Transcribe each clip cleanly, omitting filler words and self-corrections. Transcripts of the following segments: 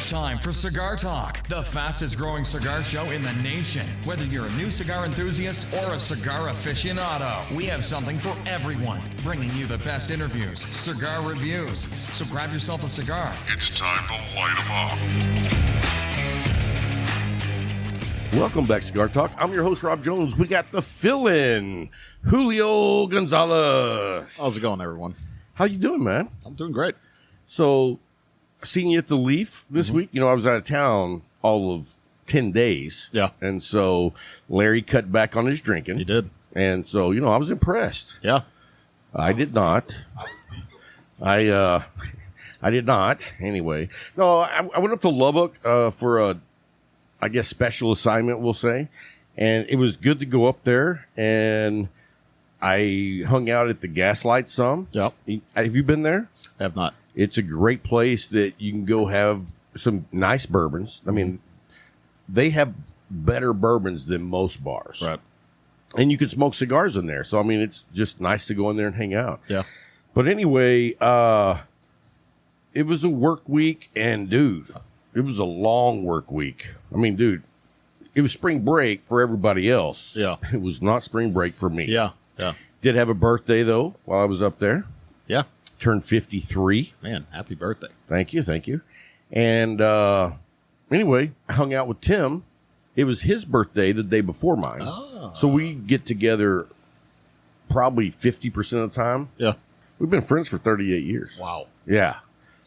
It's time for Cigar Talk, the fastest growing cigar show in the nation. Whether you're a new cigar enthusiast or a cigar aficionado, we have something for everyone. Bringing you the best interviews, cigar reviews. So grab yourself a cigar. It's time to light 'em up. Welcome back, Cigar Talk. I'm your host, Rob Jones. We got the fill-in, Julio Gonzalez. How's it going, everyone? How you doing, man? I'm doing great. So, seen you at the Leaf this week. You know, I was out of town all of 10 days. Yeah. And so, Larry cut back on his drinking. He did. And so, you know, I was impressed. Yeah. I did not. I did not. Anyway. No, I went up to Lubbock for a, I guess, special assignment, we'll say. And it was good to go up there. And I hung out at the Gaslight some. Yep. Have you been there? I have not. It's a great place that you can go have some nice bourbons. I mean, they have better bourbons than most bars. Right. And you can smoke cigars in there. So, I mean, it's just nice to go in there and hang out. Yeah. But anyway, it was a work week, and, dude, it was a long work week. I mean, dude, it was spring break for everybody else. Yeah. It was not spring break for me. Yeah. Yeah. Did have a birthday, though, while I was up there. Yeah. Turned 53. Man, happy birthday. Thank you. Thank you. And anyway, I hung out with Tim. It was his birthday the day before mine. Oh. So we get together probably 50% of the time. Yeah. We've been friends for 38 years. Wow. Yeah.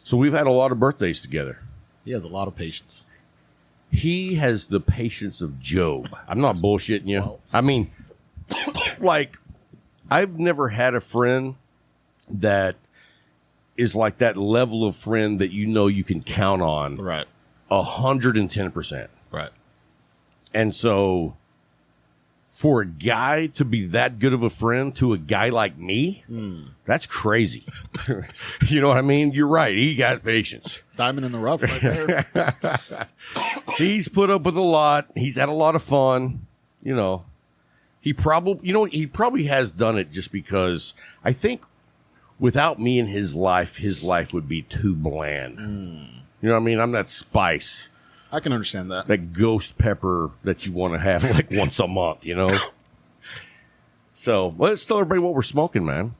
So we've had a lot of birthdays together. He has a lot of patience. He has the patience of Job. I'm not bullshitting you. Wow. I mean, like, I've never had a friend that is like that level of friend that you know you can count on Right. 110%. Right. And so for a guy to be that good of a friend to a guy like me, that's crazy. You know what I mean? You're right. He got patience. Diamond in the rough right there. He's put up with a lot. He's had a lot of fun. You know, he probably has done it just because I think without me in his life would be too bland. You know what I mean? I'm that spice, I can understand that. that ghost pepper that you want to have like once a month, you know? So let's tell everybody what we're smoking, man.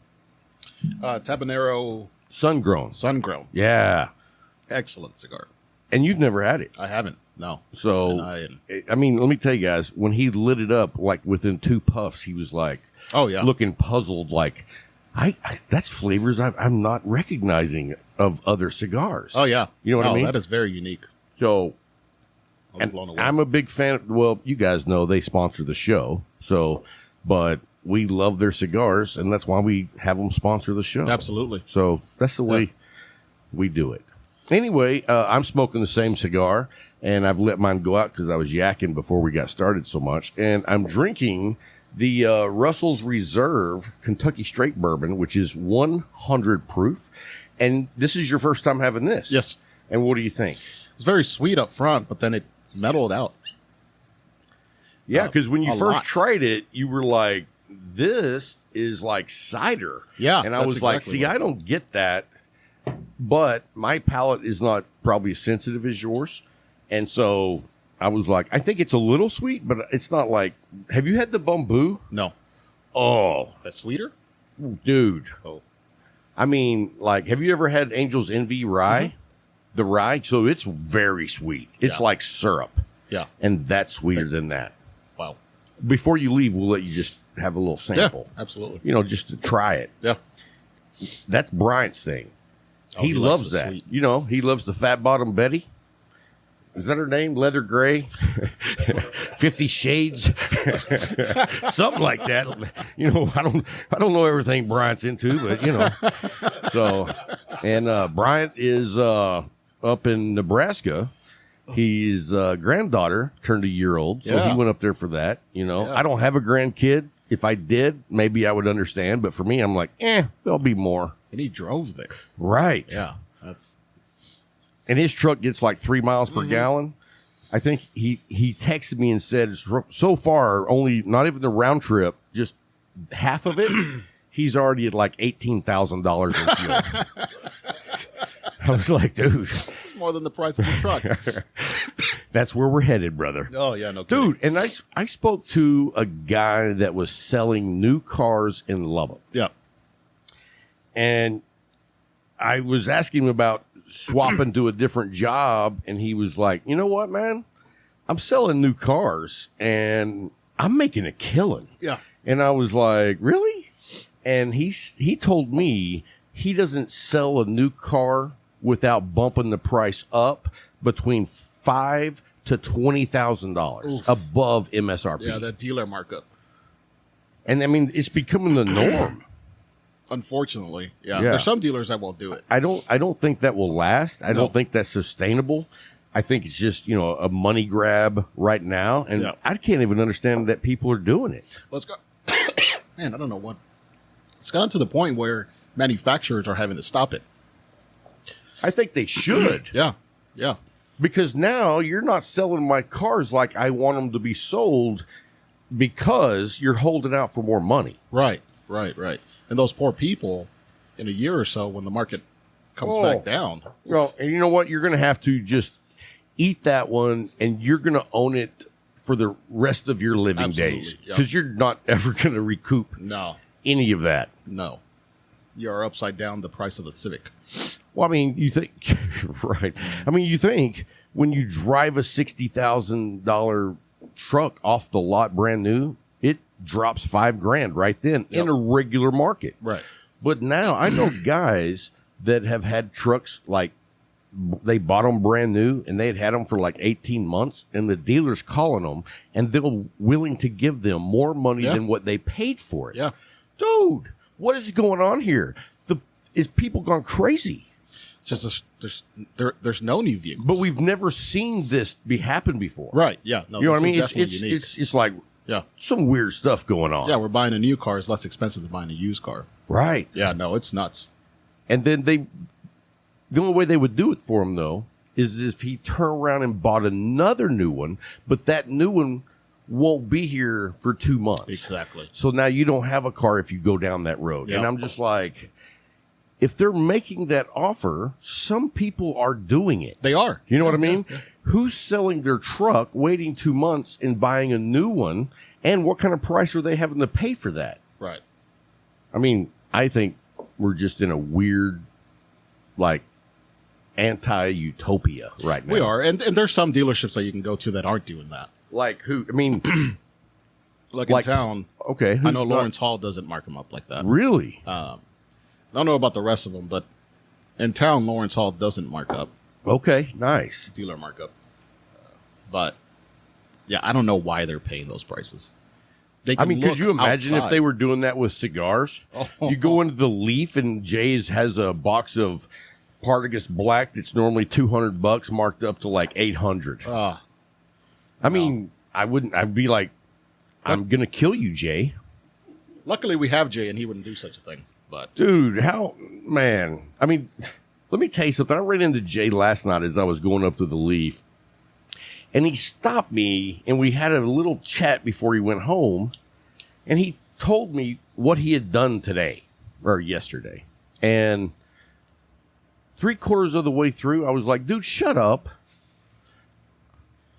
Tabanero Sun-grown. Sun-grown. Yeah. Excellent cigar. And you've never had it. I haven't. No. So, And I mean, let me tell you guys, when he lit it up, like within 2 puffs, he was like, Oh, yeah. looking puzzled, like, I that's flavors I'm not recognizing of other cigars. Oh, yeah. You know what I mean? That is very unique. So, I was and blown away. I'm a big fan. Well, you guys know they sponsor the show. So, but we love their cigars, and that's why we have them sponsor the show. Absolutely. So that's the way we do it. Anyway, I'm smoking the same cigar, and I've let mine go out because I was yakking before we got started so much. And I'm drinking the Russell's Reserve Kentucky Straight Bourbon, which is 100 proof. And this is your first time having this. Yes. And what do you think? It's very sweet up front, but then it mellowed out. Yeah, because when you a first lot. tried it, you were like, this is like cider. Yeah, And I that's was like, exactly see, what I don't get that. But my palate is not probably as sensitive as yours. And so I was like, I think it's a little sweet, but it's not like, have you had the bamboo? No. Oh, That's sweeter? dude. Oh. I mean, like, have you ever had Angel's Envy rye? The rye? So it's very sweet. It's Yeah. like syrup. Yeah. And that's sweeter than that. Wow. Before you leave, we'll let you just have a little sample. Yeah, absolutely. You know, just to try it. Yeah. That's Bryant's thing. Oh, he he loves likes the that. sweet. You know, he loves the Fat Bottom Betty. Is that her name? Leather Gray? 50 Shades? Something like that. You know, I don't know everything Bryant's into, but you know. So, and Bryant is up in Nebraska. His granddaughter turned a year old, so Yeah. he went up there for that. You know, Yeah. I don't have a grandkid. If I did, maybe I would understand. But for me, I'm like, there'll be more. And he drove there. Right. Yeah. That's And his truck gets like 3 miles per gallon. I think he texted me and said, so far, only not even the round trip, just half of it, he's already at like $18,000 in fuel. I was like, dude, It's more than the price of the truck. That's where we're headed, brother. Oh, yeah, no kidding. Dude, and I spoke to a guy that was selling new cars in Lubbock. Yeah. And I was asking him about swapping to a different job, and he was like, you know what, man? I'm selling new cars, and I'm making a killing. Yeah. And I was like, really? And he told me he doesn't sell a new car without bumping the price up between $5,000 to $20,000 above MSRP. Yeah, that dealer markup. And I mean, it's becoming the norm. Unfortunately, yeah. Yeah. There's some dealers that won't do it. I don't think that will last. I No. don't think that's sustainable. I think it's just, a money grab right now. And Yeah. I can't even understand that people are doing it. Let's go. Man, I don't know what. It's gotten to the point where manufacturers are having to stop it. I think they should. Yeah. Yeah. Because now you're not selling my cars like I want them to be sold because you're holding out for more money. Right. And those poor people in a year or so when the market comes back down. Well, and you know what? You're going to have to just eat that one, and you're going to own it for the rest of your living Absolutely, days. yeah. Because you're not ever going to recoup No. any of that. No. You're upside down the price of a Civic. Well, I mean, you think, right. I mean, you think when you drive a $60,000 truck off the lot brand new, it drops $5,000 right then in a regular market. Right. But now I know guys that have had trucks like they bought them brand new and they had them for like 18 months and the dealer's calling them and they're willing to give them more money than what they paid for it. Yeah. Dude, what is going on here? Is people gone crazy? It's just there's no new vehicles. But we've never seen this happen before. Right. Yeah. No, You know what I this mean? is definitely unique. It's like some weird stuff going on. Yeah, we're buying a new car is less expensive than buying a used car. Right. Yeah, no, it's nuts. And then the only way they would do it for him, though, is if he turned around and bought another new one, but that new one won't be here for 2 months. Exactly. So now you don't have a car if you go down that road. Yep. And I'm just like, if they're making that offer, some people are doing it. They are. You know what I mean? Yeah. Who's selling their truck, waiting 2 months and buying a new one? And what kind of price are they having to pay for that? Right. I mean, I think we're just in a weird, like, anti-utopia right now. We are. And there's some dealerships that you can go to that aren't doing that. Like who? I mean, like in town. Okay. I know Lawrence Hall doesn't mark them up like that. Really? I don't know about the rest of them, but in town, Lawrence Hall doesn't mark up. Okay, nice. Dealer markup. But, yeah, I don't know why they're paying those prices. They can could you imagine outside. if they were doing that with cigars? Oh. You go into the Leaf and Jay's has a box of Partagas Black that's normally $200 marked up to like $800. I mean, I'd be like, I'm going to kill you, Jay. Luckily, we have Jay, and he wouldn't do such a thing. But dude, man. I mean, let me tell you something. I ran into Jay last night as I was going up to the Leaf. And he stopped me, and we had a little chat before he went home. And he told me what he had done today, or yesterday. And 3/4 of the way through, I was like, dude, shut up.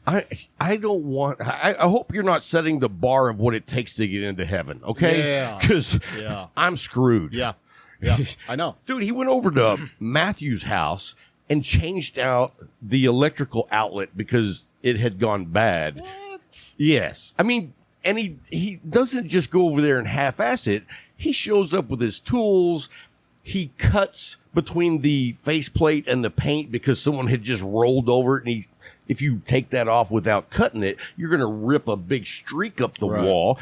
I don't want... I hope you're not setting the bar of what it takes to get into heaven, okay? Yeah. Because I'm screwed. Yeah, I know. Dude, he went over to Matthew's house and changed out the electrical outlet because it had gone bad. What? Yes. I mean, and he doesn't just go over there and half-ass it. He shows up with his tools. He cuts between the faceplate and the paint because someone had just rolled over it. And if you take that off without cutting it, you're going to rip a big streak up the wall.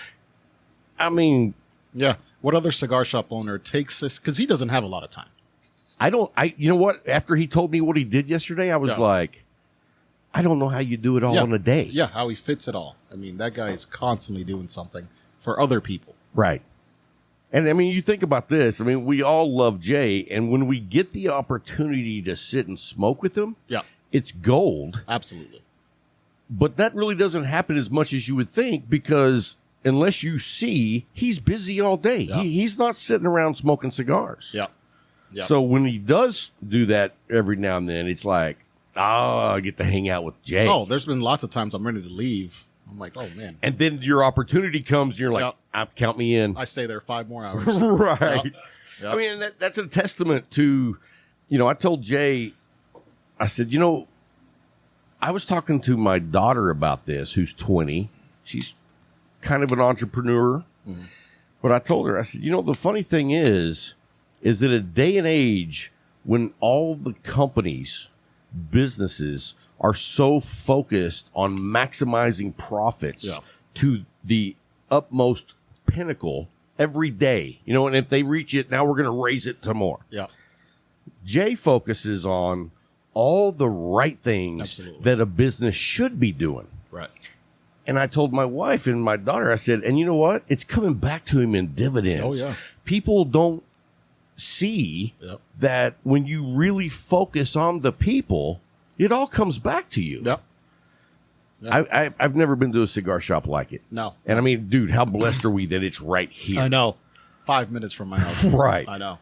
I mean... Yeah. What other cigar shop owner takes this? Because he doesn't have a lot of time. You know what? After he told me what he did yesterday, I was like, I don't know how you do it all in a day. Yeah, how he fits it all. I mean, that guy is constantly doing something for other people. Right. And I mean, you think about this. I mean, we all love Jay. And when we get the opportunity to sit and smoke with him, it's gold. Absolutely. But that really doesn't happen as much as you would think because unless you see, he's busy all day. Yeah. He's not sitting around smoking cigars. Yeah. So when he does do that every now and then, it's like, I get to hang out with Jay. Oh, there's been lots of times I'm ready to leave. I'm like, oh man. And then your opportunity comes, and you're like, count me in. I stay there 5 more hours. Right. Yep. I mean, that's a testament to, I told Jay, I said, I was talking to my daughter about this, who's 20. She's kind of an entrepreneur. Mm-hmm. But I told her, I said, the funny thing is that a day and age when all the companies, businesses are so focused on maximizing profits to the utmost pinnacle every day, and if they reach it, now we're going to raise it to more. Yeah. Jay focuses on all the right things that a business should be doing. Right. And I told my wife and my daughter, I said, and you know what? It's coming back to him in dividends. Oh, yeah. People don't see that when you really focus on the people, it all comes back to you. Yep. I've never been to a cigar shop like it. No. And I mean, dude, how blessed are we that it's right here? I know. 5 minutes from my house. Right. I know.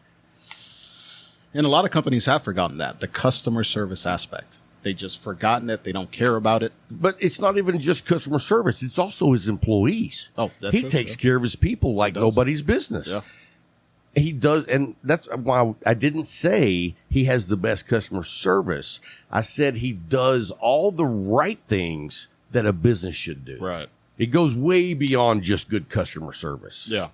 And a lot of companies have forgotten that, the customer service aspect. They just forgotten it. They don't care about it. But it's not even just customer service. It's also his employees. Oh, that's He takes care of his people like nobody's business. Yeah. He does, and that's why I didn't say he has the best customer service. I said he does all the right things that a business should do. Right. It goes way beyond just good customer service. Yeah.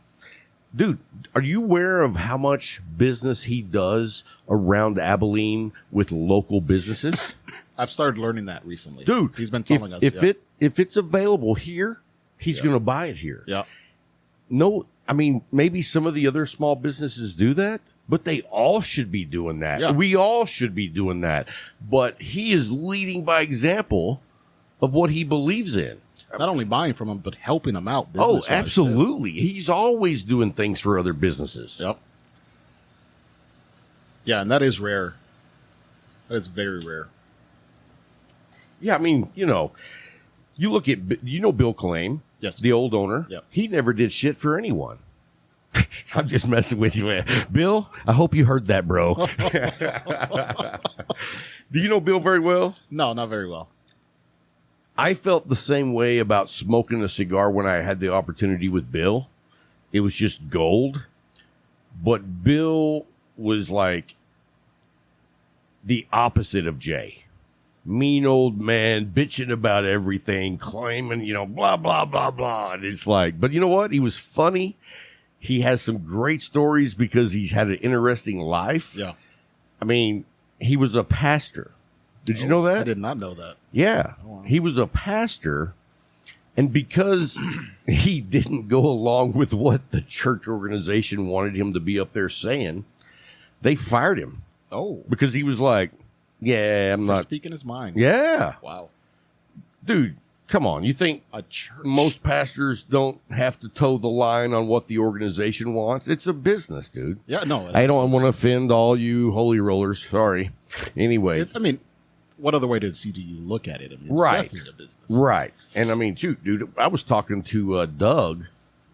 Dude, are you aware of how much business he does around Abilene with local businesses? I've started learning that recently. Dude, he's been telling us. If it's available here, he's going to buy it here. Yeah. No, I mean, maybe some of the other small businesses do that, but they all should be doing that. Yeah. We all should be doing that. But he is leading by example of what he believes in. Not only buying from him, but helping him out. Oh, absolutely. Too. He's always doing things for other businesses. Yep. Yeah, and that is rare. That is very rare. Yeah, I mean, you look at, Bill Claim, yes, the old owner. Yep. He never did shit for anyone. I'm just messing with you, man. Bill, I hope you heard that, bro. Do you know Bill very well? No, not very well. I felt the same way about smoking a cigar when I had the opportunity with Bill. It was just gold. But Bill was like the opposite of Jay. Mean old man, bitching about everything, claiming, blah, blah, blah, blah. And it's like, but you know what? He was funny. He has some great stories because he's had an interesting life. Yeah. I mean, he was a pastor. Did you know that? I did not know that. Yeah. Oh, wow. He was a pastor, and because he didn't go along with what the church organization wanted him to be up there saying, they fired him. Oh. Because he was like, yeah, I'm not speaking his mind. Yeah. Wow. Dude, come on. You think a church, most pastors don't have to toe the line on what the organization wants? It's a business, dude. Yeah, no. I don't want to offend all you holy rollers. Sorry. Anyway. What other way do you look at it? I mean, it's definitely a business. Right. And I mean, shoot, dude, I was talking to Doug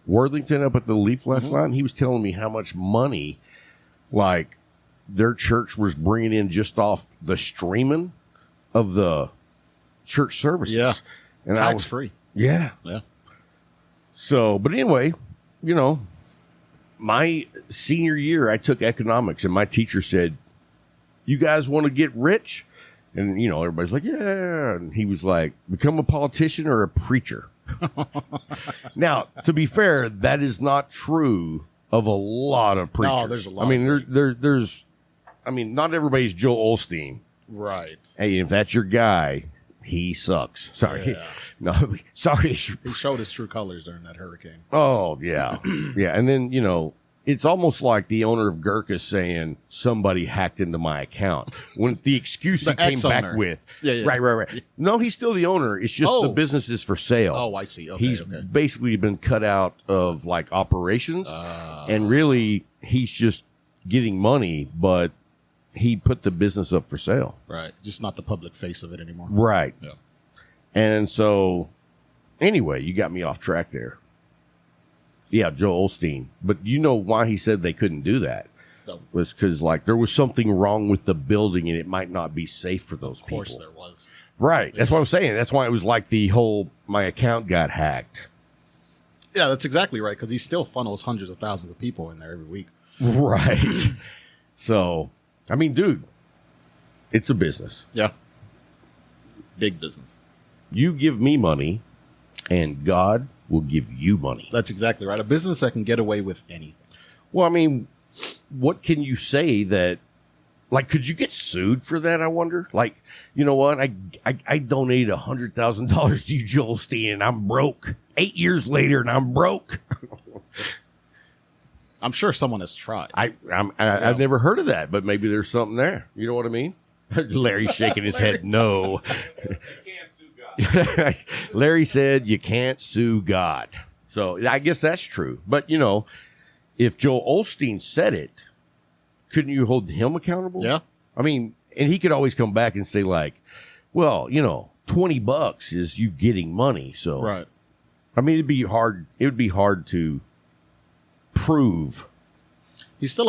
Worthington up at the Leaf last night, and he was telling me how much money, like, their church was bringing in just off the streaming of the church services. Yeah. And tax-free. Yeah. Yeah. So, but anyway, my senior year, I took economics, and my teacher said, you guys want to get rich? And, everybody's like, yeah. And he was like, become a politician or a preacher. Now, to be fair, that is not true of a lot of preachers. No, there's a lot. I mean, there's not everybody's Joel Osteen. Right. Hey, if that's your guy, he sucks. Sorry. Yeah. No, sorry. He showed his true colors during that hurricane. Oh, yeah. Yeah. And then, it's almost like the owner of Gurkha saying somebody hacked into my account when the excuse he came back with. Yeah. Right. No, he's still the owner. It's just the business is for sale. Oh, I see. Okay, he's basically been cut out of like operations, and really he's just getting money, but he put the business up for sale. Right. Just not the public face of it anymore. Right. Yeah. And so, anyway, you got me off track there. Yeah, Joel Osteen. But you know why he said they couldn't do that? No. Was because like there was something wrong with the building and it might not be safe for those people. Of course there was. Right. That's what I was saying. That's why it was like the whole my account got hacked. Yeah, that's exactly right, because he still funnels hundreds of thousands of people in there every week. Right. So, I mean, dude, it's a business. Yeah. Big business. You give me money, and God will give you money. That's exactly right. A business that can get away with anything. Well, I mean, what can you say that, like, could you get sued for that, I wonder? Like, you know what? I donated $100,000 to you, Joel Steen, and I'm broke. 8 years later, and I'm broke. I'm sure someone has tried. I've never heard of that, but maybe there's something there. You know what I mean? Larry's shaking his head no. Larry said you can't sue God. So I guess that's true. But, you know, if Joel Osteen said it, couldn't you hold him accountable? Yeah. I mean, and he could always come back and say, like, well, you know, $20 is you getting money. So, Right. I mean, it'd be hard. It would be hard to prove. He's still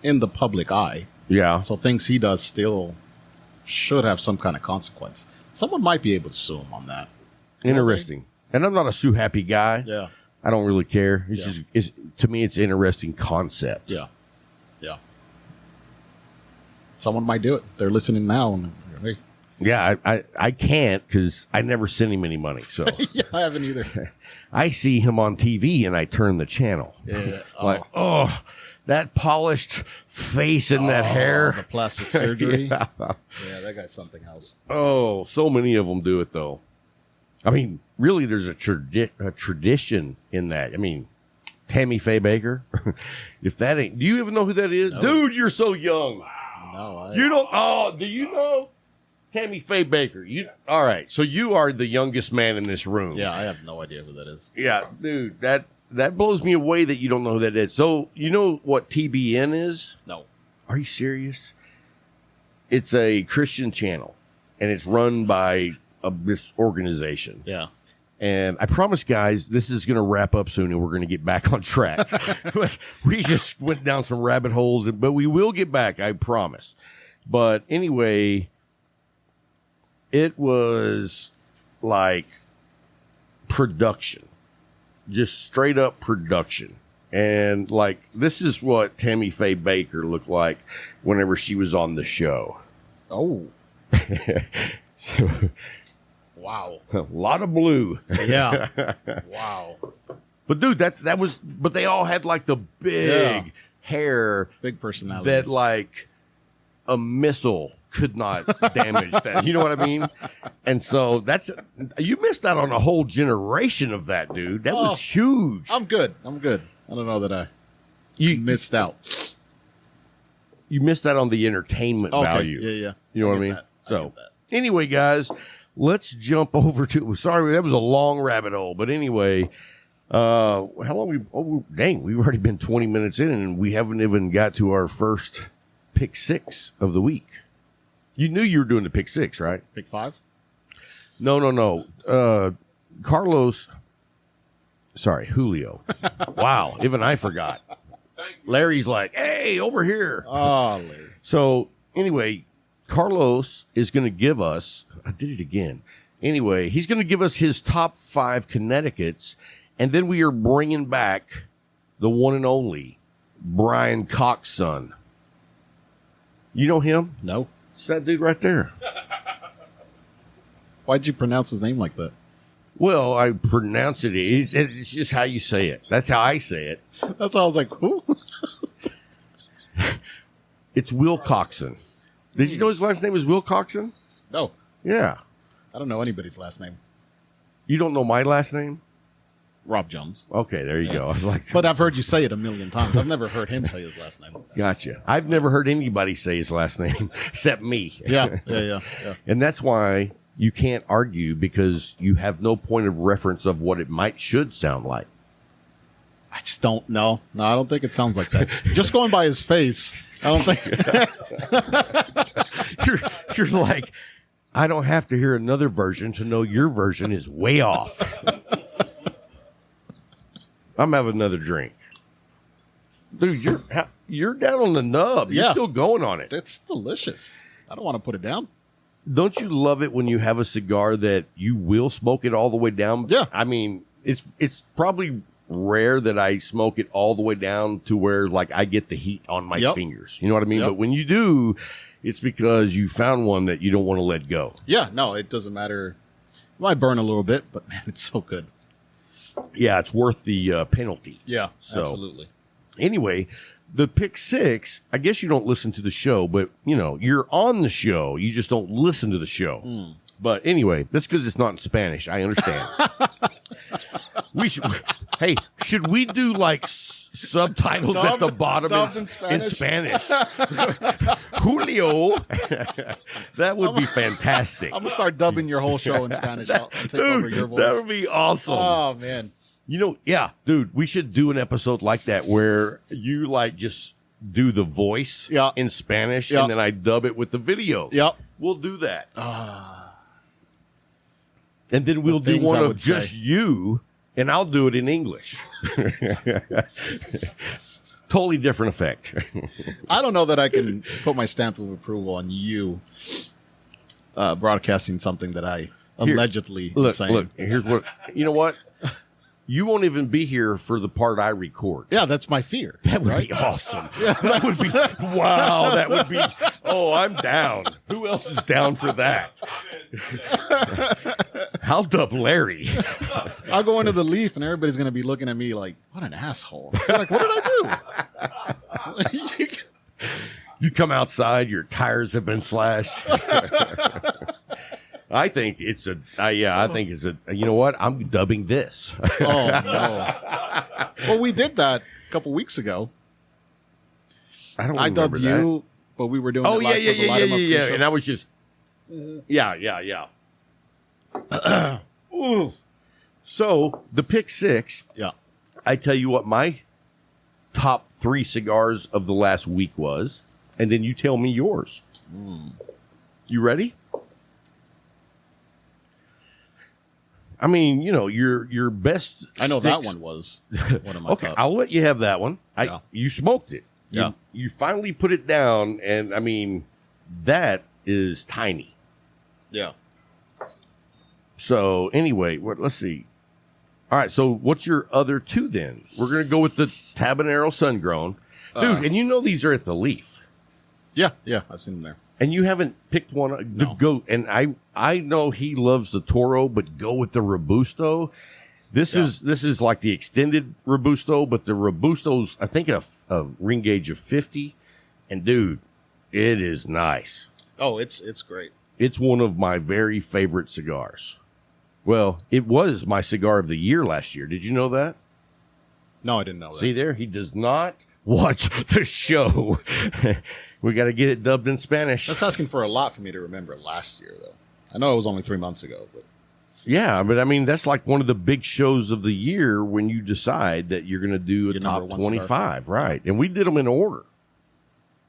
in the public eye. Yeah. So things he does still should have some kind of consequence. Someone might be able to sue him on that. Interesting. And I'm not a sue happy guy. Yeah. I don't really care. It's Yeah. just, to me, it's an interesting concept. Yeah. Yeah. Someone might do it. They're listening now. And, hey. Yeah, I can't because I never sent him any money. So Yeah, I haven't either. I see him on TV and I turn the channel. Yeah. Like, oh, that polished face and that hair. The plastic surgery. Yeah. Yeah, that guy's something else. Oh, so many of them do it, though. I mean, really, there's a tradition in that. I mean, Tammy Faye Baker. If that ain't, do you even know who that is? No. Dude, you're so young. No, You don't, oh, do you know? Tammy Faye Baker. All right, so you are the youngest man in this room. Yeah, I have no idea who that is. Yeah, dude, that blows me away that you don't know who that is. So, you know what TBN is? No. Are you serious? It's a Christian channel, and it's run by this organization. Yeah. And I promise, guys, this is going to wrap up soon, and we're going to get back on track. We just went down some rabbit holes, but we will get back, I promise. But anyway, it was like production, just straight up production. And like, this is what Tammy Faye Baker looked like whenever she was on the show. Oh. So, Wow. a lot of blue. Yeah. Wow. But dude, but they all had like the big hair Big personality. that like a missile could not damage that. You know what I mean? And so you missed out on a whole generation of that, dude. That was huge. I'm good. I don't know that I You missed out. You missed out on the entertainment value. Yeah. You know what I mean? So anyway, guys, let's jump over to. Sorry, that was a long rabbit hole. But anyway, how long we've already been 20 minutes in, and we haven't even got to our first pick six of the week. You knew you were doing the pick six, right? Pick five? No. Carlos. Sorry, Julio. Wow, even I forgot. Larry's like, hey, over here. Oh, Larry. So anyway, Carlos is going to give us, I did it again. Anyway, he's going to give us his top 5 Connecticuts, and then we are bringing back the one and only Brian Coxson. You know him? No. It's that dude right there. Why'd you pronounce his name like that? Well, I pronounce it. It's just how you say it. That's how I say it. That's why I was like, who? It's WillCockson. Did you know his last name is WillCockson? No. Yeah. I don't know anybody's last name. You don't know my last name? Rob Jones. Okay, there you go. I was like, But I've heard you say it a million times. I've never heard him say his last name. gotcha. I've never heard anybody say his last name except me. Yeah. And that's why you can't argue, because you have no point of reference of what it should sound like. I just don't know. No, I don't think it sounds like that. Just going by his face, I don't think. You're like, I don't have to hear another version to know your version is way off. I'm having another drink. Dude, you're down on the nub. You're still going on it. It's delicious. I don't want to put it down. Don't you love it when you have a cigar that you will smoke it all the way down? Yeah. I mean, it's probably rare that I smoke it all the way down to where like I get the heat on my fingers. You know what I mean? But when you do, it's because you found one that you don't want to let go. Yeah, no, it doesn't matter. It might burn a little bit, but man, it's so good. Yeah, it's worth the penalty. Yeah, So, absolutely. Anyway, the pick six, I guess you don't listen to the show, but you're on the show. You just don't listen to the show. But anyway, that's because it's not in Spanish. I understand. Should we do like subtitles at the bottom in Spanish? Julio. That would be fantastic. I'm going to start dubbing your whole show in Spanish. I'll take over your voice. That would be awesome. Oh, man. Dude, we should do an episode like that where you like just do the voice in Spanish and then I dub it with the video. Yep. We'll do that. And then we'll do one of just you, and I'll do it in English. Totally different effect. I don't know that I can put my stamp of approval on you broadcasting something that I allegedly am saying. Look, here's what, you know what? You won't even be here for the part I record. Yeah, that's my fear. That would be awesome. That would be, wow, that would be, I'm down. Who else is down for that? I'll dub Larry. I'll go into the Leaf and everybody's going to be looking at me like, what an asshole. They're like, what did I do? You come outside, your tires have been slashed. I think it's you know what? I'm dubbing this. Oh, no. Well, we did that a couple weeks ago. I dubbed you, but we were doing it live for the Light 'em Up yeah. Show. And I was just, yeah. Ooh. So, the pick six, I tell you what my top 3 cigars of the last week was, and then you tell me yours. You ready? I mean, your best. I know that one was one of my okay, top. I'll let you have that one. You smoked it. Yeah. You finally put it down, and I mean, that is tiny. Yeah. So anyway, let's see. All right, so what's your other 2 then? We're gonna go with the Tabanero Sun-Grown, dude. And these are at the Leaf. Yeah, I've seen them there. And you haven't picked one No. to go. And I know he loves the Toro, but go with the Robusto. This is like the extended Robusto, but the Robusto's I think a ring gauge of 50. And dude, it is nice. Oh, it's great. It's one of my very favorite cigars. Well, it was my cigar of the year last year. Did you know that? No, I didn't know that. See there, he does not watch the show. We got to get it dubbed in Spanish. That's asking for a lot for me to remember last year, though. I know it was only 3 months ago, but yeah, but I mean that's like one of the big shows of the year when you decide that you're going to do a Your top number one 25, cigar. Right? And we did them in order.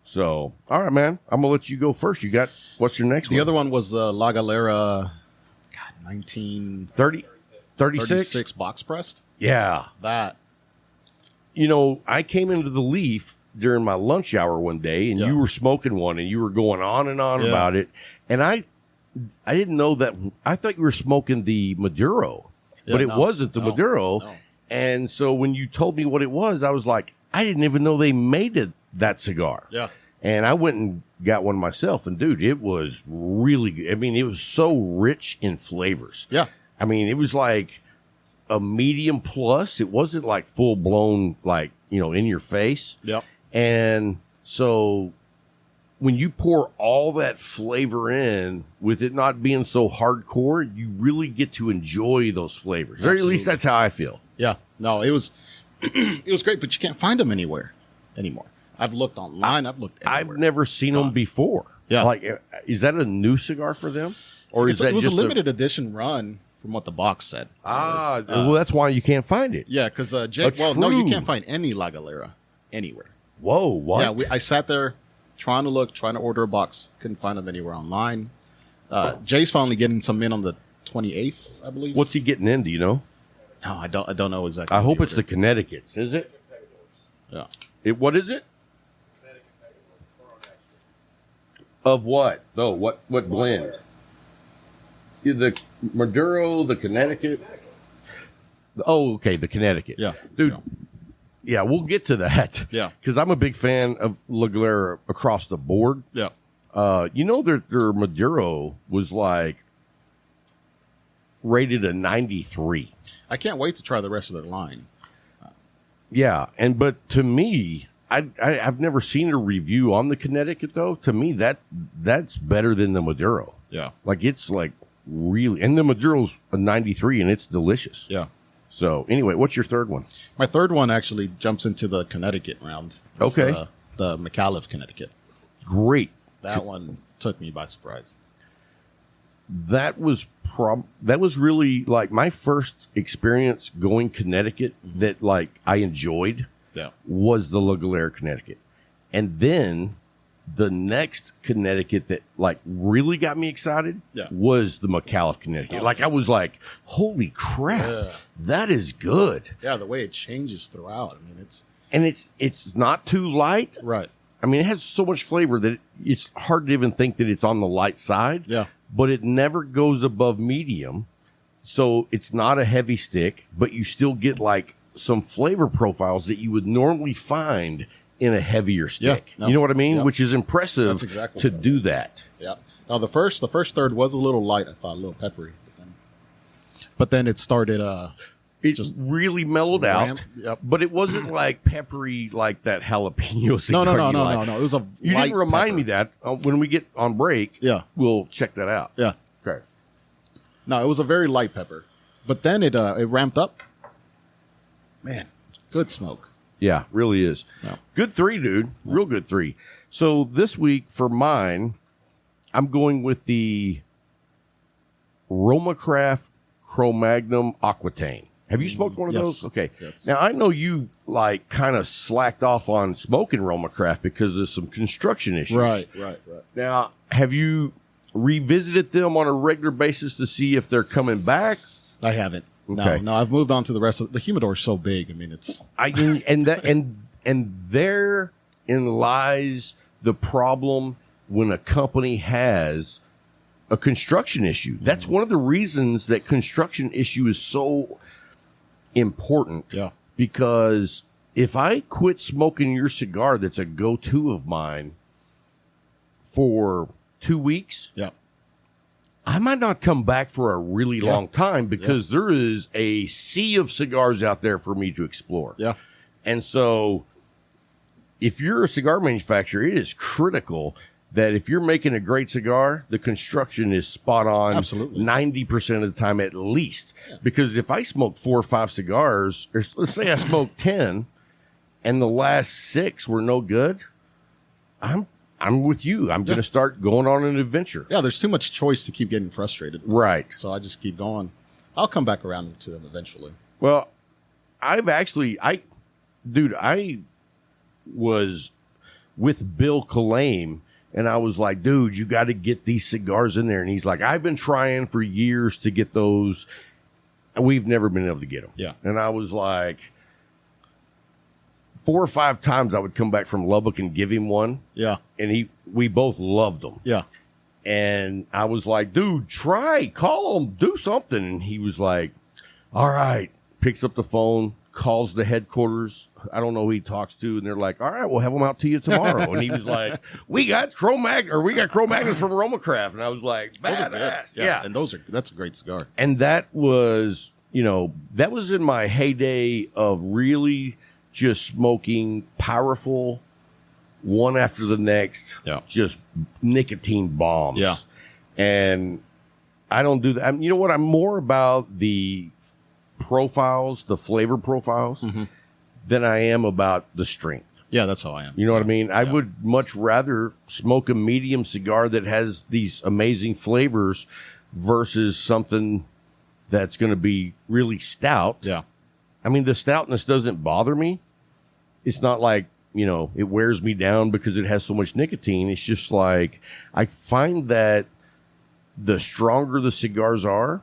So, all right, man, I'm gonna let you go first. You got what's your next one? The other one was La Galera, 36 box pressed. Yeah, That. I came into the Leaf during my lunch hour one day, and you were smoking one, and you were going on and on about it, and I didn't know that. I thought you were smoking the Maduro, but it wasn't the Maduro. No. And so when you told me what it was, I was like, I didn't even know they made that cigar. Yeah. And I went and got one myself, and dude, it was really good. I mean, it was so rich in flavors. Yeah. I mean, it was like a medium plus. It wasn't like full blown, like, in your face. Yep. And so when you pour all that flavor in with it not being so hardcore, you really get to enjoy those flavors. Or at least that's how I feel. Yeah. No, it was it was great, but you can't find them anymore. I've looked online. I've looked everywhere. I've never seen them before. Yeah. Like, is that a new cigar for them? Or is that it was just a limited edition run from what the box said. Well, that's why you can't find it. Yeah, because Jake, no, you can't find any La Galera anywhere. Whoa, what? Yeah, I sat there trying to order a box. Couldn't find them anywhere online. Jay's finally getting some in on the 28th, I believe. What's he getting in? Do you know? No, I don't know exactly. I hope it's the Connecticuts. Is it? Yeah. What is it? Of what? Oh, what blend? The Maduro, the Connecticut. Oh, okay, the Connecticut. Yeah. Dude. Yeah, we'll get to that. Yeah. Because I'm a big fan of La Galera across the board. Yeah. Their Maduro was like rated a 93. I can't wait to try the rest of their line. Yeah, but to me, I've never seen a review on the Connecticut though. To me, that's better than the Maduro. Yeah, like it's like really, and the Maduro's a 93, and it's delicious. Yeah. So anyway, what's your third one? My third one actually jumps into the Connecticut round. It's, okay, the McAuliffe Connecticut. Great. That one took me by surprise. That was really like my first experience going Connecticut that like I enjoyed. Yeah. Was the La Galera Connecticut. And then the next Connecticut that like really got me excited was the McAuliffe Connecticut. Like I was like, holy crap, that is good. Yeah, the way it changes throughout. I mean, it's not too light. Right. I mean, it has so much flavor that it's hard to even think that it's on the light side. Yeah. But it never goes above medium. So it's not a heavy stick, but you still get like some flavor profiles that you would normally find in a heavier stick. You know what I mean? Which is impressive. That's exactly to do that. Yeah. Now the first third was a little light. I thought a little peppery, but then it started. It just really mellowed out. Yep. But it wasn't like peppery like that jalapeno cigar. No. It was a. You didn't remind me that when we get on break. Yeah. We'll check that out. Yeah. Okay. No, it was a very light pepper, but then it ramped up. Man, good smoke. Yeah, really is. Yeah. Good 3, dude. Real good 3. So this week for mine, I'm going with the Romacraft Cro-Magnum Aquitaine. Have you smoked one of those? Okay. Yes. Now, I know you like kind of slacked off on smoking Romacraft because of some construction issues. Right. Now, have you revisited them on a regular basis to see if they're coming back? I haven't. Okay. No, I've moved on to the rest of the humidor is so big. I mean, it's and therein lies the problem when a company has a construction issue. That's one of the reasons that construction issue is so important. Yeah. Because if I quit smoking your cigar that's a go-to of mine for 2 weeks, I might not come back for a really long time because there is a sea of cigars out there for me to explore. Yeah. And so if you're a cigar manufacturer, it is critical that if you're making a great cigar, the construction is spot on. Absolutely. 90% of the time at least. Yeah. Because if I smoke 4 or 5 cigars, or let's say I smoked 10 and the last 6 were no good, I'm with you. I'm going to start going on an adventure. Yeah, there's too much choice to keep getting frustrated. Right. So I just keep going. I'll come back around to them eventually. Well, I was with Bill Kalame, and I was like, dude, you got to get these cigars in there. And he's like, I've been trying for years to get those, and we've never been able to get them. Yeah. And I was like, 4 or 5 times I would come back from Lubbock and give him one. Yeah. And we both loved them. Yeah. And I was like, dude, call him, do something. And he was like, all right, picks up the phone, calls the headquarters. I don't know who he talks to. And they're like, all right, we'll have them out to you tomorrow. And he was like, we got Cro-Magnums from Romacraft. And I was like, badass. Yeah. And that's a great cigar. And that was, that was in my heyday of really just smoking powerful, one after the next, just nicotine bombs. Yeah. And I don't do that. You know what? I'm more about the profiles, the flavor profiles, than I am about the strength. Yeah, that's how I am. You know what I mean? I would much rather smoke a medium cigar that has these amazing flavors versus something that's going to be really stout. Yeah. I mean, the stoutness doesn't bother me. It's not like, it wears me down because it has so much nicotine. It's just like, I find that the stronger the cigars are,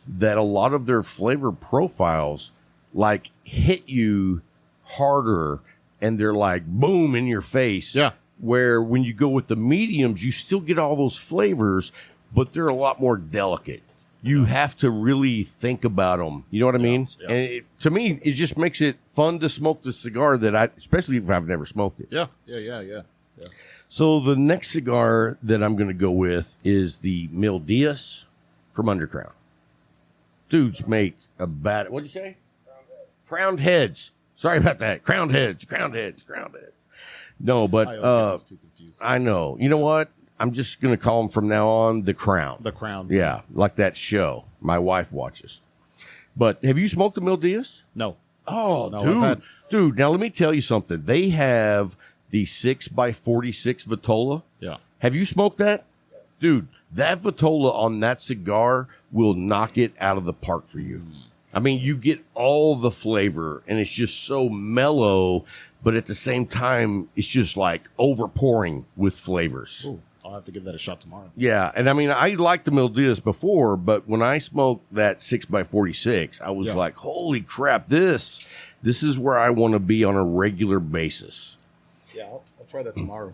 that a lot of their flavor profiles like hit you harder and they're like boom in your face. Yeah. where when you go with the mediums, you still get all those flavors, but they're a lot more delicate. You have to really think about them. You know what I mean? Yeah. And to me, it just makes it fun to smoke the cigar especially if I've never smoked it. Yeah. So the next cigar that I'm going to go with is the Mil Diaz from Undercrown. Dudes make a bad, what'd you say? Crowned heads. Sorry about that. Crowned heads. No, but I know. You know what? I'm just going to call them from now on the Crown. The Crown. Yeah, like that show my wife watches. But have you smoked the Mil Diaz? No. Oh, no, dude, now let me tell you something. They have the 6x46 Vitola. Yeah. Have you smoked that? Yes. Dude, that Vitola on that cigar will knock it out of the park for you. I mean, you get all the flavor, and it's just so mellow, but at the same time, it's just like overpouring with flavors. Ooh. I'll have to give that a shot tomorrow. Yeah, and I mean, I liked the Mil Diaz before, but when I smoked that 6x46, I was like, holy crap, this is where I want to be on a regular basis. Yeah, I'll try that tomorrow.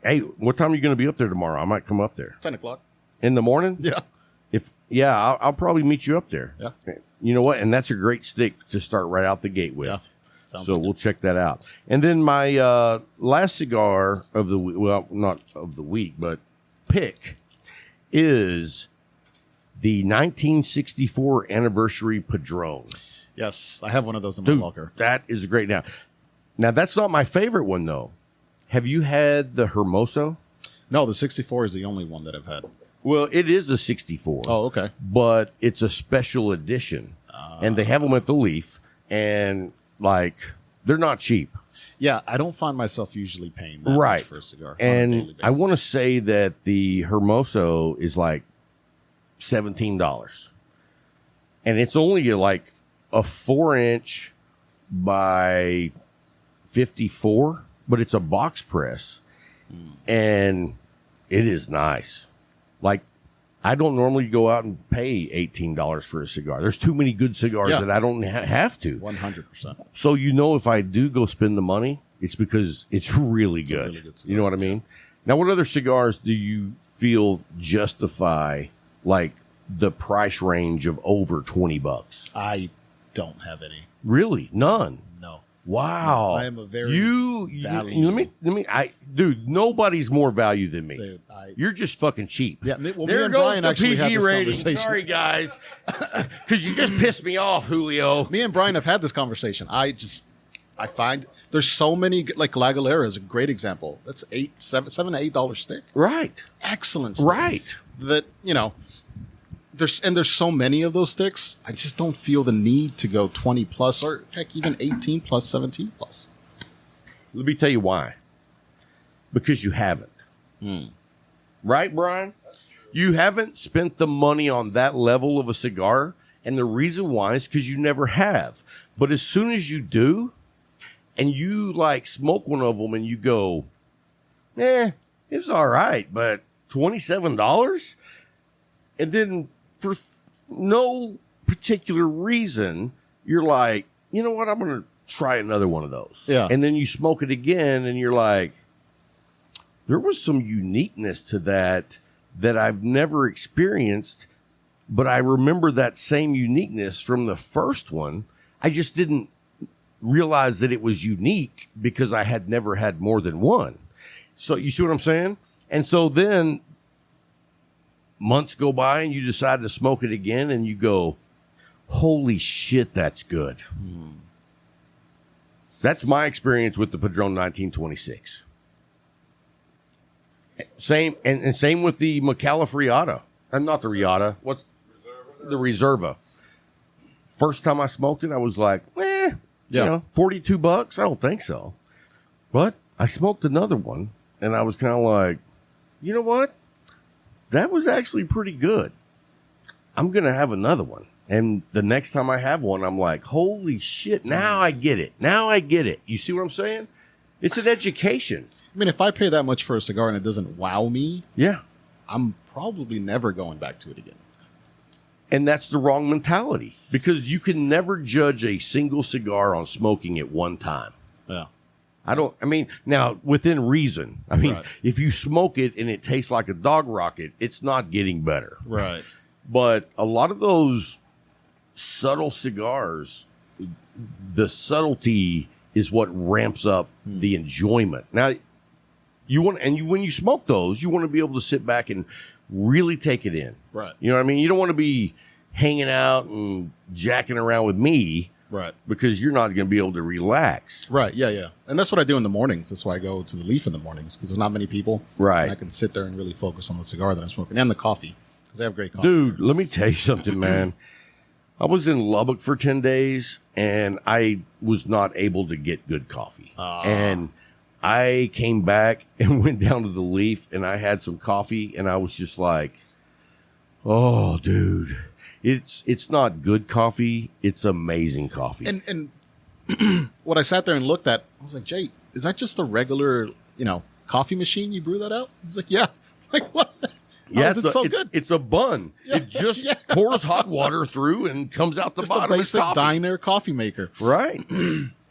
Hey, what time are you going to be up there tomorrow? I might come up there. 10 o'clock. In the morning? Yeah. I'll probably meet you up there. Yeah. You know what? And that's a great stick to start right out the gate with. Yeah. So we'll check that out. And then my last cigar of the week, well, not of the week, but pick is the 1964 anniversary Padron. Yes, I have one of those in my locker. That is great. Now that's not my favorite one though. Have you had the Hermoso? No, the 64 is the only one that I've had. Well, it is a 64. Oh, okay. But it's a special edition, and they have them at the Leaf, and like they're not cheap. Yeah, I don't find myself usually paying that much for a cigar. And I want to say that the Hermoso is like $17, and it's only like a 4-inch by 54, but it's a box press, and it is nice. Like, I don't normally go out and pay $18 for a cigar. There's too many good cigars that I don't have to. 100%. So, if I do go spend the money, it's because it's really good. A really good cigar. You know what I mean? Now, what other cigars do you feel justify, like, the price range of over $20? I don't have any. Really? None? No. Wow. No, I am a very value. Dude, nobody's more value than me. Dude, You're just fucking cheap. Yeah, well, me and Brian actually had this conversation. Sorry, guys. Because you just pissed me off, Julio. Me and Brian have had this conversation. I find there's so many, like La Galera is a great example. That's $7 to $8 stick. Right. Excellent stick. Right. That, there's so many of those sticks. I just don't feel the need to go 20 plus or heck, even 18 plus, 17 plus. Let me tell you why. Because you haven't. Right, Brian? You haven't spent the money on that level of a cigar, and the reason why is because you never have. But as soon as you do, and you like smoke one of them and you go, it's all right, but $27? And then for no particular reason, you're like, you know what, I'm going to try another one of those. Yeah. And then you smoke it again and you're like, there was some uniqueness to that I've never experienced, but I remember that same uniqueness from the first one. I just didn't realize that it was unique because I had never had more than one. So you see what I'm saying? And so then months go by and you decide to smoke it again and you go, holy shit, that's good. That's my experience with the Padron 1926. Same with the McAuliffe Riata. Not the Riata. What's the Reserva? First time I smoked it, I was like, $42. I don't think so. But I smoked another one, and I was kind of like, you know what? That was actually pretty good. I'm going to have another one. And the next time I have one, I'm like, holy shit, now I get it. Now I get it. You see what I'm saying? It's an education. I mean, if I pay that much for a cigar and it doesn't wow me, I'm probably never going back to it again. And that's the wrong mentality because you can never judge a single cigar on smoking it one time. Yeah. Now, within reason. I mean, Right. if you smoke it and it tastes like a dog rocket, it's not getting better. Right. But a lot of those subtle cigars, the subtlety is what ramps up the enjoyment. Now, when you smoke those, you want to be able to sit back and really take it in. Right. You know what I mean? You don't want to be hanging out and jacking around with me. Right. Because you're not going to be able to relax. Right. Yeah. Yeah. And that's what I do in the mornings. That's why I go to the Leaf in the mornings, because there's not many people. Right. And I can sit there and really focus on the cigar that I'm smoking and the coffee, because they have great coffee. Dude, let me tell you something, man. I was in Lubbock for 10 days and I was not able to get good coffee. And I came back and went down to the Leaf and I had some coffee and I was just like, oh, dude, it's not good coffee. It's amazing coffee. And what I sat there and looked at, I was like, Jay, is that just a regular, coffee machine you brew that out? He's like, yeah. Like, what? How is it so good? It's a bun. Yeah, it just pours hot water through and comes out the just bottom. a basic diner coffee maker, right?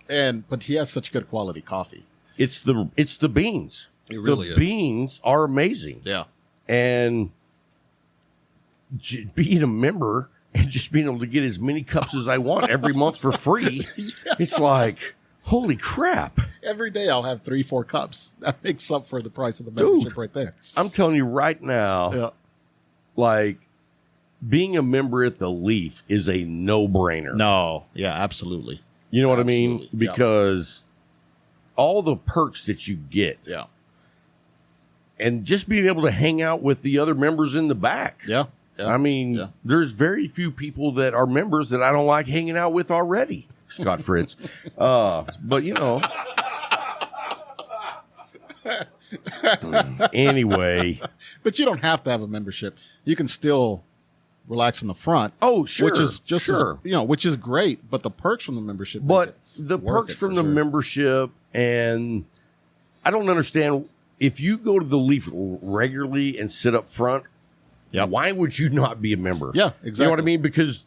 But he has such good quality coffee. It's the beans. It really the is. beans are amazing. Yeah, and being a member and just being able to get as many cups as I want every month for free, it's like, holy crap. Every day I'll have 3-4 cups. That makes up for the price of the membership right there. I'm telling you right now, like, being a member at the Leaf is a no-brainer. No. Yeah, absolutely. You know what I mean? Absolutely. Because all the perks that you get. Yeah. And just being able to hang out with the other members in the back. Yeah. I mean, there's very few people that are members that I don't like hanging out with already. Scott Fritz. But, anyway. But you don't have to have a membership. You can still relax in the front. Oh, sure. Which is just, which is great. But the perks from the membership. But the perks from the membership, and I don't understand, if you go to the Leaf regularly and sit up front, why would you not be a member? Yeah, exactly. You know what I mean? Because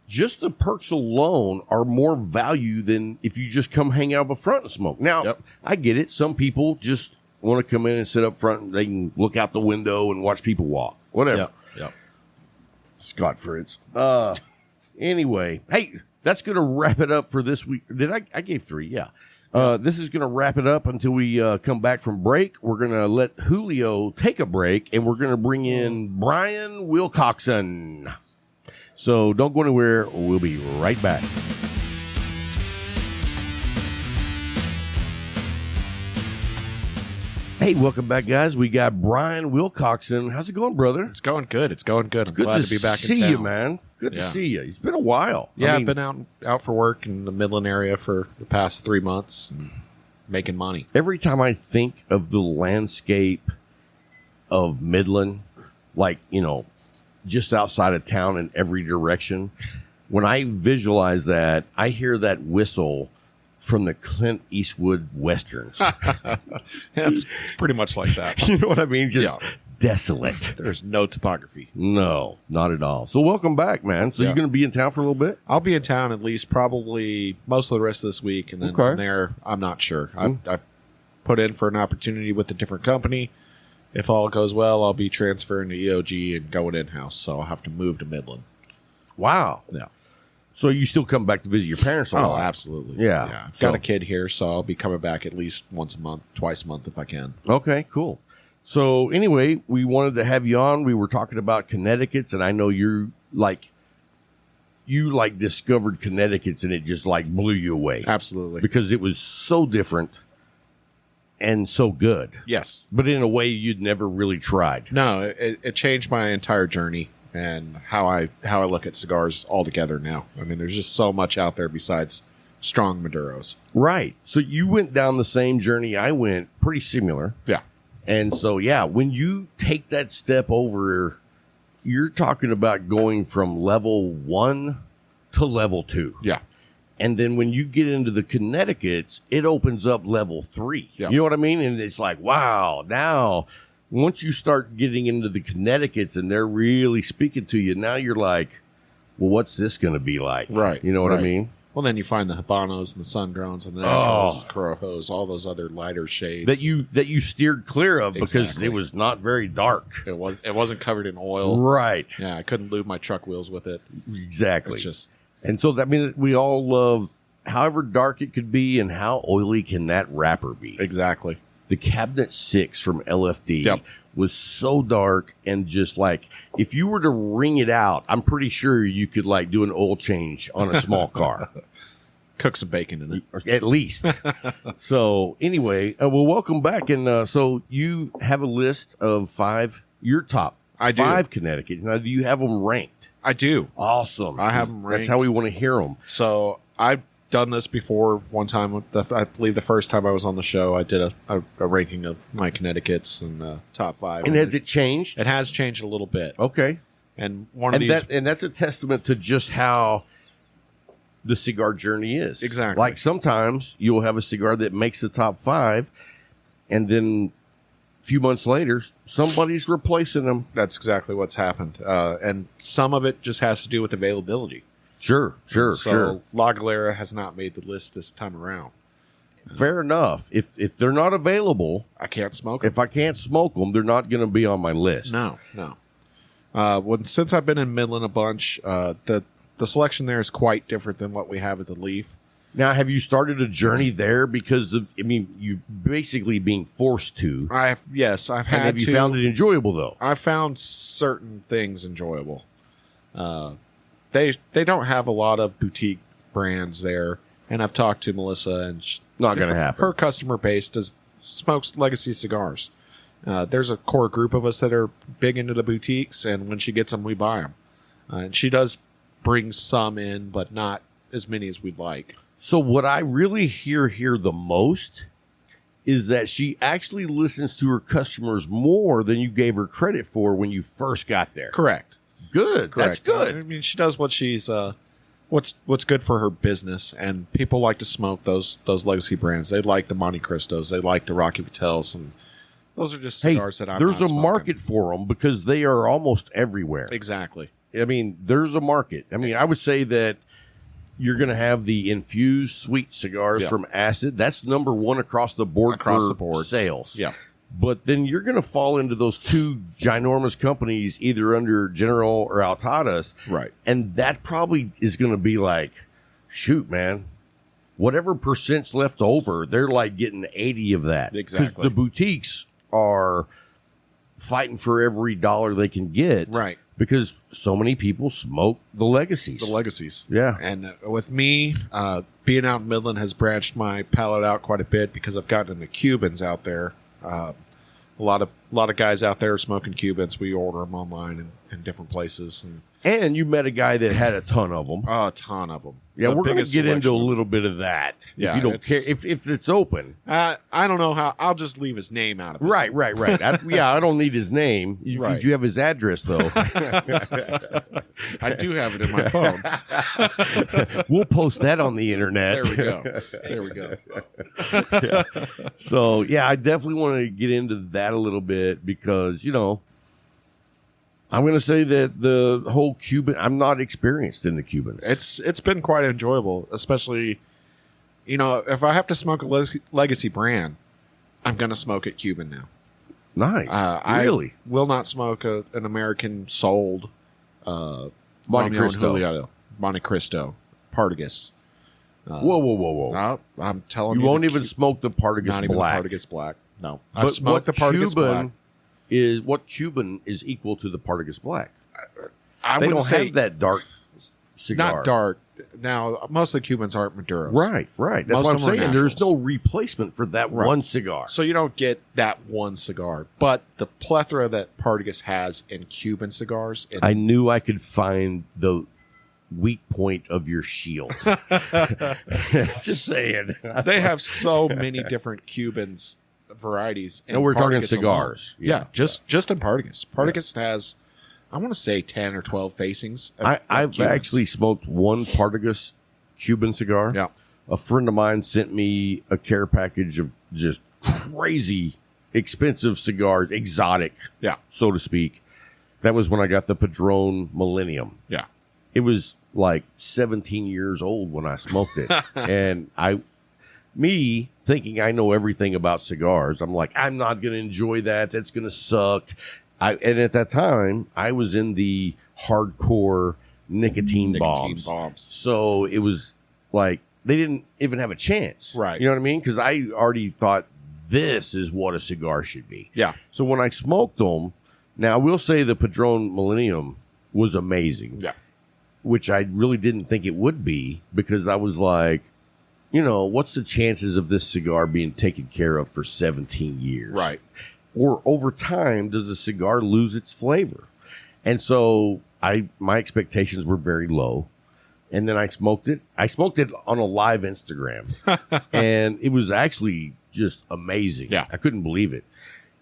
just the perks alone are more value than if you just come hang out up front and smoke. Now, I get it. Some people just want to come in and sit up front and they can look out the window and watch people walk. Whatever. Yeah. Scott Fritz. Anyway, hey, that's going to wrap it up for this week. I gave 3, yeah. This is going to wrap it up until we come back from break. We're going to let Julio take a break, and we're going to bring in Brian WillCockson. So don't go anywhere. We'll be right back. Hey, welcome back, guys. We got Brian WillCockson. How's it going, brother? It's going good. I'm glad to be back in town. Good to see you, man. Good to see you. It's been a while. Yeah, I've been out for work in the Midland area for the past 3 months and making money. Every time I think of the landscape of Midland, like, just outside of town in every direction, when I visualize that, I hear that whistle from the Clint Eastwood Westerns. It's pretty much like that. You know what I mean? Just desolate. There's no topography. No, not at all. So welcome back, man. So you're going to be in town for a little bit? I'll be in town at least probably most of the rest of this week. And then from there, I'm not sure. I've put in for an opportunity with a different company. If all goes well, I'll be transferring to EOG and going in-house. So I'll have to move to Midland. Wow. Yeah. So you still come back to visit your parents a lot? Oh, absolutely. Yeah. I've got a kid here, so I'll be coming back at least once a month, twice a month if I can. Okay, cool. So anyway, we wanted to have you on. We were talking about Connecticut's, and I know you discovered Connecticut's, and it just blew you away. Absolutely. Because it was so different and so good. Yes. But in a way you'd never really tried. No, it changed my entire journey and how I look at cigars altogether now. I mean, there's just so much out there besides strong Maduros. Right. So you went down the same journey I went, pretty similar. Yeah. And so, when you take that step over, you're talking about going from level 1 to level 2. Yeah. And then when you get into the Connecticut's, it opens up level 3. Yeah. You know what I mean? And it's like, wow, now once you start getting into the Connecticut's and they're really speaking to you, now you're like, well, what's this going to be like? Right. You know what I mean? Well, then you find the Habanos and the Sun Drones and the Naturals, Corojos, all those other lighter shades that you steered clear of because Exactly. it was not very dark. It wasn't covered in oil. Right. Yeah, I couldn't lube my truck wheels with it. Exactly. It's just And so that means we all love however dark it could be and how oily can that wrapper be. exactly. The Cabinet 6 from LFD Yep. was so dark and just like, if you were to wring it out, I'm pretty sure you could like do an oil change on a small car. Cook some bacon in it. Or at least. So anyway, well, welcome back. And so you have a list of your top I do. 5 Connecticut. Now, do you have them ranked? I do. Awesome. I have them That's ranked. how we want to hear them. So I've done this before one time. I believe the first time I was on the show, I did a ranking of my Connecticuts and top 5. And has it changed? It has changed a little bit. Okay. And one of And these... that's a testament to just how the cigar journey is. Exactly. Like sometimes you'll have a cigar that makes the top 5, and then a few months later, somebody's replacing them. That's exactly what's happened. And some of it just has to do with availability. Sure. So La Galera has not made the list this time around. Fair enough. If they're not available, I can't smoke 'em. if I can't smoke them, they're not going to be on my list. No. Since I've been in Midland a bunch, the selection there is quite different than what we have at the Leaf. Now, have you started a journey there because of, you basically being forced to? I've And had have you to. found it enjoyable, though? I found certain things enjoyable. They don't have a lot of boutique brands there, and I've talked to Melissa, and Not going to happen. her customer base smokes legacy cigars. There's a core group of us that are big into the boutiques, and when she gets them, we buy them. And she does bring some in, but not as many as we'd like. So what I really hear here the most is that she actually listens to her customers more than you gave her credit for when you first got there. Correct. Good. That's good. I mean, she does what she's what's good for her business, and people like to smoke those legacy brands. They like the Monte Cristos, they like the Rocky Patels, and those are just Hey, cigars that I'm there's not a smoking. market for them because they are almost everywhere. Exactly. I mean, there's a market. I mean, I would say that you're going to have the infused sweet cigars Yeah. from Acid. That's number 1 across the board Across for the board. sales. Yeah. But then you're going to fall into those 2 ginormous companies, either under General or Altadas. Right. And that probably is going to be like, shoot, man, whatever percent's left over, they're like getting 80 of that. 'Cause Exactly. the boutiques are fighting for every dollar they can get. Right. Because so many people smoke the legacies. The legacies. Yeah. And with me, being out in Midland has branched my palate out quite a bit because I've gotten into Cubans out there. A lot of guys out there are smoking Cubans. We order them online in different places, And you met a guy that had a ton of them. a ton of them. Yeah, The we're going to biggest get into a selection. little bit of that. Yeah, if you don't it's- care, if it's open. I don't know how. I'll just leave his name out of it. Right. I don't need his name. You, Right. you have his address, though. I do have it in my phone. We'll post that on the internet. There we go. So, yeah, I definitely want to get into that a little bit because, I'm going to say that the whole Cuban, I'm not experienced in the Cubans. It's been quite enjoyable, especially, if I have to smoke a legacy brand, I'm going to smoke it Cuban now. Nice. Really? I will not smoke an American sold Monte Romeo and Cristo. Julio, Monte Cristo, Partagas. Whoa. I'm telling You you, won't even smoke the Partagas not even Black. the Partagas Black. No, But I've smoked the Partagas Black. What Cuban is equal to the Partagas Black? I They would don't say have that dark cigar. not dark. Now, most of the Cubans aren't Maduros. Right. That's Most what I'm of them are saying. There's naturals. no replacement for that Right. one cigar. So you don't get that one cigar, but the plethora that Partagas has in Cuban cigars, I knew I could find the weak point of your shield. Just saying. they have so many different Cubans varieties. And we're talking Partagas cigars. alone. Yeah, just in Partagas. Partagas has, I want to say, 10 or 12 facings. I've Cubans. actually smoked one Partagas Cuban cigar. Yeah. A friend of mine sent me a care package of just crazy expensive cigars, exotic, Yeah. so to speak. That was when I got the Padron Millennium. Yeah. it was like 17 years old when I smoked it. And me thinking I know everything about cigars, I'm like, I'm not going to enjoy that. That's going to suck. And at that time, I was in the hardcore nicotine bombs. So it was like they didn't even have a chance. Right. You know what I mean? Because I already thought this is what a cigar should be. Yeah. So when I smoked them, now I will say the Padron Millennium was amazing. Yeah. Which I really didn't think it would be, because I was like, you know, what's the chances of this cigar being taken care of for 17 years? Right. Or over time, does the cigar lose its flavor? And so my expectations were very low. And then I smoked it. I smoked it on a live Instagram. And it was actually just amazing. Yeah. I couldn't believe it.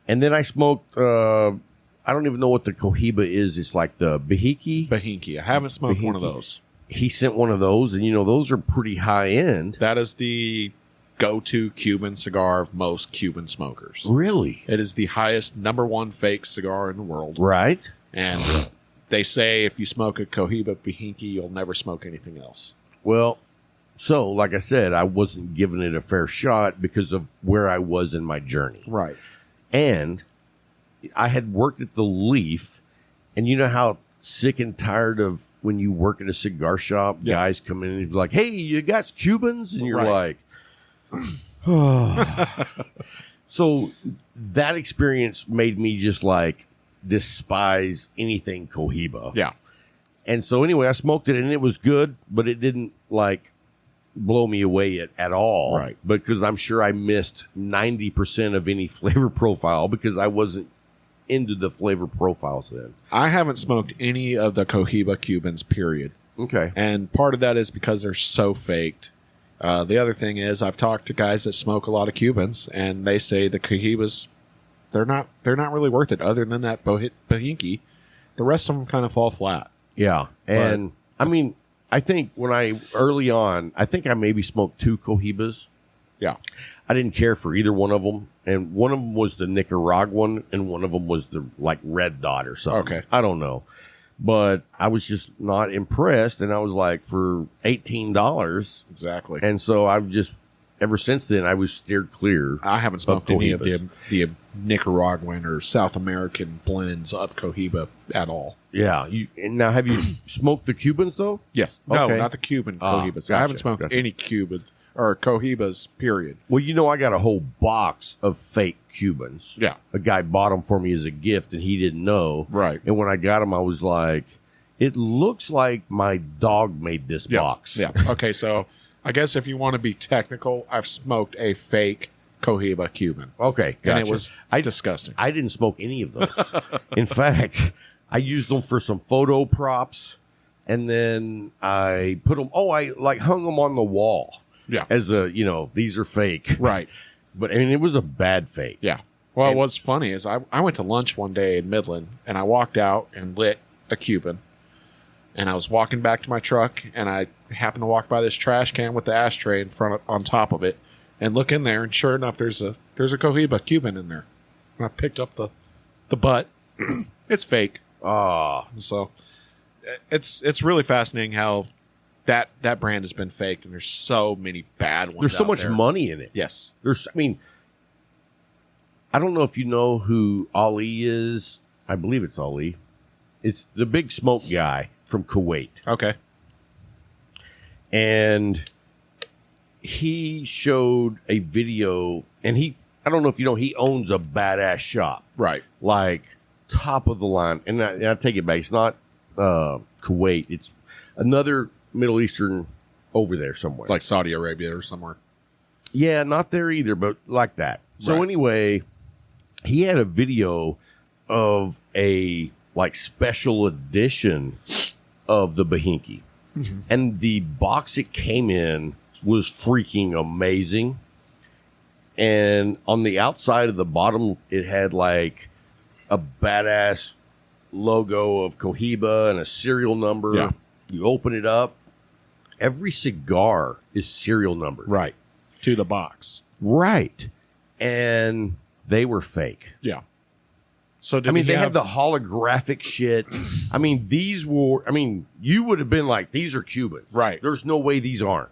And then I smoked, I don't even know what the Cohiba is. It's like the Behike. Behike. I haven't smoked one of those. He sent one of those, and, you know, those are pretty high end. That is the go-to Cuban cigar of most Cuban smokers. Really? It is the highest #1 fake cigar in the world. Right. And they say if you smoke a Cohiba Behike, you'll never smoke anything else. Well, so, like I said, I wasn't giving it a fair shot because of where I was in my journey. Right. And I had worked at the Leaf, and you know how sick and tired of when you work at a cigar shop, guys come in and be like, hey, you got Cubans? And you're like, oh. So that experience made me just like despise anything Cohiba. Yeah. And so anyway, I smoked it, and it was good, but it didn't like blow me away at all. Right. Because I'm sure I missed 90% of any flavor profile because I wasn't into the flavor profiles then. I haven't smoked any of the Cohiba Cubans, period. Okay. And part of that is because they're so faked. The other thing is I've talked to guys that smoke a lot of Cubans, and they say the Cohibas, they're not really worth it. Other than that Behike, the rest of them kind of fall flat. Yeah. And I mean, I think early on, I think I maybe smoked 2 Cohibas. Yeah. I didn't care for either one of them. And one of them was the Nicaraguan, and one of them was the like Red Dot or something. Okay. I don't know. But I was just not impressed. And I was like, for $18. Exactly. And so I've just, ever since then, I was steered clear. I haven't smoked any of Cohibas. the Nicaraguan or South American blends of Cohiba at all. Yeah. Now, have you smoked the Cubans, though? Yes. No, Okay. not the Cuban Ah, Cohibas. gotcha, I haven't smoked any Cuban or Cohibas, period. Well, you know, I got a whole box of fake Cubans. Yeah. A guy bought them for me as a gift, and he didn't know. Right. And when I got them, I was like, it looks like my dog made this box. Yeah. Okay, so I guess if you want to be technical, I've smoked a fake Cohiba Cuban. Okay, gotcha. And it was disgusting. I didn't smoke any of those. In fact, I used them for some photo props, and then I put them, I like hung them on the wall. Yeah. As these are fake. Right. But, I mean, it was a bad fake. Yeah. Well, what's funny is I went to lunch one day in Midland, and I walked out and lit a Cuban. And I was walking back to my truck, and I happened to walk by this trash can with the ashtray on top of it, and look in there, and sure enough, there's a Cohiba Cuban in there. And I picked up the butt. It's fake. So it's really fascinating how that brand has been faked, and there's so many bad ones. There's so out much there. money in it. Yes. I don't know if you know who Ali is. I believe it's Ali. It's the big smoke guy from Kuwait. Okay. And he showed a video, and I don't know if you know, he owns a badass shop. Right. Like, top of the line. And I take it back. It's not Kuwait. It's another Middle Eastern over there somewhere. Like Saudi Arabia or somewhere. Yeah, not there either, but like that. So Right. anyway, he had a video of a like special edition of the Behike. Mm-hmm. And the box it came in was freaking amazing. And on the outside of the bottom, it had like a badass logo of Cohiba and a serial number. Yeah. You open it up, every cigar is serial numbered. Right. To the box. Right. And they were fake. Yeah. So I mean, they have the holographic shit. I mean, these were, I mean, you would have been like, these are Cubans. Right. There's no way these aren't.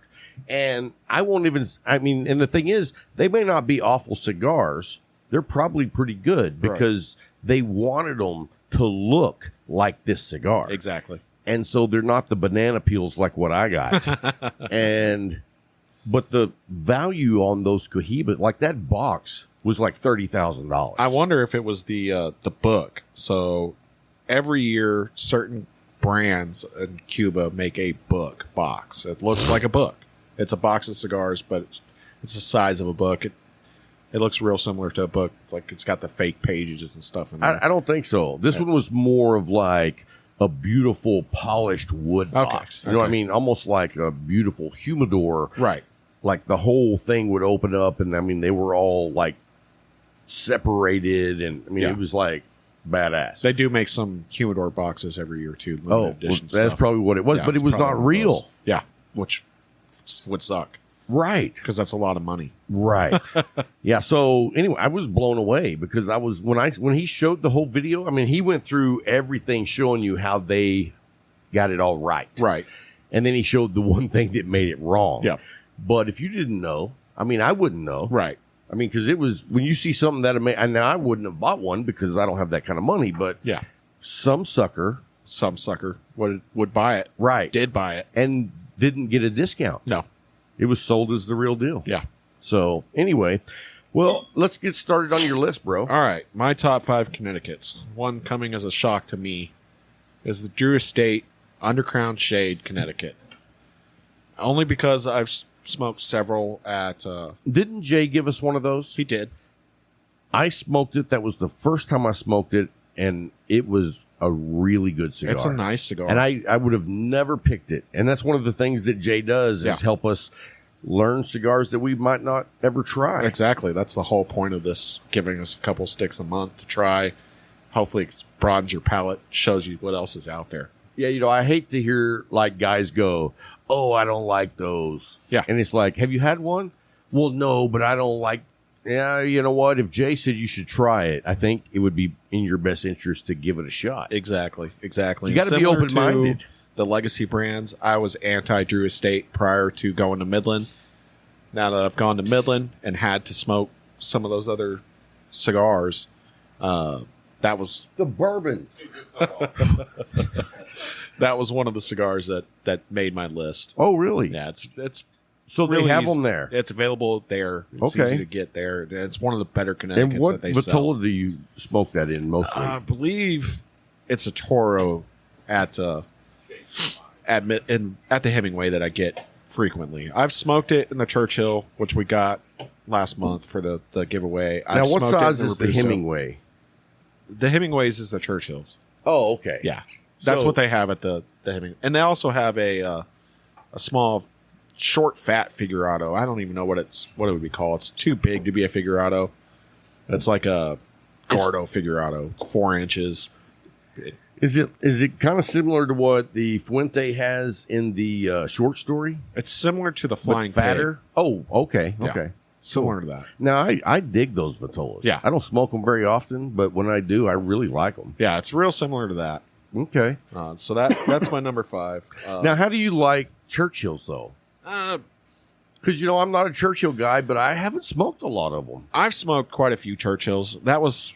And I won't even, I mean, and the thing is, they may not be awful cigars. They're probably pretty good because they wanted them to look like this cigar. Exactly. And so they're not the banana peels like what I got. But the value on those Cohiba, like that box was like $30,000. I wonder if it was the book. So every year, certain brands in Cuba make a book box. It looks like a book. It's a box of cigars, but it's the size of a book. It looks real similar to a book. Like it's got the fake pages and stuff in there. I don't think so. This one was more of like a beautiful polished wood box. You know what I mean? Almost like a beautiful humidor. Right. Like the whole thing would open up, and I mean, they were all like separated, and I mean, it was like badass. They do make some humidor boxes every year too. Edition that's stuff. probably what it was, but it was not real. Yeah, which would suck. Right. Because that's a lot of money. Right. Yeah. So anyway, I was blown away because I was when he showed the whole video. I mean, he went through everything showing you how they got it all right. Right. And then he showed the one thing that made it wrong. Yeah. But if you didn't know, I mean, I wouldn't know. Right. I mean, because it was when you see something that and now I wouldn't have bought one because I don't have that kind of money. But yeah, some sucker would buy it. Right. Did buy it and didn't get a discount. No. It was sold as the real deal. Yeah. So anyway, well, let's get started on your list, bro. All right. My top 5 Connecticuts. One coming as a shock to me is the Drew Estate Undercrown Shade Connecticut. Only because I've smoked several at... Didn't Jay give us one of those? He did. I smoked it. That was the first time I smoked it, and it was a really good cigar. It's a nice cigar. And I would have never picked it. And that's one of the things that Jay does is help us learn cigars that we might not ever try. Exactly. That's the whole point of this, giving us a couple sticks a month to try. Hopefully it broadens your palate, shows you what else is out there. Yeah, you know, I hate to hear like guys go, oh, I don't like those. Yeah. And it's like, have you had one? Well, no, but I don't like. Yeah, you know what? If Jay said you should try it, I think it would be in your best interest to give it a shot. Exactly. You got to be open-minded. The legacy brands, I was anti-Drew Estate prior to going to Midland. Now that I've gone to Midland and had to smoke some of those other cigars, that was the bourbon. That was one of the cigars that made my list. Oh, really? Yeah, it's so really they have easy. them there. It's available there. It's easy to get there. It's one of the better Connecticut's and what that they Vitola sell. do you smoke that in mostly? I believe it's a Toro at the Hemingway that I get frequently. I've smoked it in the Churchill, which we got last month for the giveaway. Now, I've what smoked size it in is the Robusto. Hemingway? The Hemingways is the Churchills. Oh, okay. Yeah, that's what they have at the Hemingway, and they also have a small, short, fat Figurado. I don't even know what it would be called. It's too big to be a Figurado. It's like a Gordo Figurado, 4 inches. Is it kind of similar to what the Fuente has in the short story? It's similar to the Flying but fatter. Pig. Oh, okay, Yeah. okay. Similar to that. Now I dig those Vitolas. Yeah. I don't smoke them very often, but when I do, I really like them. Yeah, it's real similar to that. Okay. So that's my number 5. Now, how do you like Churchills though? Because I'm not a Churchill guy, but I haven't smoked a lot of them. I've smoked quite a few Churchills. That was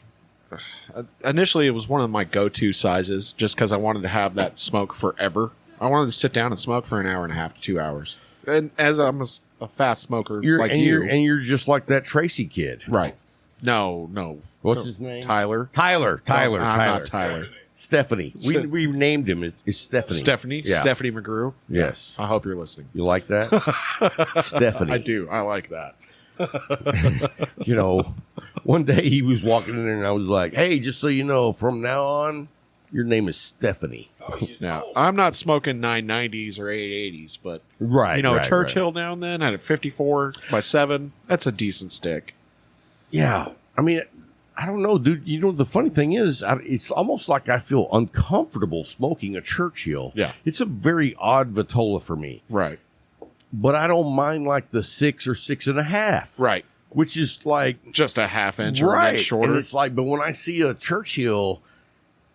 initially it was one of my go-to sizes, just because I wanted to have that smoke forever. I wanted to sit down and smoke for an hour and a half to 2 hours. And as I'm a fast smoker you're just like that Tracy kid, right? No. What's his name? Tyler. No, I'm not Tyler. Stephanie. We named him. It's Stephanie. Stephanie. Yeah. Stephanie McGrew. Yes. I hope you're listening. You like that? Stephanie. I do. I like that. One day he was walking in there and I was like, hey, just so you know, from now on, your name is Stephanie. Now, I'm not smoking 990s or 880s, but right, Churchill now and then at a 54 by 7, that's a decent stick. Yeah. I mean, I don't know, dude. The funny thing is, it's almost like I feel uncomfortable smoking a Churchill. Yeah. It's a very odd Vitola for me. Right. But I don't mind like the 6 or 6.5. Right. which is like just a half inch or an inch shorter. And it's like, but when I see a Churchill,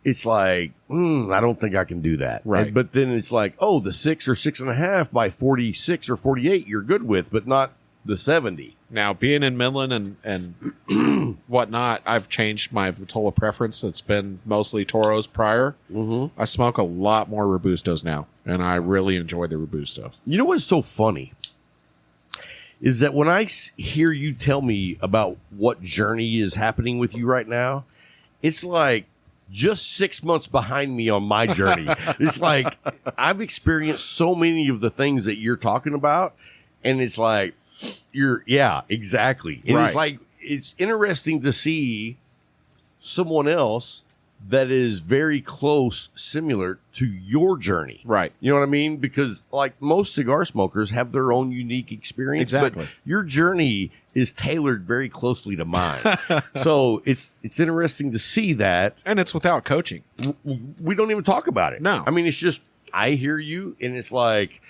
it's like, I don't think I can do that. Right. But then it's like, oh, the 6 or 6.5 by 46 or 48, you're good with, but not the 70. Now, being in Midland and whatnot, I've changed my Vitola preference. It's been mostly Toros prior. Mm-hmm. I smoke a lot more Robustos now, and I really enjoy the Robustos. You know what's so funny? Is that when I hear you tell me about what journey is happening with you right now, it's like just 6 months behind me on my journey. It's like I've experienced so many of the things that you're talking about, and it's like, exactly. And right. It's like, it's interesting to see someone else that is very close, similar to your journey. Right. You know what I mean? Because like most cigar smokers have their own unique experience. Exactly. But your journey is tailored very closely to mine. So it's interesting to see that. And it's without coaching. We don't even talk about it. No. I mean, it's just, I hear you and it's like,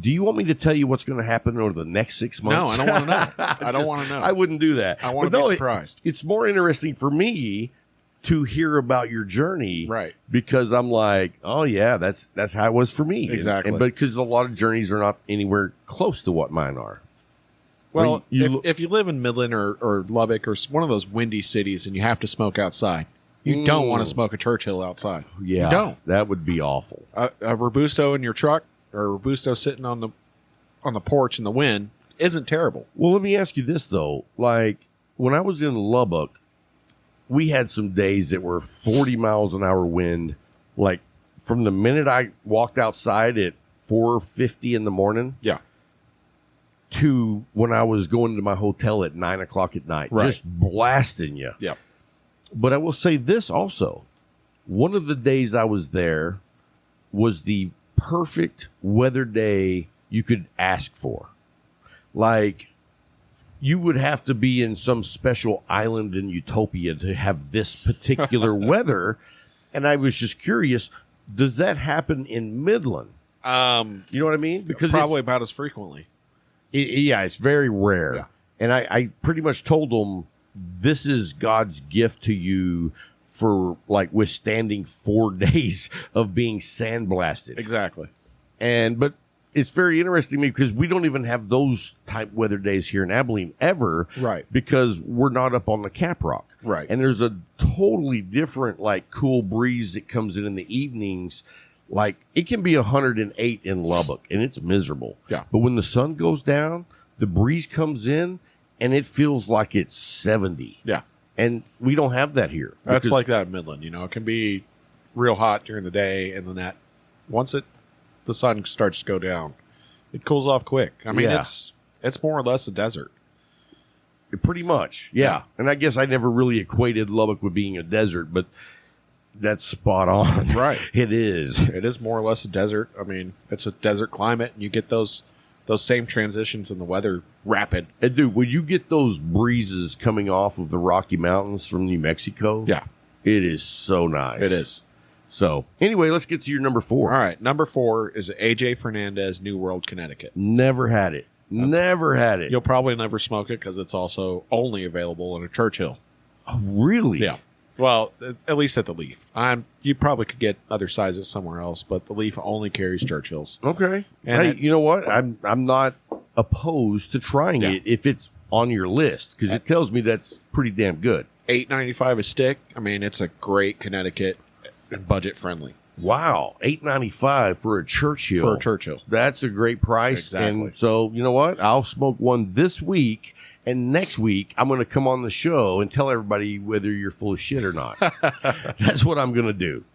do you want me to tell you what's going to happen over the next 6 months? No, I don't want to know. I don't want to know. I wouldn't do that. I want to be surprised. It's more interesting for me to hear about your journey. Right. Because I'm like, oh, yeah, that's how it was for me. Exactly. But because a lot of journeys are not anywhere close to what mine are. Well, if you live in Midland or Lubbock or one of those windy cities and you have to smoke outside, you don't want to smoke a Churchill outside. Yeah. You don't. That would be awful. A Robusto in your truck or a Robusto sitting on the porch in the wind isn't terrible. Well, let me ask you this, though. Like, when I was in Lubbock, we had some days that were 40 miles an hour wind. Like, from the minute I walked outside at 4:50 in the morning Yeah. to when I was going to my hotel at 9 o'clock at night. Right. Just blasting you. Yeah. But I will say this also. One of the days I was there was the perfect weather day you could ask for. Like, you would have to be in some special island in Utopia to have this particular weather. And I was just curious, does that happen in Midland? You know what I mean? Because probably about as frequently. It's very rare. Yeah. And I pretty much told them, this is God's gift to you for like withstanding 4 days of being sandblasted. Exactly. But it's very interesting to me because we don't even have those type weather days here in Abilene ever. Right. Because we're not up on the Cap Rock. Right. And there's a totally different like cool breeze that comes in the evenings. Like it can be 108 in Lubbock and it's miserable. Yeah. But when the sun goes down, the breeze comes in and it feels like it's 70. Yeah. And we don't have that here. That's like that in Midland. It can be real hot during the day, and then once the sun starts to go down, it cools off quick. I mean, it's more or less a desert. Pretty much, yeah. And I guess I never really equated Lubbock with being a desert, but that's spot on. Right. It is. It is more or less a desert. I mean, it's a desert climate, and you get those same transitions in the weather rapid. And dude, when you get those breezes coming off of the Rocky Mountains from New Mexico, yeah, it is so nice. It is. So anyway, let's get to your number 4. All right. Number 4 is AJ Fernandez, New World, Connecticut. Never had it. Never had it. You'll probably never smoke it because it's also only available in a Churchill. Oh, really? Yeah. Well, at least at the Leaf. You probably could get other sizes somewhere else, but the Leaf only carries Churchills. Okay. And hey, you know what? I'm not opposed to trying it if it's on your list because it tells me that's pretty damn good. $8.95 a stick. I mean, it's a great Connecticut and budget friendly. Wow, $8.95 for a Churchill. For a Churchill, that's a great price. Exactly. And so you know what? I'll smoke one this week. And next week, I'm going to come on the show and tell everybody whether you're full of shit or not. That's what I'm going to do.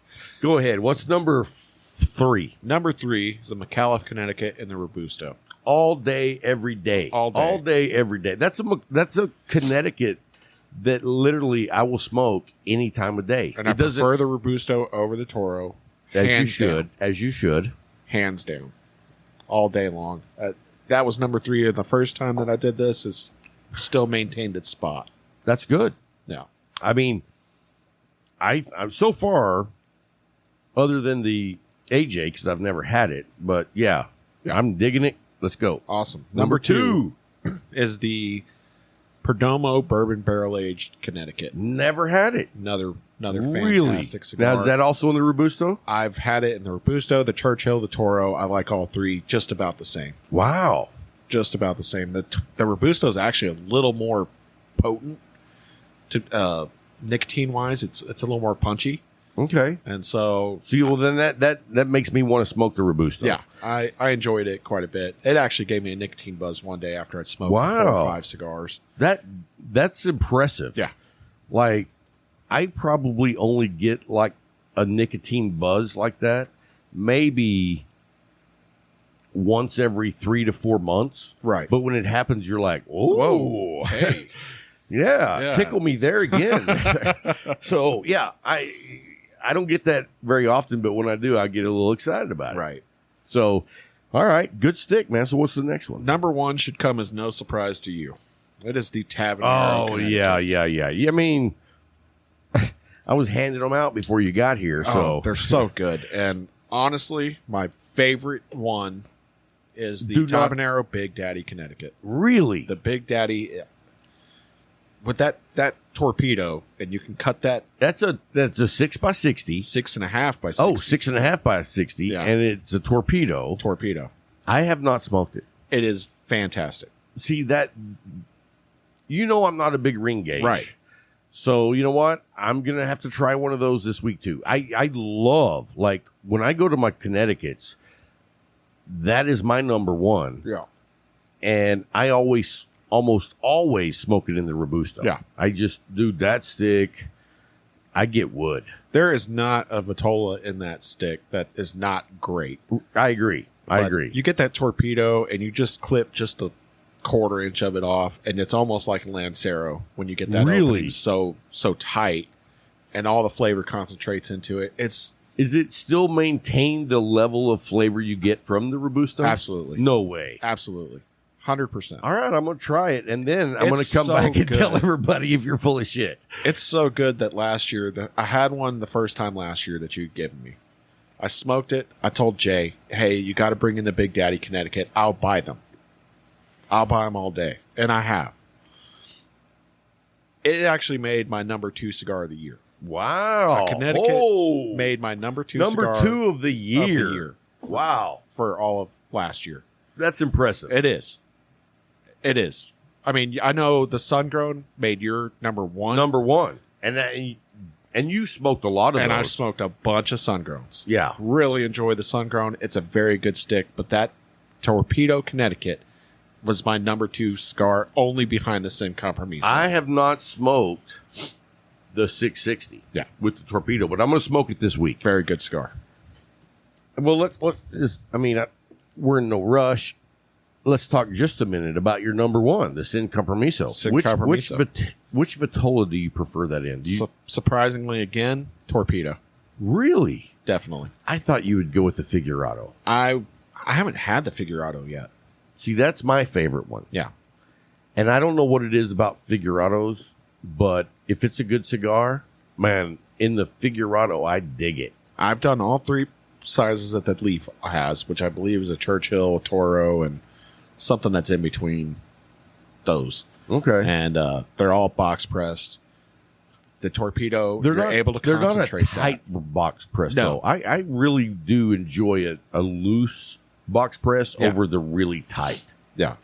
Go ahead. What's number 3? Number 3 is the McAuliffe, Connecticut, and the Robusto. All day, every day. All day. All day, every day. That's a Connecticut that literally I will smoke any time of day. And I prefer the Robusto over the Toro. As you should. As you should. Hands down. All day long. That was number 3. And the first time that I did this is still maintained its spot. That's good. Yeah. I mean, I'm so far, other than the AJ, because I've never had it, but yeah, I'm digging it. Let's go. Awesome. Number 2 is the Perdomo Bourbon Barrel Aged Connecticut. Never had it. Another Really? fantastic cigar. Now, is that also in the Robusto? I've had it in the Robusto, the Churchill, the Toro. I like all three just about the same. Wow. Just about the same. The Robusto is actually a little more potent to nicotine wise. It's a little more punchy. Okay. And so See, well, then that makes me want to smoke the Robusto. yeah, I enjoyed it quite a bit. It actually gave me a nicotine buzz one day after I'd smoked 4 or 5 cigars. That's impressive. Yeah. Like, I probably only get like a nicotine buzz like that maybe once every 3 to 4 months. Right. But when it happens, you're like, whoa. Hey. Yeah, tickle me there again. So, yeah, I don't get that very often, but when I do, I get a little excited about it. Right. So, all right, good stick, man. So what's the next one? Number 1 should come as no surprise to you. It is the Tabanero. Oh, Connecticut. yeah. I mean, I was handing them out before you got here, so. Oh, they're so good. And honestly, my favorite one is the Tabanero Big Daddy Connecticut. Really? The Big Daddy with that torpedo, and you can cut that. That's a 6x60. 6.5 by 60. Oh, 6.5 by 60, Yeah. and it's a torpedo. I have not smoked it. It is fantastic. See that? You know, I'm not a big ring gauge, Right. So you know what? I'm gonna have to try one of those this week too. I love, like, when I go to my Connecticuts, that is my number one. Yeah. And I almost always smoke it in the Robusto. Yeah. I just do that stick. I get wood. There is not a Vitola in that stick that is not great. I agree. But you get that torpedo and you just clip just a 1/4 inch of it off, and it's almost like a Lancero when you get that opening so tight, and all the flavor concentrates into it. Is it still maintain the level of flavor you get from the Robusto? Absolutely. No way. Absolutely. 100%. All right, I'm going to try it, and then I'm going It's to come so back and good. tell everybody if you're full of shit. It's so good that last year, I had one the first time last year that you'd given me. I smoked it. I told Jay, hey, you got to bring in the Big Daddy Connecticut. I'll buy them. I'll buy them all day. And I have. It actually made my number 2 cigar of the year. Wow. Connecticut made my number 2 cigar Number 2 of the year. Wow. For all of last year. That's impressive. It is. It is. I mean, I know the Sun-Grown made your number 1. Number 1. And you smoked a lot of and those. I smoked a bunch of Sun-Growns. Yeah. Really enjoy the Sun-Grown. It's a very good stick, but that Torpedo Connecticut was my number 2 cigar, only behind the Sin Compromiso. I have not smoked the 660 with the torpedo, but I'm going to smoke it this week. Very good cigar. Well, let's just, I mean, we're in no rush. Let's talk just a minute about your number 1, the Sin Compromiso. Which Vitola do you prefer that in? Surprisingly, again, Torpedo. Really? Definitely. I thought you would go with the Figurado. I haven't had the Figurado yet. See, that's my favorite one. Yeah. And I don't know what it is about Figurados, but if it's a good cigar, man, in the Figurado, I dig it. I've done all 3 sizes that leaf has, which I believe is a Churchill, Toro, and something that's in between those. Okay. And they're all box pressed. The Torpedo, you're able to concentrate They're not a tight box press, No. though. I really do enjoy a loose box press over the really tight. Yeah.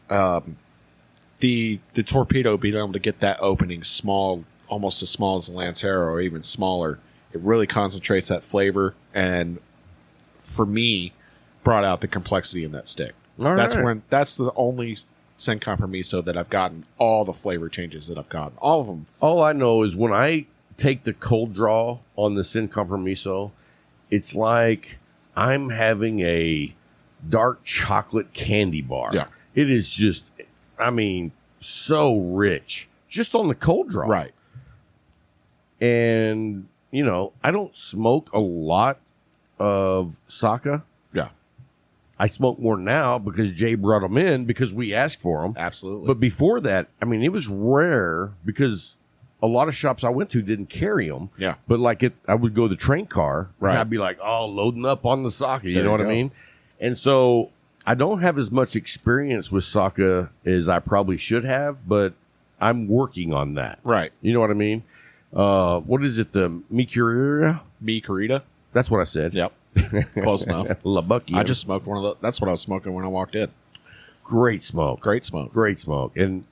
The Torpedo, being able to get that opening small, almost as small as a Lancero or even smaller, it really concentrates that flavor, and for me, brought out the complexity in that stick. That's the only Sin Compromiso that I've gotten all the flavor changes that I've gotten. All of them. All I know is when I take the cold draw on the Sin Compromiso, it's like I'm having a dark chocolate candy bar. Yeah. It is just, I mean, so rich. Just on the cold draw. Right. And, you know, I don't smoke a lot of Saka. Yeah. I smoke more now because Jay brought them in because we asked for them. Absolutely. But before that, I mean, it was rare because a lot of shops I went to didn't carry them. Yeah. But like I would go to the train car. Right. And I'd be like, oh, loading up on the Saka. You There know you what I go. mean? And so I don't have as much experience with Saka as I probably should have. But I'm working on that. Right. You know what I mean? What is it? The Mi Querida? Mi Querida? That's what I said. Yep. Close enough. La Bucky. I just smoked one of those. That's what I was smoking when I walked in. Great smoke. Great smoke. Great smoke. And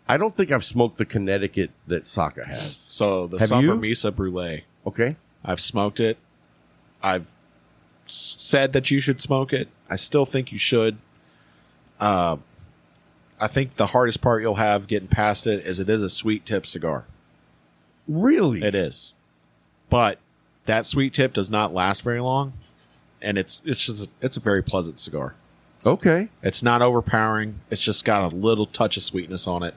I don't think I've smoked the Connecticut that Saka has. So the Have Summer you? Misa Brulee. Okay. I've smoked it. I've said that you should smoke it. I still think you should. I think the hardest part you'll have getting past it is a sweet tip cigar. Really? It is. But that sweet tip does not last very long, and it's a very pleasant cigar. Okay. It's not overpowering. It's just got a little touch of sweetness on it.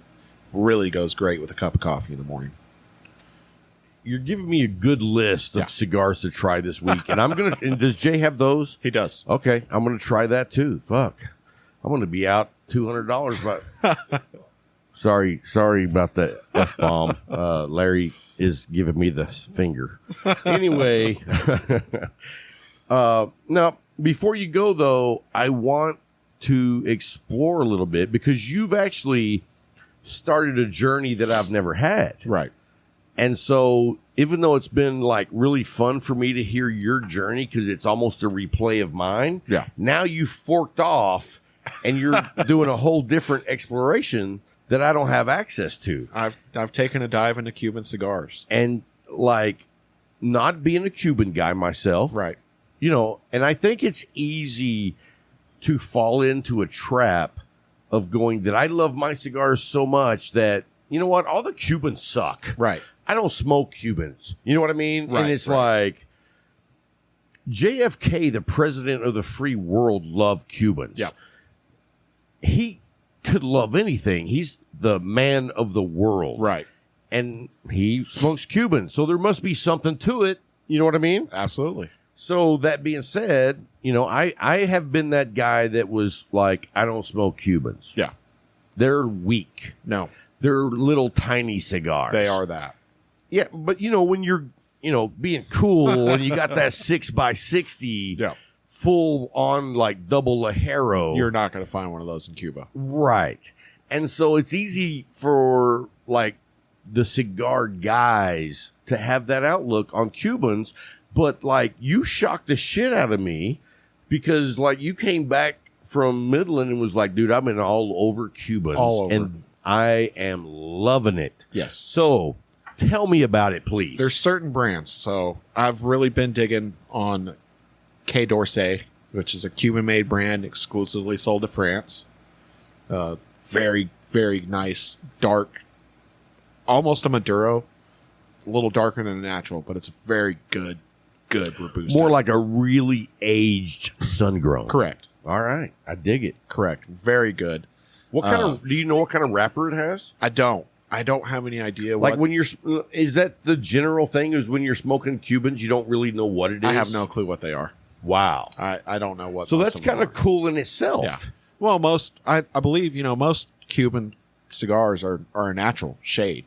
Really goes great with a cup of coffee in the morning. You're giving me a good list of Yeah. cigars to try this week, and I'm gonna. And does Jay have those? He does. Okay, I'm gonna try that too. Fuck, I'm gonna be out $200. But sorry about the F-bomb. Larry is giving me the finger. Anyway, now before you go though, I want to explore a little bit because you've actually started a journey that I've never had. Right. And so, even though it's been like really fun for me to hear your journey because it's almost a replay of mine, Yeah. now you forked off and you're doing a whole different exploration that I don't have access to. I've taken a dive into Cuban cigars. And like, not being a Cuban guy myself, Right. you know, and I think it's easy to fall into a trap of going that I love my cigars so much that, you know what, all the Cubans suck. Right. I don't smoke Cubans. You know what I mean? Right, And it's right. like JFK, the president of the free world, loved Cubans. Yeah. He could love anything. He's the man of the world. Right. And he smokes Cubans. So there must be something to it. You know what I mean? Absolutely. So that being said, you know, I have been that guy that was like, I don't smoke Cubans. Yeah. They're weak. No, They're little tiny cigars. they are that. Yeah, but you know, when you're, you know, being cool and you got that 6x60 Yeah. full on like double Lajero. You're not going to find one of those in Cuba. Right. And so it's easy for like the cigar guys to have that outlook on Cubans, but like you shocked the shit out of me because like you came back from Midland and was like, dude, I'm in all over Cubans. All over. And I am loving it. Yes. So tell me about it, please. There's certain brands. So I've really been digging on Quai d'Orsay, which is a Cuban-made brand exclusively sold to France. Very, very nice, dark, almost a Maduro, a little darker than a natural, but it's very good Robusto. More like a really aged sun-grown. Correct. All right. I dig it. Correct. Very good. What kind of, do you know what kind of wrapper it has? I don't have any idea Like what. when you're, is that the general thing is when you're smoking Cubans, you don't really know what it is? I have no clue what they are. Wow. I don't know what. So most that's of them kind of are. cool in itself. Yeah. Well, I believe, most Cuban cigars are a natural shade.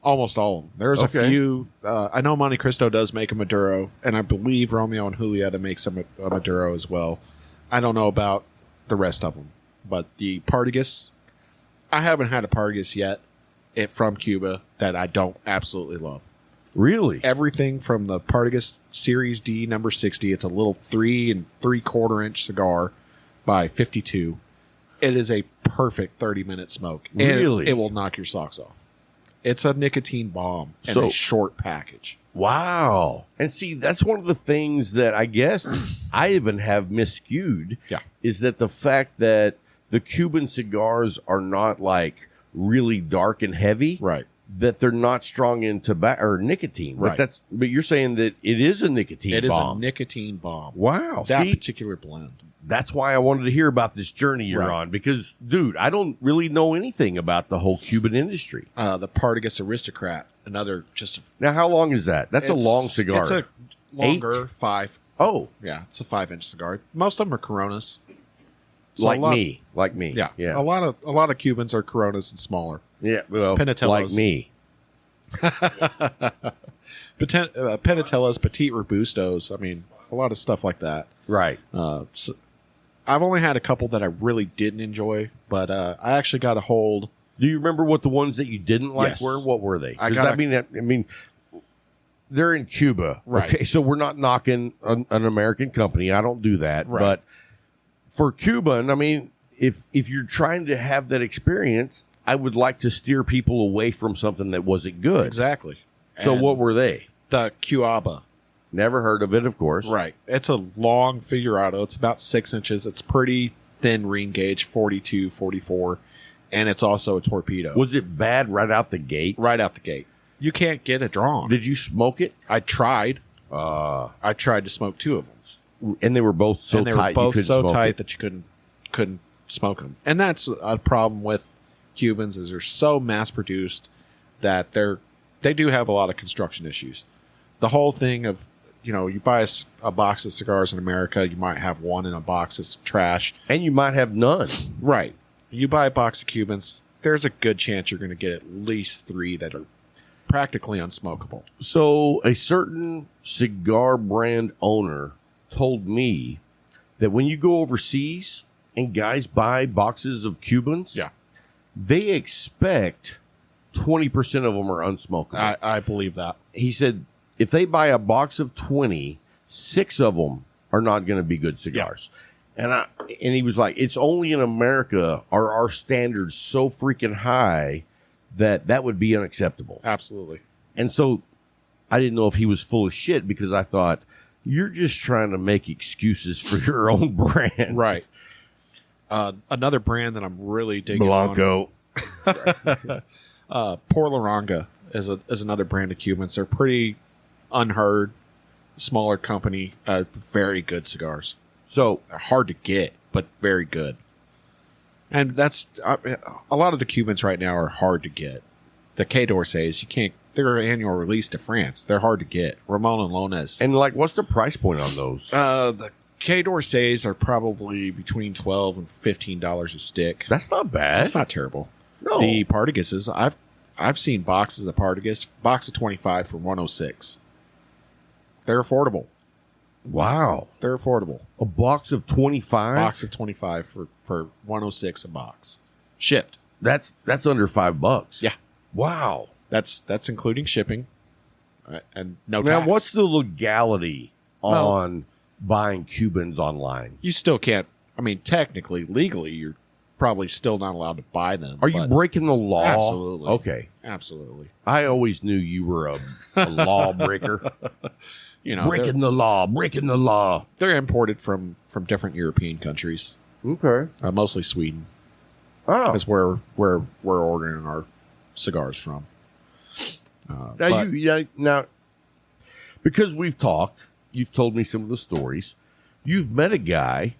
Almost all of them. There's Okay. a few. I know Monte Cristo does make a Maduro, and I believe Romeo and Julieta makes a Maduro as well. I don't know about the rest of them, but the Partagas, I haven't had a Partagas yet from Cuba that I don't absolutely love. Really? Everything from the Partagas Series D number 60. It's a little 3 3/4 inch cigar by 52. It is a perfect 30-minute smoke. And Really? it will knock your socks off. It's a nicotine bomb in So- a short package. Wow. And see, that's one of the things that I guess I even have miscued. Yeah. Is that the fact that the Cuban cigars are not like really dark and heavy. Right. That they're not strong in tobacco or nicotine. Right. But you're saying that it is a nicotine It is bomb. a nicotine bomb. Wow. That See, particular blend. that's why I wanted to hear about this journey you're Right. on because, dude, I don't really know anything about the whole Cuban industry. The Partagas Aristocrat, another just. Now, how long is that? That's a long cigar. It's a longer 5. Oh, Yeah, it's a 5-inch cigar. Most of them are Coronas. So like a lot- me. Yeah, Yeah. A lot of Cubans are Coronas and smaller. Yeah. Well, Penatellas. like me. Penatellas, Petite Robustos. I mean, a lot of stuff like that. Right. So I've only had a couple that I really didn't enjoy, but I actually got a hold Do you remember what the ones that you didn't like Yes. were? What were they? I mean, they're in Cuba. Right. Okay, so we're not knocking an American company. I don't do that. Right. But for Cuban, I mean, if you're trying to have that experience, I would like to steer people away from something that wasn't good. Exactly. So And what were they? the Cuaba? Never heard of it, of course. Right. It's a long figurado. It's about 6 inches. It's pretty thin ring gauge, 42, 44. And it's also a torpedo. Was it bad right out the gate? Right out the gate. You can't get it drawn. Did you smoke it? I tried. I tried to smoke 2 of them. And they were both so and they tight. were both you so smoke tight it. that you couldn't smoke them. And that's a problem with Cubans is they're so mass produced that they do have a lot of construction issues. The whole thing of, you buy a box of cigars in America, you might have one in a box that's trash. And you might have none. Right. You buy a box of Cubans, there's a good chance you're going to get at least 3 that are practically unsmokable. So a certain cigar brand owner told me that when you go overseas and guys buy boxes of Cubans, Yeah. they expect 20% of them are unsmokable. I believe that. He said if they buy a box of 20, 6 of them are not going to be good cigars. And he was like, it's only in America are our standards so freaking high that would be unacceptable. Absolutely. And so I didn't know if he was full of shit because I thought, you're just trying to make excuses for your own brand. Right. Another brand that I'm really digging Blanco. on, Por Laranga is another brand of Cubans. They're pretty unheard, smaller company, very good cigars. So They're hard to get, but very good. And that's a lot of the Cubans right now are hard to get. The Quai d'Orsay's, you can't. They're annual release to France. They're hard to get. Ramon and Lones. and like, what's the price point on those? The Quai d'Orsay's are probably between $12 and $15 a stick. That's not bad. That's not terrible. No. The Partaguses, I've seen boxes of Partagas, box of 25 for 106. They're affordable. Wow. They're affordable. A box of 25? Box of 25 for 106 a box. Shipped. That's under $5. Yeah. Wow. That's including shipping and no Now, tax. what's the legality on buying Cubans online? You still can't. I mean, technically, legally, you're probably still not allowed to buy them. Are you but breaking the law? Absolutely. Okay. Absolutely. I always knew you were a lawbreaker. They're, Breaking the law. they're imported from different European countries, Okay. mostly Sweden. Oh. Is where we're ordering our cigars from. Now, because we've talked, you've told me some of the stories. You've met a guy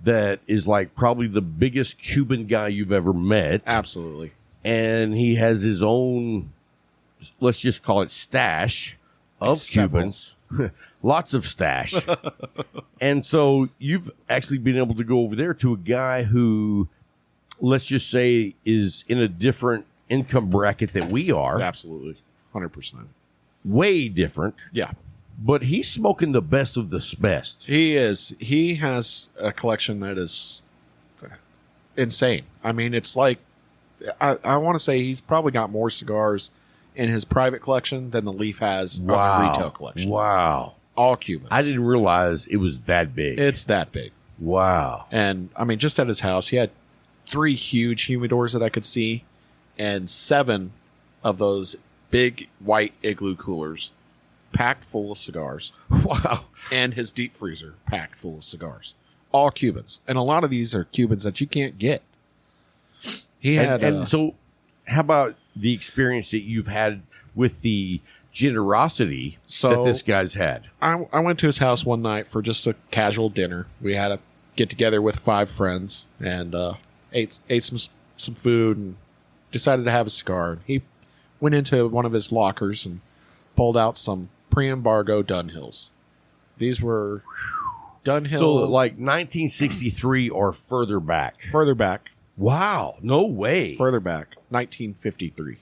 that is like probably the biggest Cuban guy you've ever met. Absolutely. And he has his own, let's just call it stash of Several. Cubans. Lots of stash. And so you've actually been able to go over there to a guy who, let's just say, is in a different income bracket that we are. Absolutely. 100%. Way different. Yeah. But he's smoking the best of the best. He is. He has a collection that is insane. I mean, it's like, I want to say he's probably got more cigars in his private collection than the Leaf has on the retail collection. Wow. All Cubans. I didn't realize it was that big. It's that big. Wow. And, I mean, just at his house, he had 3 huge humidors that I could see and 7 of those big white igloo coolers packed full of cigars. Wow. And his deep freezer packed full of cigars. All Cubans. And a lot of these are Cubans that you can't get. He had... And so, how about the experience that you've had with the generosity that this guy's had? I went to his house one night for just a casual dinner. We had a get-together with 5 friends and ate some food and decided to have a cigar. He went into one of his lockers and pulled out some pre-embargo Dunhills. These were Dunhill... So, like 1963 or further back? Further back. Wow. No way. Further back. 1953.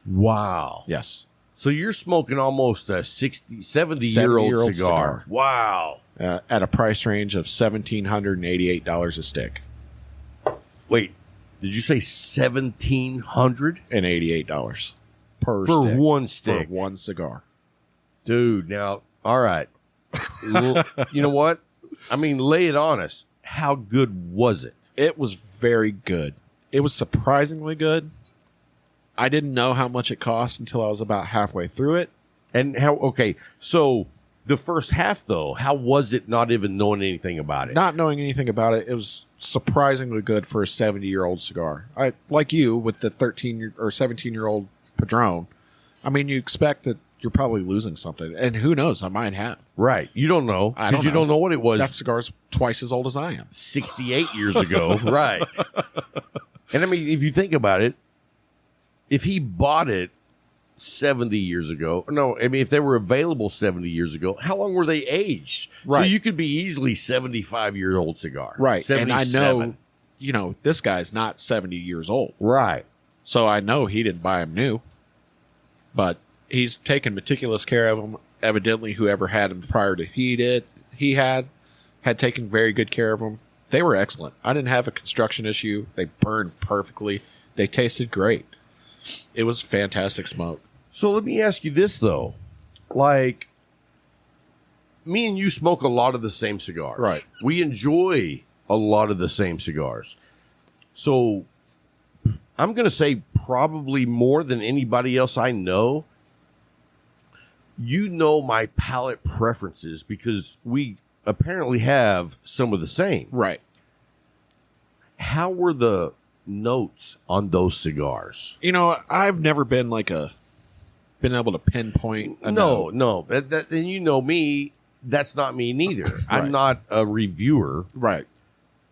Wow. Yes. So you're smoking almost a 70-year-old cigar. Wow. At a price range of $1,788 a stick. Wait, Did you say $1,788 and $88 per for stick, one stick? for one cigar. Dude, now, all right. You know what? I mean, lay it on us. How good was it? It was very good. It was surprisingly good. I didn't know how much it cost until I was about halfway through it. And how, okay, so the first half, though, how was it not even knowing anything about it? Not knowing anything about it, it was surprisingly good for a 70-year-old cigar. I like you with the 13 or 17-year-old Padron. I mean, you expect that you're probably losing something, and who knows? I might have. Right. You don't know. Because you don't know what it was. That cigar's twice as old as I am. 68 years ago. Right. And I mean, if you think about it, if he bought it 70 years ago, no, I mean, if they were available 70 years ago, how long were they aged? Right. So you could be easily 75-year-old cigar. Right. 77. And I know, this guy's not 70 years old. Right. So I know he didn't buy him new. But he's taken meticulous care of them. Evidently, whoever had him prior to he had taken very good care of them. They were excellent. I didn't have a construction issue. They burned perfectly. They tasted great. It was fantastic smoke. So let me ask you this, though. Like, me and you smoke a lot of the same cigars. Right. We enjoy a lot of the same cigars. So I'm going to say probably more than anybody else I know, you know my palate preferences because we apparently have some of the same. Right. How were the notes on those cigars? You know, I've never been been able to pinpoint a note. No. And you know me, that's not me neither. Right. I'm not a reviewer. Right.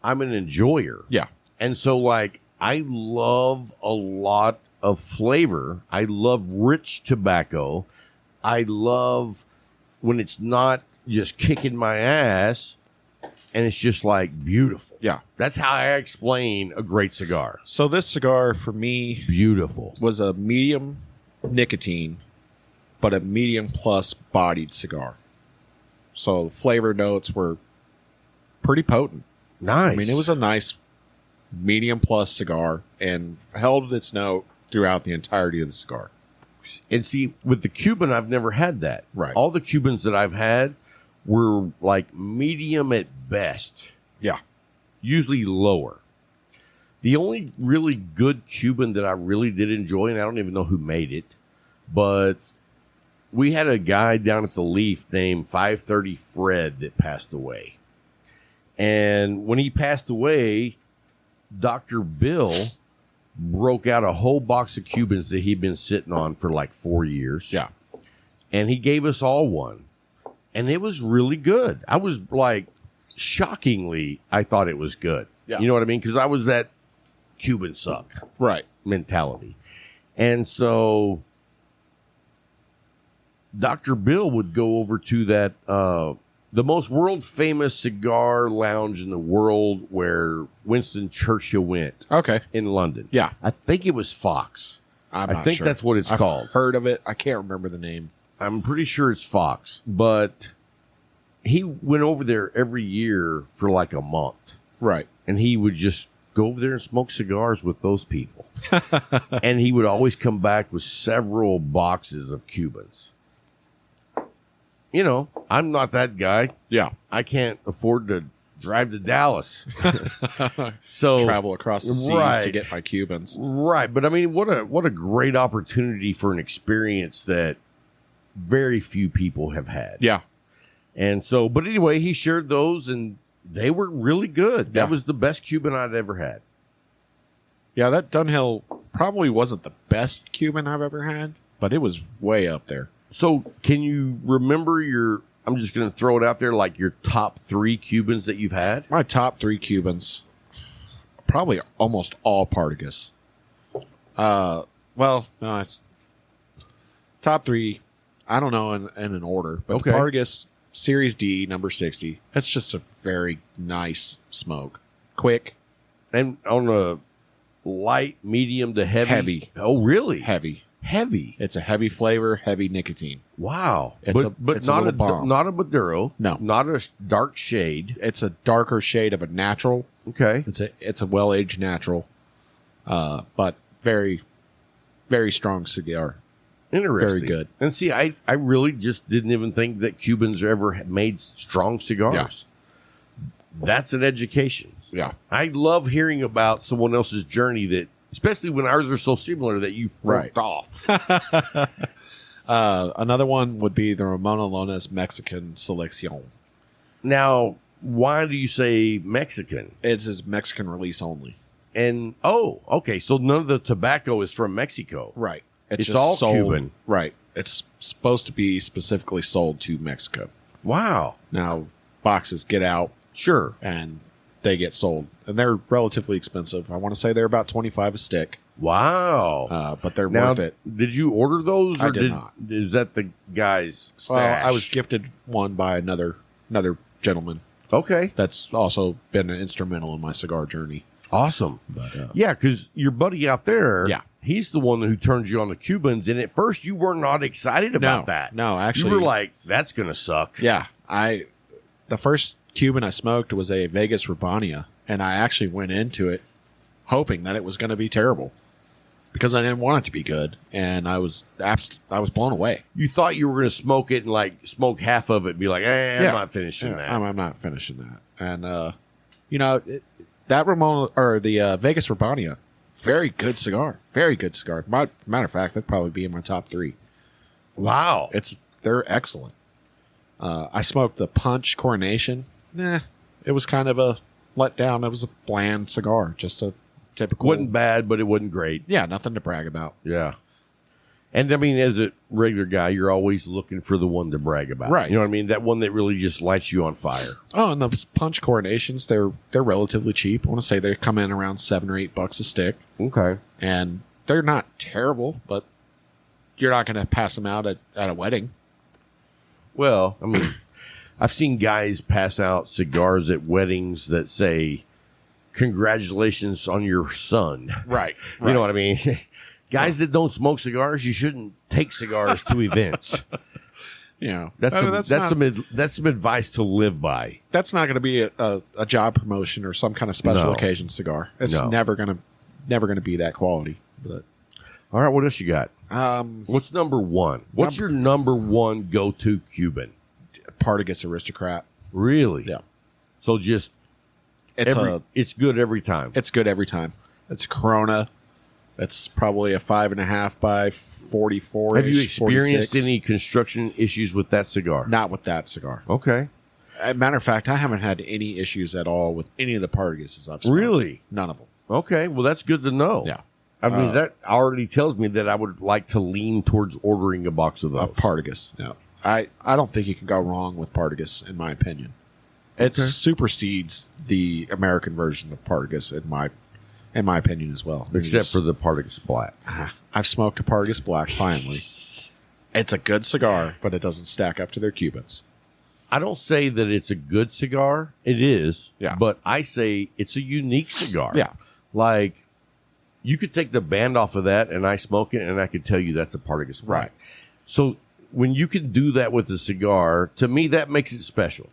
I'm an enjoyer. Yeah. And so, like, I love a lot of flavor. I love rich tobacco. I love when it's not just kicking my ass and it's just like beautiful. Yeah. That's how I explain a great cigar. So this cigar for me Beautiful. was a medium nicotine, but a medium plus bodied cigar. So flavor notes were pretty potent. Nice. I mean, it was a nice medium plus cigar and held its note throughout the entirety of the cigar. And see, with the Cuban, I've never had that. Right. All the Cubans that I've had were like medium at best, Yeah. usually lower. The only really good Cuban that I really did enjoy, and I don't even know who made it, but we had a guy down at the Leaf named 530 Fred that passed away. And when he passed away, Dr. Bill broke out a whole box of Cubans that he'd been sitting on for like 4 years. Yeah. And he gave us all one. And it was really good. I was like, shockingly, I thought it was good. Yeah. You know what I mean? Because I was that Cuban suck Right. mentality. And so Dr. Bill would go over to that, the most world famous cigar lounge in the world where Winston Churchill went Okay. in London. Yeah. I think it was Fox. I'm I not think sure. that's what it's I've called. Heard of it. I can't remember the name. I'm pretty sure it's Fox, but he went over there every year for like a month, Right. and he would just go over there and smoke cigars with those people. And he would always come back with several boxes of Cubans. You know, I'm not that guy. Yeah. I can't afford to drive to Dallas. So Travel across the seas Right. to get my Cubans. Right, but I mean, what a great opportunity for an experience that very few people have had. Yeah. And so, but anyway, he shared those, and they were really good. That Yeah. was the best Cuban I'd ever had. Yeah, that Dunhill probably wasn't the best Cuban I've ever had, but it was way up there. So, can you remember I'm just going to throw it out there, like your top 3 Cubans that you've had? My top 3 Cubans, probably almost all Partagas. Well, no, it's top 3. I don't know in an order, but Okay. the Partagas Series D, number 60. That's just a very nice smoke. Quick, And on a light, medium to heavy? Heavy. Oh, really? heavy. Heavy. It's a heavy flavor, heavy nicotine. Wow. It's but it's a not little bomb. not a Maduro. No. Not a dark shade. It's a darker shade of a natural. Okay. It's a well-aged natural. But very, very strong cigar. Interesting. Very good. And see, I really just didn't even think that Cubans ever made strong cigars. Yeah. That's an education. Yeah. I love hearing about someone else's journey that, especially when ours are so similar, that you forked off. Another one would be the Ramon Alones Mexican Selección. Now, why do you say Mexican? It's his Mexican release only. And, okay. So none of the tobacco is from Mexico. Right. It's just all sold, Cuban. Right. It's supposed to be specifically sold to Mexico. Wow. Now, boxes get out. Sure. And they get sold. And they're relatively expensive. I want to say they're about $25 a stick. Wow. But they're now, worth it. Did you order those? Or I did not. Is that the guy's stash? Well, I was gifted one by another gentleman. Okay. That's also been instrumental in my cigar journey. Awesome. But, yeah, because your buddy out there, yeah, he's the one who turned you on to Cubans, and at first you were not excited about that. No, actually. You were like, that's going to suck. Yeah. The first Cuban I smoked was a Vegas Urbania, and I actually went into it hoping that it was going to be terrible because I didn't want it to be good, and I was blown away. You thought you were going to smoke it and like smoke half of it and be like, I'm not finishing that. I'm not finishing that. And, that Ramon or the Vegas Urbania, very good cigar. Very good cigar. Matter of fact, that'd probably be in my top 3. Wow. They're excellent. I smoked the Punch Coronation. It was kind of a letdown. It was a bland cigar, just a typical. Wasn't bad, but it wasn't great. Yeah, nothing to brag about. Yeah. And I mean, as a regular guy, you're always looking for the one to brag about. Right. You know what I mean? That one that really just lights you on fire. Oh, and the Punch Coronations, they're relatively cheap. I want to say they come in around $7 or $8 a stick. Okay. And they're not terrible, but you're not going to pass them out at a wedding. Well, I mean, I've seen guys pass out cigars at weddings that say, congratulations on your son. Right. You know what I mean? Guys that don't smoke cigars, you shouldn't take cigars to events. You know, that's some advice to live by. That's not going to be a job promotion or some kind of special occasion cigar. It's never going to be that quality. But all right, what else you got? What's number one? What's your number one go-to Cuban? Partagas Aristocrat. Really? Yeah. So just it's good every time. It's good every time. It's Corona. That's probably a 5.5 by 44. Have you experienced 46. any construction issues with that cigar? Not with that cigar. Okay. As a matter of fact, I haven't had any issues at all with any of the Partagas I've smoked. Really? None of them. Okay. Well, that's good to know. Yeah. I mean, that already tells me that I would like to lean towards ordering a box of those. Of Partagas. No. I don't think you can go wrong with Partagas, in my opinion. It supersedes the American version of Partagas, in my opinion as well. Except for the Partagas Black. I've smoked a Partagas Black, finally. It's a good cigar, but it doesn't stack up to their Cubans. I don't say that it's a good cigar. It is. Yeah. But I say it's a unique cigar. Yeah. Like, you could take the band off of that, and I smoke it, and I could tell you that's a Partagas Black. Right. So when you can do that with a cigar, to me, that makes it special.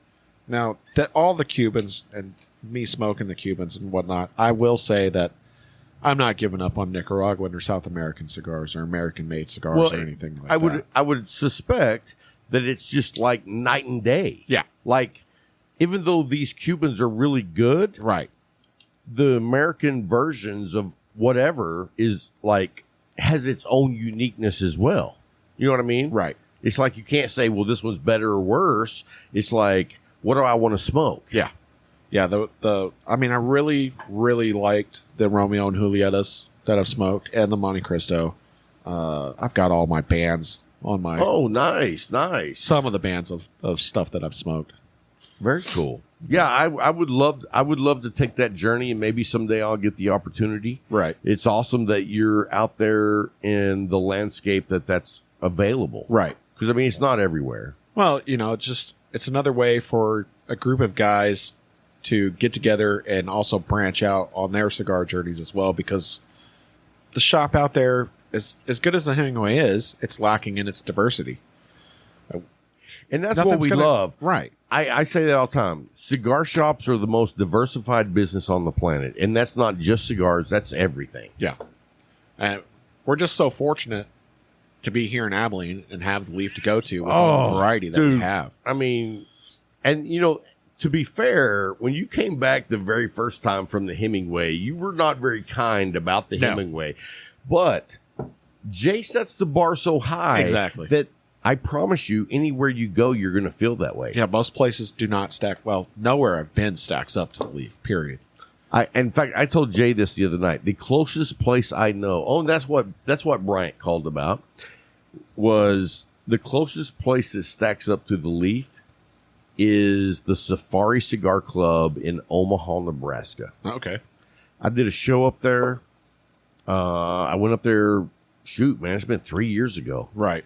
Now, that all the Cubans and me smoking the Cubans and whatnot, I will say that I'm not giving up on Nicaraguan or South American cigars or American-made cigars or anything like that. I would suspect that it's just like night and day. Yeah. Like, even though these Cubans are really good, right, the American versions of whatever is like has its own uniqueness as well. You know what I mean? Right. It's like you can't say, well, this one's better or worse. It's like, what do I want to smoke? Yeah. Yeah, I really, really liked the Romeo and Julietas that I've smoked and the Monte Cristo. I've got all my bands on my... Oh, nice. Some of the bands of stuff that I've smoked. Very cool. Yeah, I would love to take that journey, and maybe someday I'll get the opportunity. Right. It's awesome that you're out there in the landscape that's available. Right. Because, I mean, it's not everywhere. Well, it's another way for a group of guys to get together and also branch out on their cigar journeys as well, because the shop out there, as good as the Hemingway is, it's lacking in its diversity. And that's what Nothing's we gonna- love. Right. I say that all the time. Cigar shops are the most diversified business on the planet. And that's not just cigars. That's everything. Yeah. And we're just so fortunate to be here in Abilene and have the Leaf to go to with all the variety that we have. I mean, and to be fair, when you came back the very first time from the Hemingway, you were not very kind about the Hemingway. But Jay sets the bar so high Exactly. that I promise you, anywhere you go, you're going to feel that way. Yeah, most places do not stack. Well, nowhere I've been stacks up to the Leaf, period. In fact, I told Jay this the other night. The closest place I know, that's what Bryant called about, was the closest place that stacks up to the Leaf is the Safari Cigar Club in Omaha, Nebraska. Okay. I did a show up there. I went up there, shoot, man, it's been 3 years ago. Right.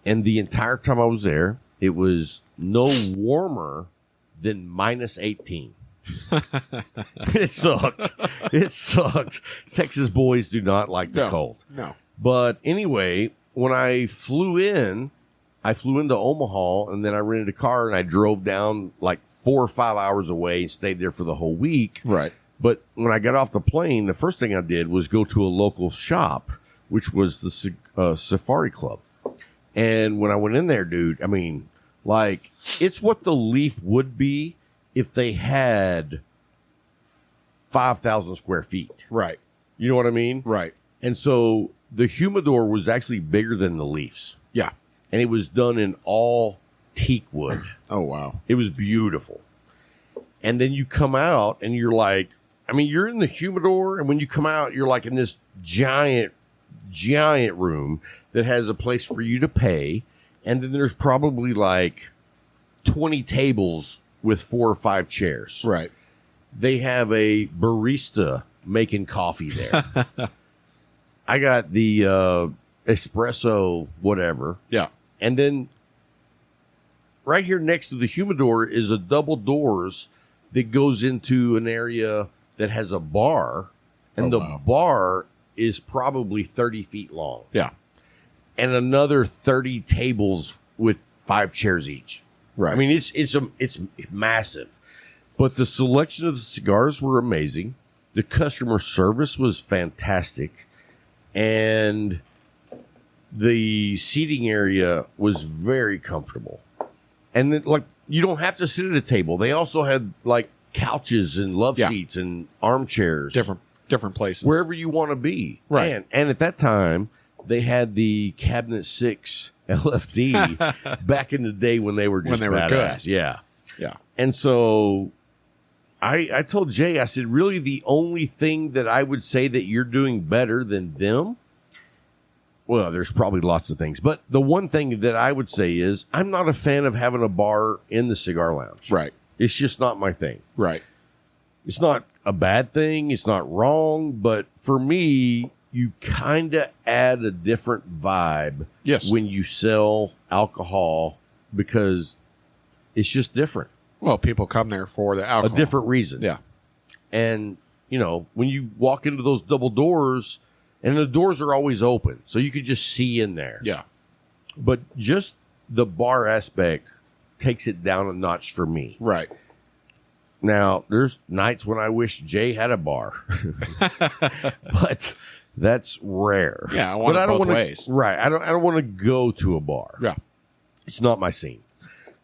And the entire time I was there, it was no warmer than minus 18. It sucked. It sucked. Texas boys do not like the cold. No. But anyway, when I flew into Omaha, and then I rented a car and I drove down like 4 or 5 hours away and stayed there for the whole week. Right. But when I got off the plane, the first thing I did was go to a local shop, which was the Safari Club. And when I went in there, dude, I mean, like, it's what the Leaf would be if they had 5,000 square feet. Right. You know what I mean? Right. And so the humidor was actually bigger than the Leafs. Yeah. And it was done in all teak wood. Oh, wow. It was beautiful. And then you come out and you're like, I mean, you're in the humidor, and when you come out, you're like in this giant room that has a place for you to pay. And then there's probably like 20 tables with 4 or 5 chairs. Right. They have a barista making coffee there. I got the espresso, whatever. Yeah. And then right here next to the humidor is a double doors that goes into an area that has a bar. And bar is probably 30 feet long. Yeah. And another 30 tables with 5 chairs each. Right. I mean, it's massive. But the selection of the cigars were amazing. The customer service was fantastic. And the seating area was very comfortable. And then, like, you don't have to sit at a table. They also had like couches and love seats and armchairs. Different places. Wherever you want to be. Right. And at that time, they had the Cabinet 6 LFD back in the day when they were just badass. Yeah. Yeah. And so I told Jay, I said, really the only thing that I would say that you're doing better than them, well, there's probably lots of things, but the one thing that I would say is I'm not a fan of having a bar in the cigar lounge. Right. It's just not my thing. Right. It's not a bad thing. It's not wrong. But for me, you kind of add a different vibe when you sell alcohol because it's just different. Well, people come there for the alcohol. A different reason. Yeah. And, when you walk into those double doors, and the doors are always open, so you could just see in there. Yeah. But just the bar aspect takes it down a notch for me. Right. Now, there's nights when I wish Jay had a bar. But that's rare. Yeah, I want it both ways. Right. I don't want to go to a bar. Yeah. It's not my scene.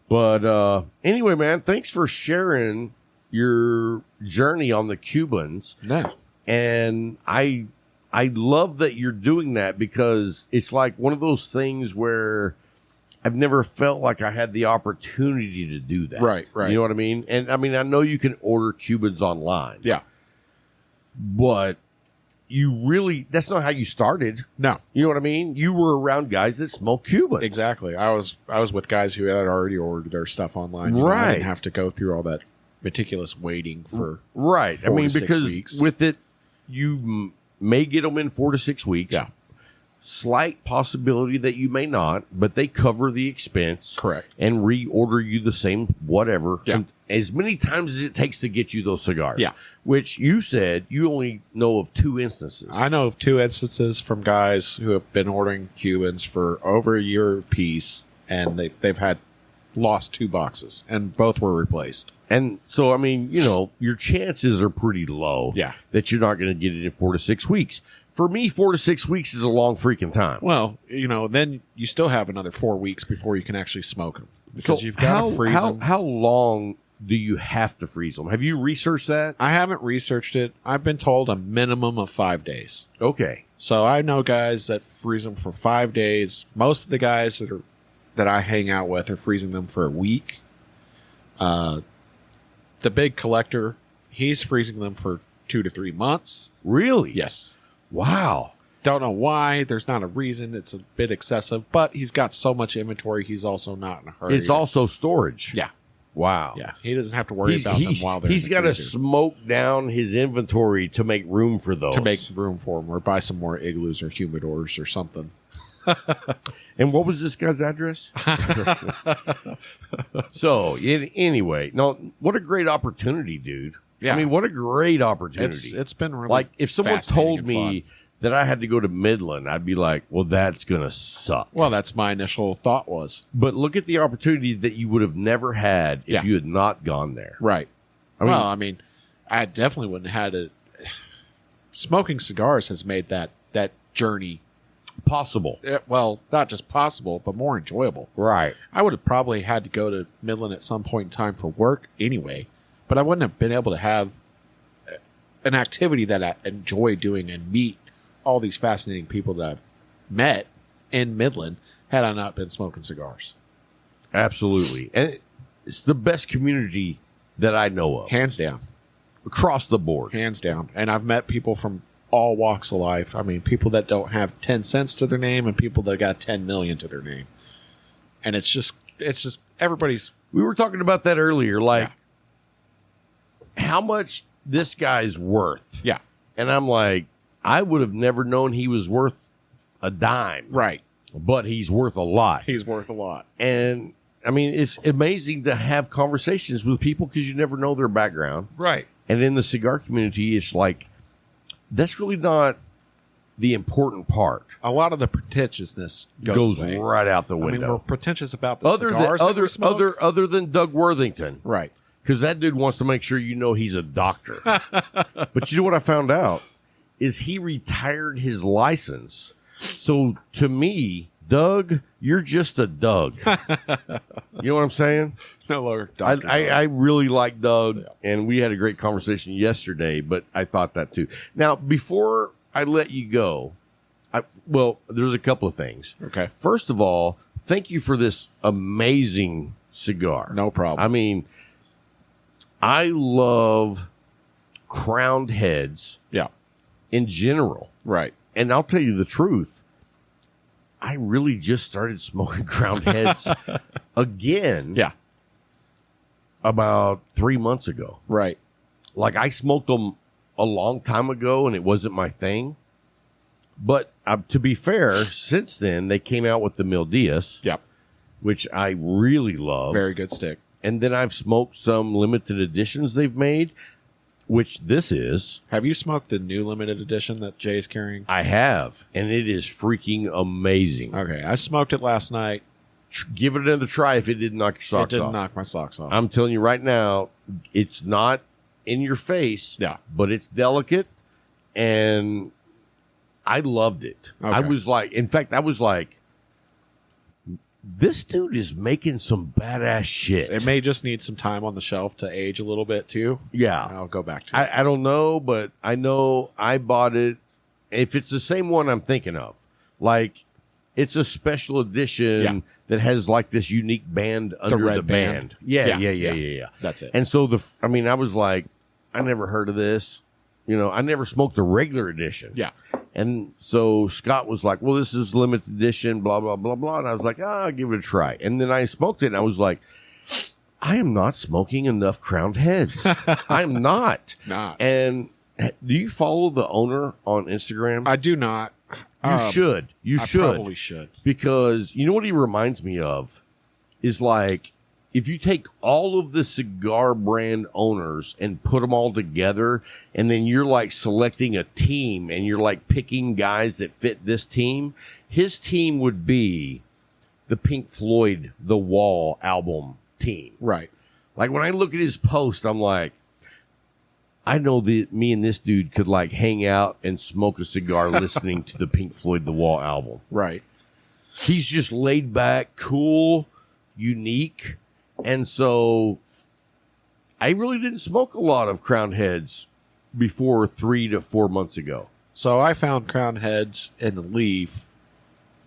But anyway, man, thanks for sharing your journey on the Cubans. No. And I love that you're doing that because it's like one of those things where I've never felt like I had the opportunity to do that. Right, right. You know what I mean? And I mean, I know you can order Cubans online. Yeah. But that's not how you started. No. You know what I mean? You were around guys that smoke Cubans. Exactly. I was with guys who had already ordered their stuff online. Right. I didn't have to go through all that meticulous waiting for 4 to 6 weeks. With it, you may get them in 4 to 6 weeks. Yeah. Slight possibility that you may not, but they cover the expense. Correct. And reorder you the same whatever. Yeah. And as many times as it takes to get you those cigars. Yeah. Which you said you only know of 2 instances. I know of 2 instances from guys who have been ordering Cubans for over a year apiece, and they've had lost 2 boxes, and both were replaced. And so, I mean, you know, your chances are pretty low that you're not going to get it in 4 to 6 weeks. For me, 4 to 6 weeks is a long freaking time. Well, you know, then you still have another 4 weeks before you can actually smoke them. Because you've got to freeze them. How long do you have to freeze them? Have you researched that? I haven't researched it. I've been told a minimum of 5 days. Okay. So I know guys that freeze them for 5 days. Most of the guys that I hang out with are freezing them for a week. The big collector, he's freezing them for 2 to 3 months. Really? Yes. Wow. Don't know why. There's not a reason. It's a bit excessive, but he's got so much inventory. He's also not in a hurry. It's also storage. Yeah. Wow. Yeah. He doesn't have to worry about them while they're He's got to smoke down his inventory to make room for those. To make room for them, or buy some more igloos or humidors or something. And what was this guy's address? So, anyway, no, what a great opportunity, dude. Yeah. I mean, what a great opportunity. It's been really like, if someone told me that I had to go to Midland, I'd be like, well, that's going to suck. Well, that's my initial thought was. But look at the opportunity that you would have never had if you had not gone there. Right. I mean, I definitely wouldn't have had it. Smoking cigars has made that journey possible. Well, not just possible, but more enjoyable. Right. I would have probably had to go to Midland at some point in time for work anyway, but I wouldn't have been able to have an activity that I enjoy doing and meet all these fascinating people that I've met in Midland had I not been smoking cigars. Absolutely. And it's the best community that I know of. Hands down. Across the board. Hands down. And I've met people from all walks of life. I mean, people that don't have 10 cents to their name and people that got 10 million to their name. And it's just everybody's. We were talking about that earlier, like how much this guy's worth. Yeah. And I'm like, I would have never known he was worth a dime. Right. But he's worth a lot. He's worth a lot. And I mean, it's amazing to have conversations with people because you never know their background. Right. And in the cigar community, it's like, that's really not the important part. A lot of the pretentiousness goes away. Right out the window. I mean, we're pretentious about the cigars other than Doug Worthington. Right. Because that dude wants to make sure you know he's a doctor. But you know what I found out? Is he retired his license. So to me, Doug, you're just a Doug. You know what I'm saying? No longer Dr. I really like Doug, and we had a great conversation yesterday, but I thought that too. Now, before I let you go, there's a couple of things. Okay. First of all, thank you for this amazing cigar. No problem. I mean, I love crowned heads. Yeah. In general. Right. And I'll tell you the truth. I really just started smoking crowned heads again. Yeah. About 3 months ago. Right. Like I smoked them a long time ago and it wasn't my thing. But to be fair, since then they came out with the Mil Diaz. Yep. Which I really love. Very good stick. And then I've smoked some limited editions they've made, which this is. Have you smoked the new limited edition that Jay's carrying? I have, and it is freaking amazing. Okay, I smoked it last night. Give it another try if it didn't knock your socks off. It didn't knock my socks off. I'm telling you right now, it's not in your face, but it's delicate, and I loved it. Okay. I was like, this dude is making some badass shit. It may just need some time on the shelf to age a little bit too. Yeah. I'll go back to it. I don't know, but I know I bought it. If it's the same one I'm thinking of, like it's a special edition that has like this unique band under the band. Yeah. That's it. And so I was like, I never heard of this. You know, I never smoked the regular edition. Yeah. And so Scott was like, well, this is limited edition, blah, blah, blah, blah. And I was like, I'll give it a try. And then I smoked it and I was like, I am not smoking enough crowned heads. I'm not. Not. And do you follow the owner on Instagram? I do not. You should. You should. I probably should. Because you know what he reminds me of is like, if you take all of the cigar brand owners and put them all together, and then you're like selecting a team and you're like picking guys that fit this team, his team would be the Pink Floyd The Wall album team. Right. Like when I look at his post, I'm like, I know that me and this dude could like hang out and smoke a cigar listening to the Pink Floyd The Wall album. Right. He's just laid back, cool, unique. And so I really didn't smoke a lot of Crown Heads before 3 to 4 months ago. So I found Crown Heads in the Leaf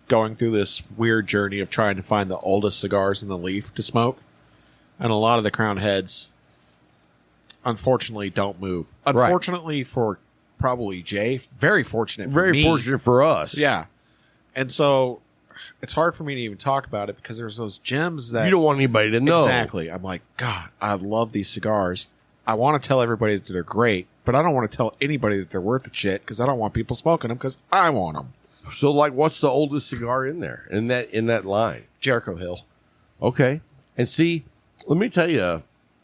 going through this weird journey of trying to find the oldest cigars in the Leaf to smoke. And a lot of the Crown Heads, unfortunately, don't move. Unfortunately for probably Jay, very fortunate for me. Very fortunate for us. Yeah. And so it's hard for me to even talk about it because there's those gems that... You don't want anybody to know. Exactly. I'm like, God, I love these cigars. I want to tell everybody that they're great, but I don't want to tell anybody that they're worth the shit because I don't want people smoking them because I want them. So, like, what's the oldest cigar in there, in that line? Jericho Hill. Okay. And see, let me tell you,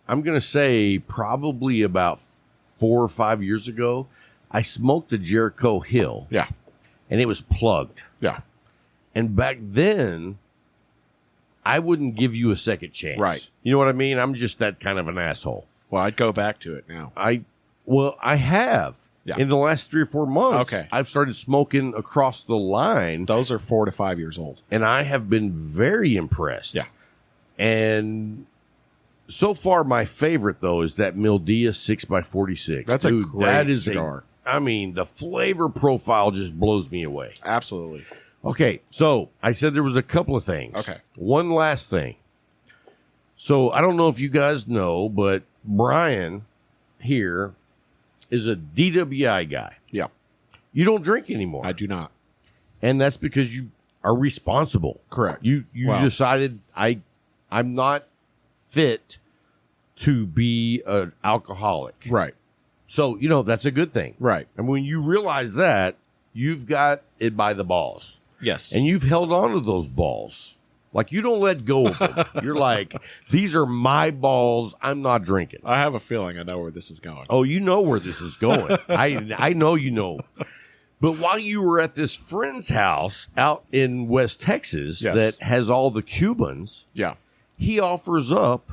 I'm going to say probably about 4 or 5 years ago, I smoked a Jericho Hill. Yeah. And it was plugged. Yeah. And back then, I wouldn't give you a second chance. Right. You know what I mean? I'm just that kind of an asshole. Well, I'd go back to it now. I have. Yeah. In the last 3 or 4 months, Okay. I've started smoking across the line. Those are 4 to 5 years old. And I have been very impressed. Yeah. And so far, my favorite, though, is that Mildea 6x46. That's a great cigar. The flavor profile just blows me away. Absolutely. Okay, so I said there was a couple of things. Okay. One last thing. So I don't know if you guys know, but Brian here is a DWI guy. Yeah. You don't drink anymore. I do not. And that's because you are responsible. Correct. You decided I'm not fit to be an alcoholic. Right. So, that's a good thing. Right. And when you realize that, you've got it by the balls. Yes. And you've held on to those balls. Like, you don't let go of them. You're like, these are my balls. I'm not drinking. I have a feeling I know where this is going. Oh, you know where this is going. I know you know. But while you were at this friend's house out in West Texas that has all the Cubans, he offers up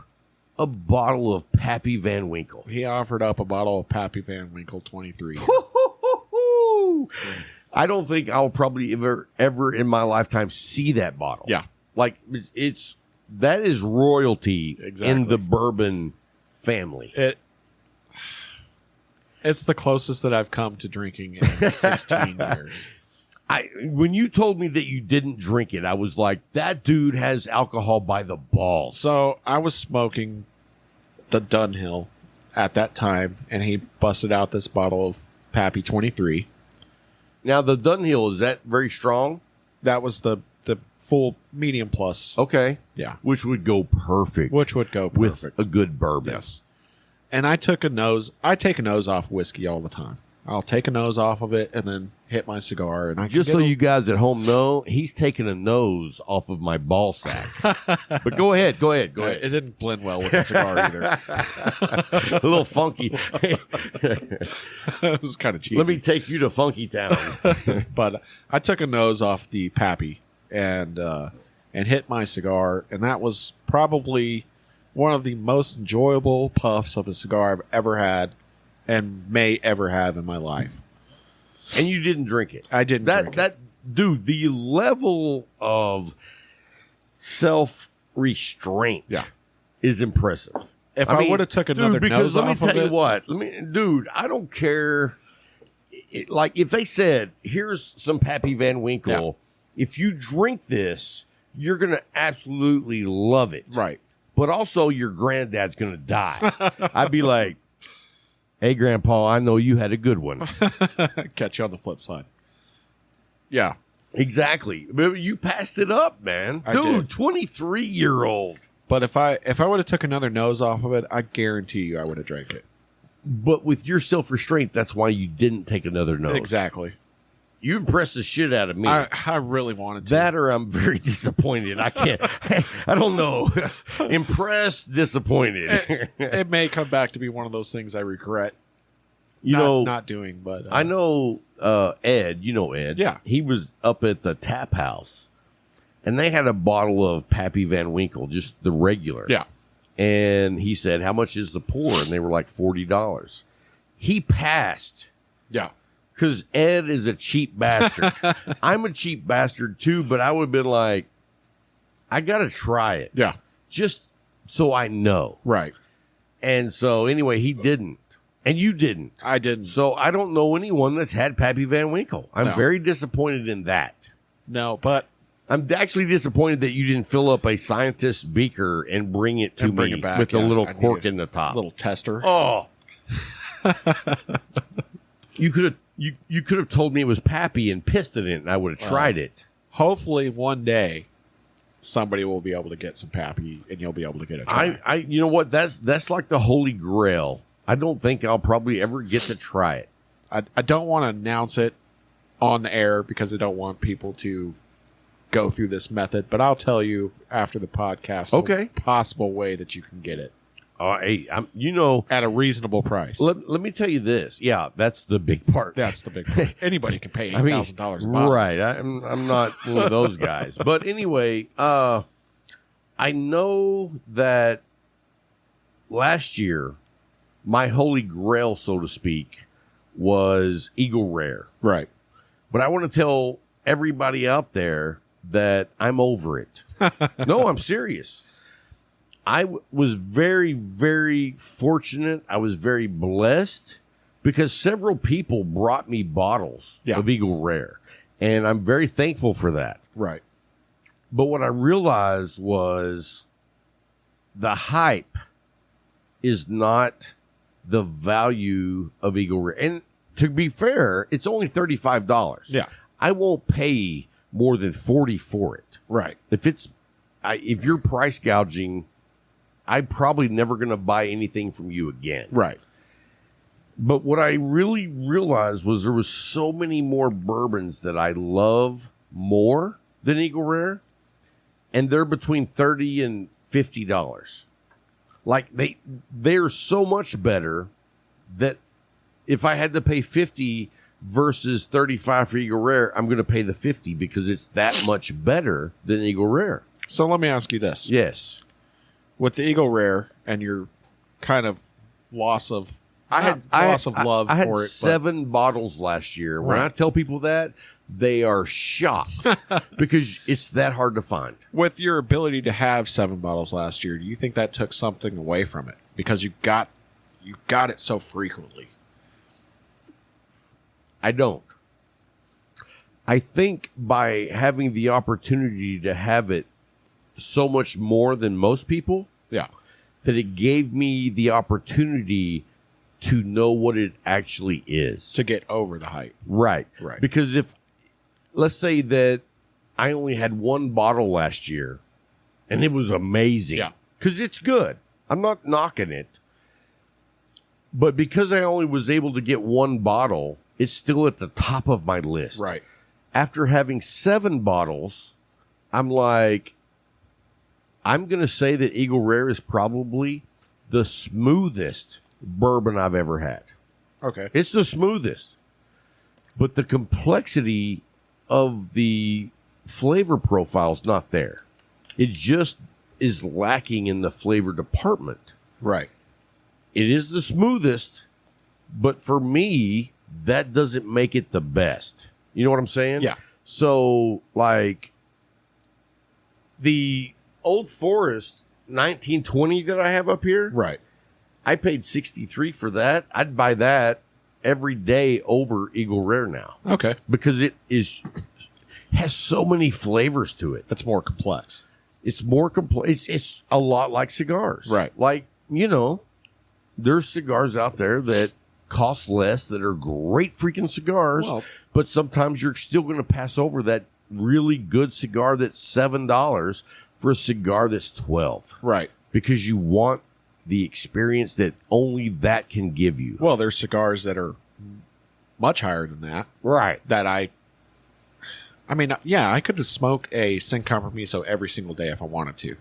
a bottle of Pappy Van Winkle. He offered up a bottle of Pappy Van Winkle 23. I don't think I'll probably ever in my lifetime see that bottle. Yeah. Like, that is royalty in the bourbon family. It's the closest that I've come to drinking in 16 years. When you told me that you didn't drink it, I was like, that dude has alcohol by the balls. So I was smoking the Dunhill at that time, and he busted out this bottle of Pappy 23. Now, the Dunhill, is that very strong? That was the full medium plus. Okay. Yeah. Which would go perfect. With a good bourbon. Yes. And I take a nose off whiskey all the time. I'll take a nose off of it and then hit my cigar. And just so you guys at home know, he's taking a nose off of my ball sack. But go ahead. It didn't blend well with the cigar either. A little funky. It was kind of cheesy. Let me take you to Funky Town. But I took a nose off the Pappy and hit my cigar, and that was probably one of the most enjoyable puffs of a cigar I've ever had and may ever have in my life. And you didn't drink it. I didn't drink it. Dude, the level of self-restraint is impressive. If I would have took another nose off of it. Let me tell you what. Dude, I don't care. Like, if they said, here's some Pappy Van Winkle, if you drink this, you're going to absolutely love it. Right. But also, your granddad's going to die. I'd be like, hey, Grandpa, I know you had a good one. Catch you on the flip side. Yeah. Exactly. But you passed it up, man. I did. 23-year-old. But if I would have took another nose off of it, I guarantee you I would have drank it. But with your self-restraint, that's why you didn't take another nose. Exactly. You impressed the shit out of me. I really wanted to. That or I'm very disappointed. I can't. I don't know. Impressed, disappointed. It may come back to be one of those things I regret. Not doing, but I know Ed. You know Ed. Yeah. He was up at the tap house, and they had a bottle of Pappy Van Winkle, just the regular. Yeah. And he said, how much is the pour? And they were like $40. He passed. Yeah. Because Ed is a cheap bastard. I'm a cheap bastard too, but I would have been like, I got to try it. Yeah. Just so I know. Right. And so anyway, he didn't. And you didn't. I didn't. So I don't know anyone that's had Pappy Van Winkle. I'm No. very disappointed in that. No, but I'm actually disappointed that you didn't fill up a scientist's beaker and bring it to bring me it back, with a yeah. little I cork needed in the top. little tester. Oh. You could have told me it was Pappy and pissed it in, and I would have tried it. Hopefully one day somebody will be able to get some Pappy and you'll be able to get a try. I you know what? That's like the holy grail. I don't think I'll probably ever get to try it. I don't want to announce it on the air because I don't want people to go through this method, but I'll tell you after the podcast Okay. the possible way that you can get it Hey, at a reasonable price. let me tell you this. Yeah, that's the big part. That's the big part. Anybody can pay I mean, $8,000 a bottle. right? I'm not one of those guys. But anyway, I know that last year, my holy grail, so to speak, was Eagle Rare. Right. But I want to tell everybody out there that I'm over it. No, I'm serious. I was very, very fortunate. I was very blessed because several people brought me bottles of Eagle Rare. And I'm very thankful for that. Right. But what I realized was the hype is not the value of Eagle Rare. And to be fair, it's only $35. Yeah. I won't pay more than $40 for it. Right. If you're price gouging, I'm probably never going to buy anything from you again. Right. But what I really realized was there was so many more bourbons that I love more than Eagle Rare, and they're between $30 and $50. Like they're so much better that if I had to pay $50 versus $35 for Eagle Rare, I'm going to pay the $50 because it's that much better than Eagle Rare. So let me ask you this. Yes. With the Eagle Rare and your kind of loss of love for it. 7 bottles last year. When Right. I tell people that, they are shocked because it's that hard to find. With your ability to have 7 bottles last year, do you think that took something away from it because you got it so frequently? I don't. I think by having the opportunity to have it so much more than most people, Yeah. that it gave me the opportunity to know what it actually is. To get over the hype. Right. Right. Because let's say that I only had 1 bottle last year and it was amazing. Yeah. Because it's good. I'm not knocking it. But because I only was able to get 1 bottle, it's still at the top of my list. Right. After having 7 bottles, I'm like, I'm going to say that Eagle Rare is probably the smoothest bourbon I've ever had. Okay. It's the smoothest. But the complexity of the flavor profile is not there. It just is lacking in the flavor department. Right. It is the smoothest, but for me, that doesn't make it the best. You know what I'm saying? Yeah. So, like, the Old Forest 1920 that I have up here, Right. I paid $63 for that. I'd buy that every day over Eagle Rare now Okay. because it has so many flavors to it. That's more complex. It's more complex. It's a lot like cigars. Right. Like, there's cigars out there that cost less that are great freaking cigars, Well- but sometimes you're still going to pass over that really good cigar that's $7 for a cigar that's $12 Right. because you want the experience that only that can give you. Well, there's cigars that are much higher than that. Right. That I mean, yeah, I could just smoke a Sin Compromiso every single day if I wanted to.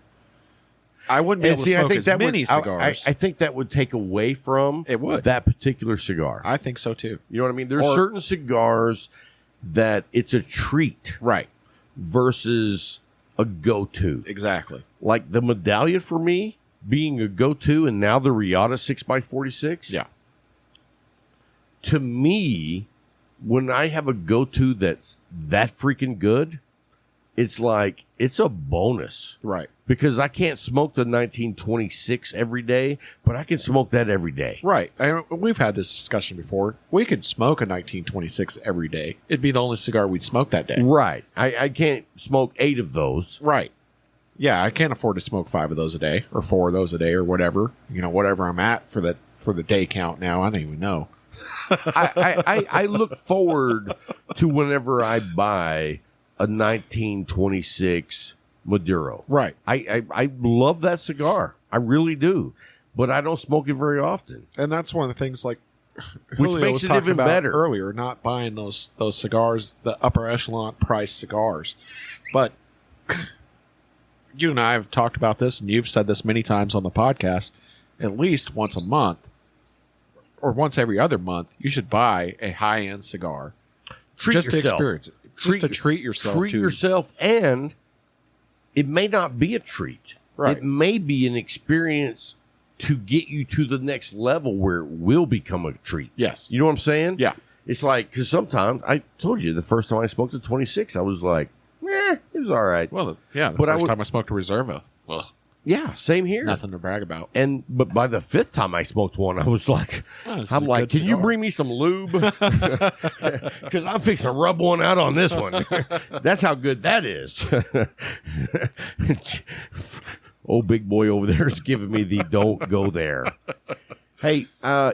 I wouldn't be able to smoke as many cigars. I think that would take away from It would. that particular cigar. I think so too. You know what I mean? There's Or- certain cigars that it's a treat Right. versus a go-to. Exactly. Like the Medallia for me being a go-to, and now the Riata 6x46. Yeah. To me, when I have a go-to that's that freaking good, it's like, it's a bonus. Right. Because I can't smoke the 1926 every day, but I can smoke that every day. Right. And we've had this discussion before. We could smoke a 1926 every day. It'd be the only cigar we'd smoke that day. Right. I can't smoke 8 of those. Right. Yeah, I can't afford to smoke 5 of those a day or 4 of those a day or whatever. You know, whatever I'm at for the day count now. I don't even know. I look forward to whenever I buy a 1926 Maduro. Right. I love that cigar. I really do. But I don't smoke it very often. And that's one of the things, like Which Julio makes was it talking even about better. earlier, not buying those cigars, the upper echelon price cigars. But you and I have talked about this, and you've said this many times on the podcast. At least once a month or once every other month, you should buy a high-end cigar just to experience it. Just to treat yourself. Treat yourself, and it may not be a treat. Right. It may be an experience to get you to the next level where it will become a treat. Yes. You know what I'm saying? Yeah. It's like, because sometimes, I told you, the first time I smoked a 26, I was like, it was all right. Well, yeah, the But first time I smoked a Reserva, well, yeah, same here. nothing to brag about. But by the 5th time I smoked one, I was like, this is I'm a like, good can you cigar." bring me some lube? Because I'm fixing to rub one out on this one. That's how good that is. Old big boy over there is giving me the don't go there. Hey,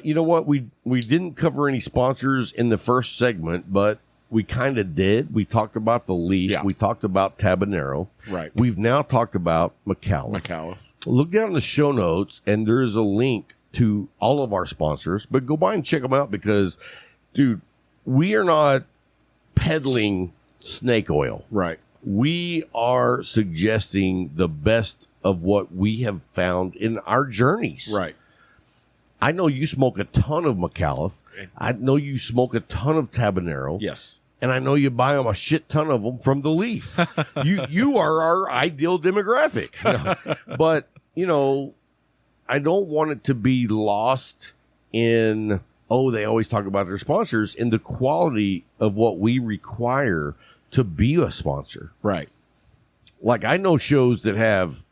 you know what? We didn't cover any sponsors in the first segment, but we kind of did. We talked about the Leaf. Yeah. We talked about Tabanero. Right. We've now talked about McAuliffe. McAuliffe. Look down in the show notes, and there is a link to all of our sponsors. But go by and check them out because, dude, we are not peddling snake oil. Right. We are suggesting the best of what we have found in our journeys. Right. I know you smoke a ton of McAuliffe. I know you smoke a ton of Tabanero. Yes. And I know you buy them a shit ton of them from the Leaf. you are our ideal demographic. But, you know, I don't want it to be lost in, they always talk about their sponsors, in the quality of what we require to be a sponsor. Right. Like, I know shows that have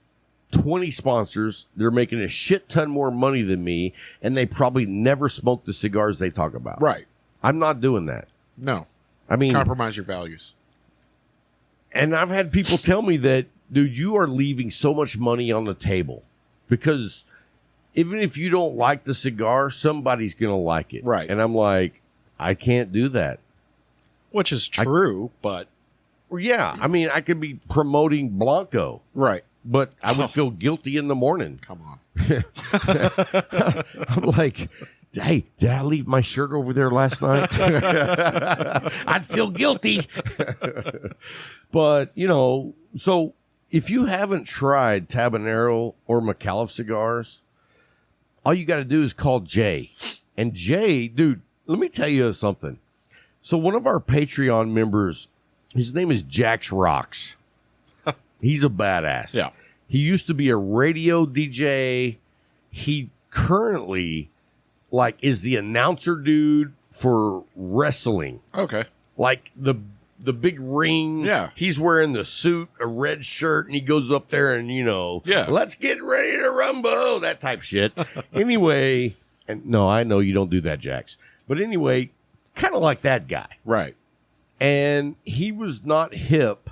20 sponsors, they're making a shit ton more money than me, and they probably never smoke the cigars they talk about. Right. I'm not doing that. No. I mean, Compromise your values. and I've had people tell me that, dude, you are leaving so much money on the table because even if you don't like the cigar, somebody's going to like it. Right. And I'm like, I can't do that. Which is true, but... Well, yeah. I mean, I could be promoting Blanco, Right. but I would feel guilty in the morning. Come on. I'm like, hey, did I leave my shirt over there last night? I'd feel guilty. But, you know, so if you haven't tried Tabanero or McAuliffe cigars, all you got to do is call Jay. And Jay, dude, let me tell you something. So one of our Patreon members, his name is Jax Rocks. He's a badass. Yeah. He used to be a radio DJ. He currently, like, is the announcer dude for wrestling. Okay. Like, the big ring. Yeah. He's wearing the suit, a red shirt, and he goes up there and, you know, Yeah. let's get ready to rumble, that type shit. Anyway, and no, I know you don't do that, Jax. But anyway, kind of like that guy. Right. And he was not hip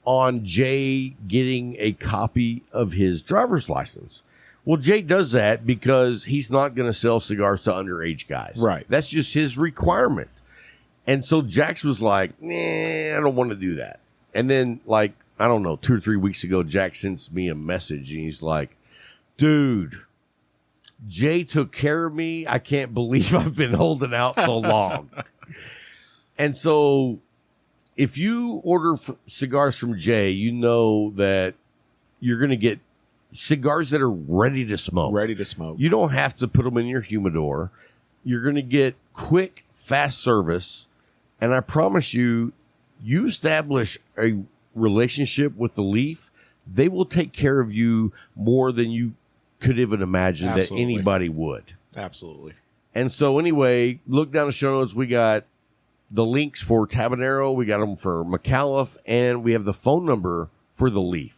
on Jay getting a copy of his driver's license. Well, Jay does that because he's not going to sell cigars to underage guys. Right. That's just his requirement. And so Jax was like, I don't want to do that. And then, like, I don't know, 2 or 3 weeks ago, Jax sends me a message, and he's like, dude, Jay took care of me. I can't believe I've been holding out so long. And so if you order cigars from Jay, you know that you're going to get cigars that are ready to smoke. Ready to smoke. You don't have to put them in your humidor. You're going to get quick, fast service. And I promise you, you establish a relationship with the Leaf, they will take care of you more than you could even imagine that anybody would. Absolutely. And so anyway, look down the show notes. We got the links for Tabanero. We got them for McAuliffe. And we have the phone number for the Leaf.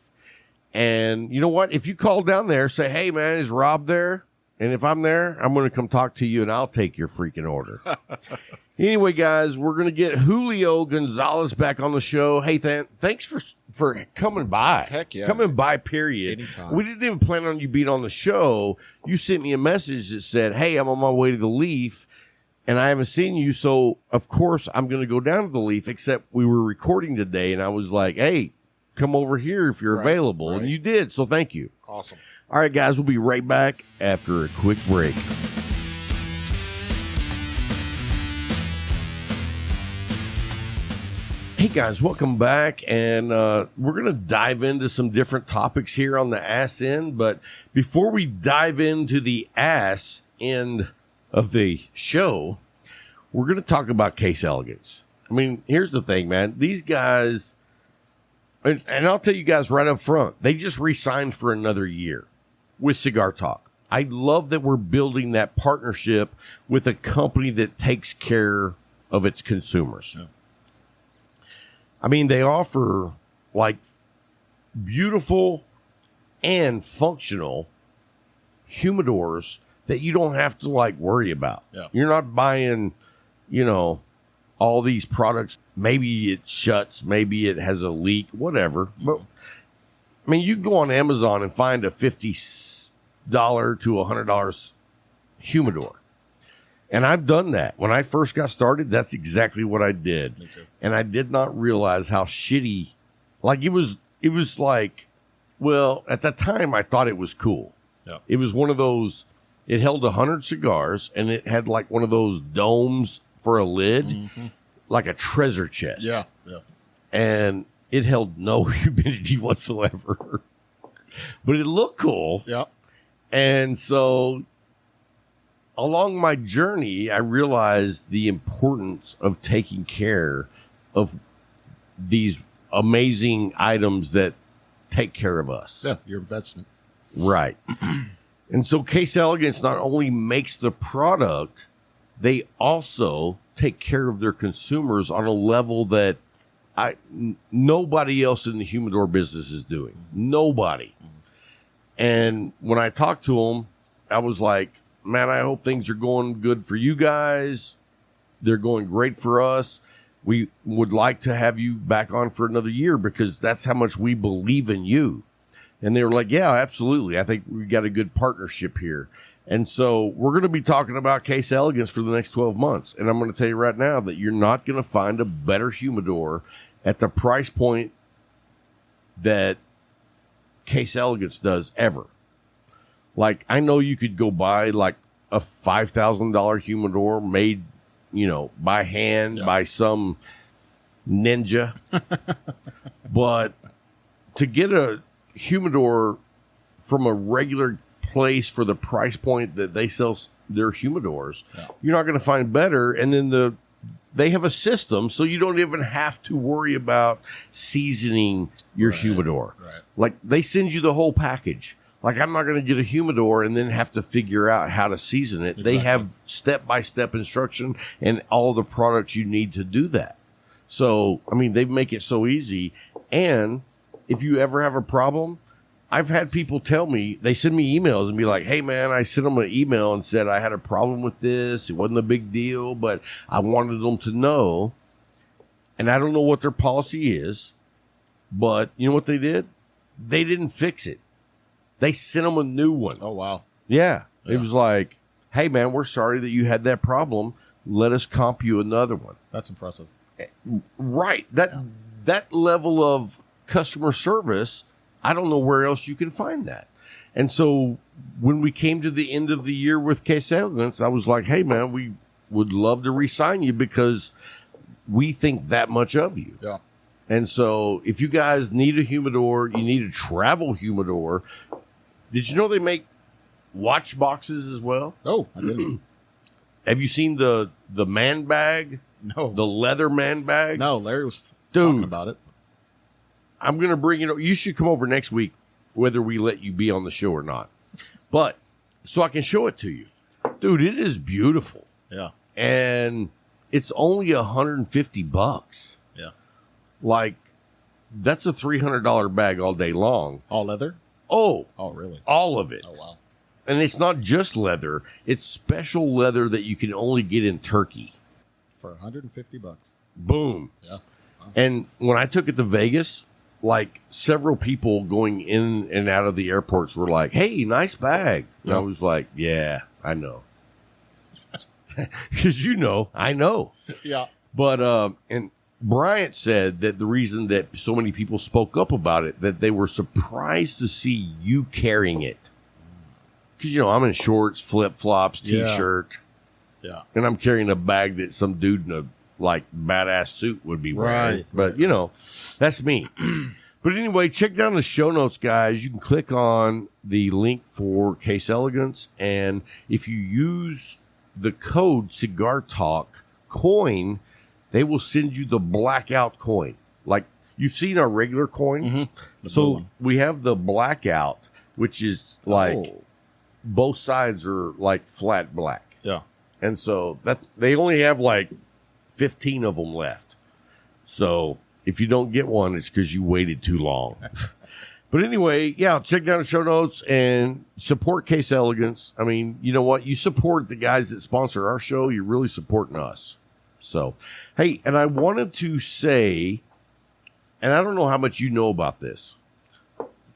And you know what? If you call down there, say, hey, man, is Rob there? And if I'm there, I'm going to come talk to you, and I'll take your freaking order. Anyway, guys, we're going to get Julio Gonzalez back on the show. Hey, thanks for coming by. Heck yeah. Coming by, period. Anytime. We didn't even plan on you being on the show. You sent me a message that said, hey, I'm on my way to the Leaf, and I haven't seen you, so, of course, I'm going to go down to the Leaf, except we were recording today, and I was like, hey, come over here if you're available. Right. And you did, so thank you. Awesome. All right, guys, we'll be right back after a quick break. Hey, guys, welcome back. And we're going to dive into some different topics here on the ass end. But before we dive into the ass end of the show, we're going to talk about Case Elegance. I mean, here's the thing, man. These guys, and I'll tell you guys right up front, they just re-signed for another year with Cigar Talk. I love that we're building that partnership with a company that takes care of its consumers. Yeah. I mean, they offer like beautiful and functional humidors that you don't have to like worry about. Yeah. You're not buying, all these products. Maybe it shuts, maybe it has a leak, whatever. But I mean, you can go on Amazon and find a $50 to $100 humidor. And I've done that. When I first got started, that's exactly what I did. Me too. And I did not realize how shitty, like it was like, well, at the time I thought it was cool. Yeah. It was one of those, it held 100 cigars and it had like one of those domes for a lid, like a treasure chest. Yeah, yeah. And it held no humidity whatsoever. But it looked cool. Yeah. And so along my journey, I realized the importance of taking care of these amazing items that take care of us. Yeah, your investment. Right. And so Case Elegance not only makes the product, they also take care of their consumers on a level that nobody else in the humidor business is doing. Nobody. And when I talked to them, I was like, man, I hope things are going good for you guys. They're going great for us. We would like to have you back on for another year because that's how much we believe in you. And they were like, yeah, absolutely. I think we got a good partnership here. And so we're going to be talking about Case Elegance for the next 12 months. And I'm going to tell you right now that you're not going to find a better humidor at the price point that Case Elegance does ever. Like, I know you could go buy like a $5,000 humidor made, by hand by some ninja. But to get a humidor from a regular place for the price point that they sell their humidors, you're not going to find better. And then they have a system, so you don't even have to worry about seasoning your humidor. Right. Like, they send you the whole package. Like, I'm not going to get a humidor and then have to figure out how to season it. Exactly. They have step-by-step instruction and all the products you need to do that. So, I mean, they make it so easy. And if you ever have a problem, I've had people tell me, they send me emails and be like, hey, man, I sent them an email and said I had a problem with this. It wasn't a big deal, but I wanted them to know. And I don't know what their policy is, but you know what they did? They didn't fix it. They sent them a new one. Oh, wow. Yeah. It was like, hey, man, we're sorry that you had that problem. Let us comp you another one. That's impressive. Right. That level of customer service, I don't know where else you can find that. And so when we came to the end of the year with Case Elegance, I was like, hey, man, we would love to re-sign you because we think that much of you. Yeah. And so if you guys need a humidor, you need a travel humidor. Did you know they make watch boxes as well? Oh, I didn't. Have you seen the man bag? No. The leather man bag? No, Larry was talking about it. I'm going to bring it. You should come over next week, whether we let you be on the show or not. But so I can show it to you, dude. It is beautiful. Yeah. And it's only $150. Yeah. Like, that's a $300 bag all day long. All leather? Oh, really? All of it. Oh, wow. And it's not just leather. It's special leather that you can only get in Turkey. For $150. Boom. Yeah. Wow. And when I took it to Vegas, like several people going in and out of the airports were like, hey, nice bag. And I was like, yeah, I know. Because I know. Yeah. But, and Bryant said that the reason that so many people spoke up about it, that they were surprised to see you carrying it. Because, I'm in shorts, flip-flops, T-shirt. Yeah. And I'm carrying a bag that some dude in a, badass suit would be wearing. Right. But, that's me. But anyway, check down the show notes, guys. You can click on the link for Case Elegance. And if you use the code Cigar Talk coin, they will send you the blackout coin. Like, you've seen our regular coin. Mm-hmm. So we have the blackout, which is both sides are flat black. Yeah. And so that they only have 15 of them left. So if you don't get one, it's because you waited too long. But anyway, check down the show notes and support Case Elegance. I mean, you know what? You support the guys that sponsor our show. You're really supporting us. So, hey, and I wanted to say, and I don't know how much you know about this.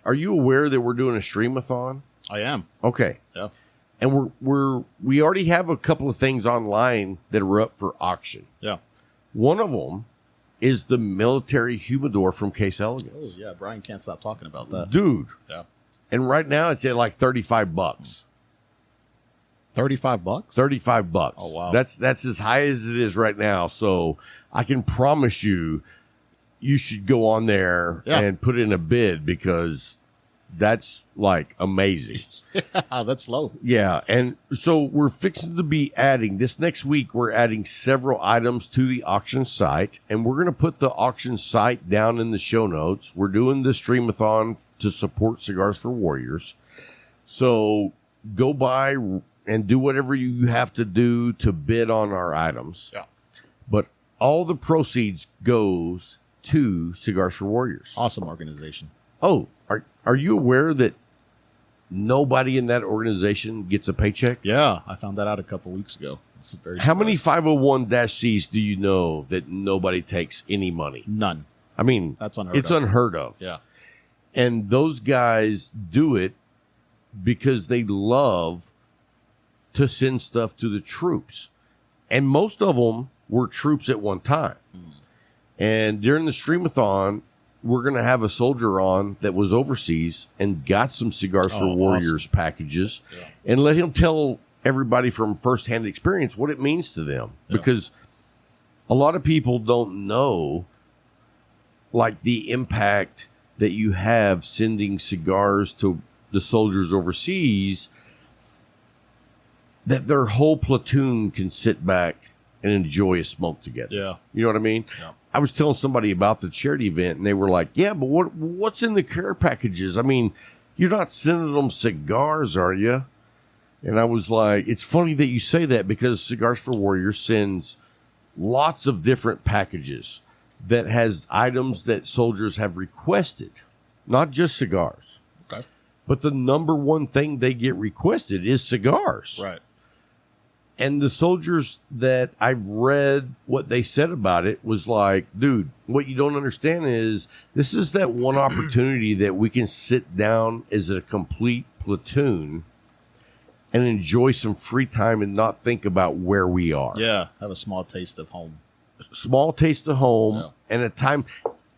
Are you aware that we're doing a streamathon? I am. Okay. Yeah. And we already have a couple of things online that are up for auction. Yeah. One of them is the military humidor from Case Elegance. Oh, yeah. Brian can't stop talking about that. Dude. Yeah. And right now it's at $35. $35? $35. Oh, wow. That's as high as it is right now. So I can promise you should go on there and put in a bid because that's amazing. Yeah, that's low. Yeah. And so we're fixing to be adding this next week. We're adding several items to the auction site, and we're going to put the auction site down in the show notes. We're doing the streamathon to support Cigars for Warriors. So go by and do whatever you have to do to bid on our items. Yeah. But all the proceeds goes to Cigars for Warriors. Awesome organization. Oh, are you aware that nobody in that organization gets a paycheck? Yeah, I found that out a couple weeks ago. It's very How many 501-Cs do you know that nobody takes any money? None. I mean, That's unheard it's of. unheard of. Yeah. And those guys do it because they love to send stuff to the troops. And most of them were troops at one time. And during the streamathon, we're going to have a soldier on that was overseas and got some Cigars for Warriors packages and let him tell everybody from firsthand experience what it means to them. Yeah. Because a lot of people don't know the impact that you have sending cigars to the soldiers overseas, that their whole platoon can sit back and enjoy a smoke together. Yeah. You know what I mean? Yeah. I was telling somebody about the charity event, and they were like, yeah, but what's in the care packages? I mean, you're not sending them cigars, are you? And I was like, it's funny that you say that because Cigars for Warriors sends lots of different packages that has items that soldiers have requested, not just cigars. Okay. But the number one thing they get requested is cigars. Right. And the soldiers that I've read what they said about it was like, dude, what you don't understand is this is that one opportunity that we can sit down as a complete platoon and enjoy some free time and not think about where we are. Yeah. Have a small taste of home. Small taste of home Yeah. and a time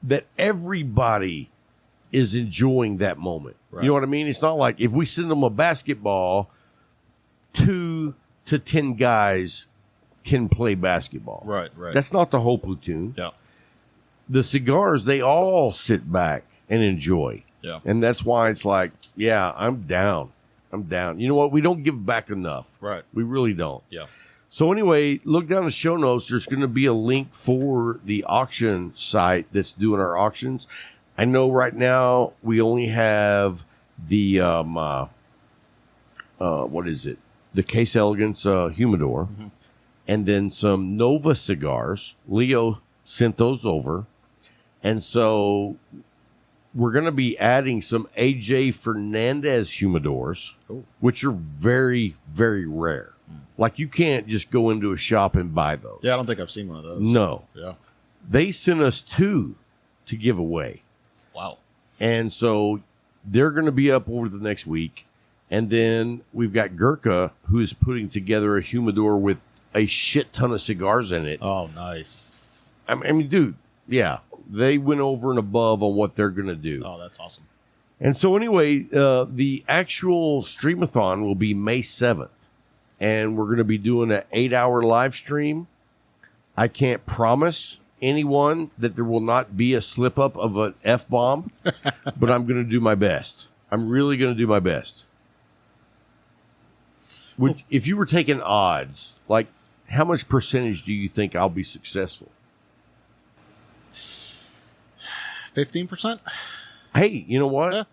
that everybody is enjoying that moment. Right. You know what I mean? It's not like if we send them a basketball, 2 to 10 guys can play basketball. Right. That's not the whole platoon. Yeah. The cigars, they all sit back and enjoy. Yeah. And that's why it's like, yeah, I'm down. You know what? We don't give back enough. Right. We really don't. Yeah. So anyway, look down the show notes. There's going to be a link for the auction site that's doing our auctions. I know right now we only have the what is it? The Case Elegance Humidor, and then some Nova cigars. Leo sent those over, and so we're going to be adding some AJ Fernandez humidors, which are very, very rare. Like, you can't just go into a shop and buy those. Yeah, I don't think I've seen one of those. No. Yeah. They sent us 2 to give away. Wow. And so they're going to be up over the next week. And then we've got Gurkha, who's putting together a humidor with a shit ton of cigars in it. Oh, nice. I mean, dude, yeah. They went over and above on what they're going to do. Oh, that's awesome. And so anyway, the actual Streamathon will be May 7th. And we're going to be doing an 8-hour live stream. I can't promise anyone that there will not be a slip up of an F-bomb, but I'm going to do my best. I'm really going to do my best. If you were taking odds, like, how much percentage do you think I'll be successful? 15%? Hey, you know what? Yeah.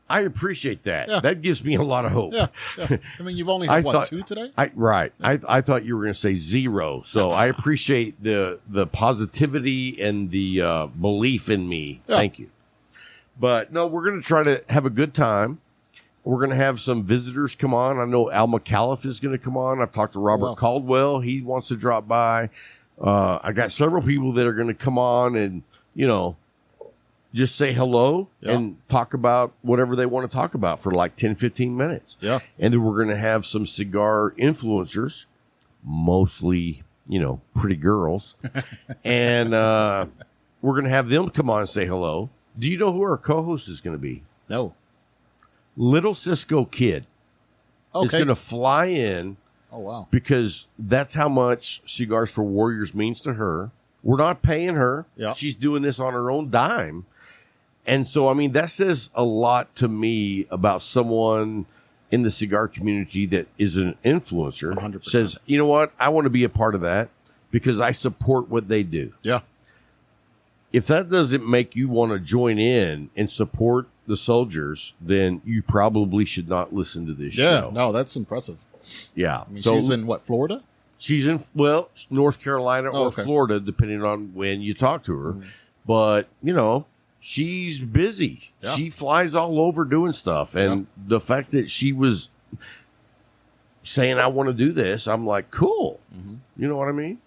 I appreciate that. Yeah. That gives me a lot of hope. Yeah. I mean, you've only had, 2 today? Right. I thought you were going to say 0. So I appreciate the positivity and the belief in me. Yeah. Thank you. But no, we're going to try to have a good time. We're going to have some visitors come on. I know Al McAuliffe is going to come on. I've talked to Robert Caldwell. He wants to drop by. I got several people that are going to come on and, just say hello and talk about whatever they want to talk about for like 10, 15 minutes. Yeah. And then we're going to have some cigar influencers, mostly, pretty girls. And we're going to have them come on and say hello. Do you know who our co-host is going to be? No. Little Cisco Kid is going to fly in. Oh, wow. Because that's how much Cigars for Warriors means to her. We're not paying her. Yeah. She's doing this on her own dime. And so, I mean, that says a lot to me about someone in the cigar community that is an influencer. 100%. Says, you know what? I want to be a part of that because I support what they do. Yeah. If that doesn't make you want to join in and support the soldiers, then you probably should not listen to this show. Yeah, no, that's impressive. Yeah. I mean, she's in, Florida? She's in, North Carolina or Florida, depending on when you talk to her. But, she's busy. Yeah. She flies all over doing stuff. And the fact that she was saying, I want to do this, I'm like, cool. Mm-hmm. You know what I mean?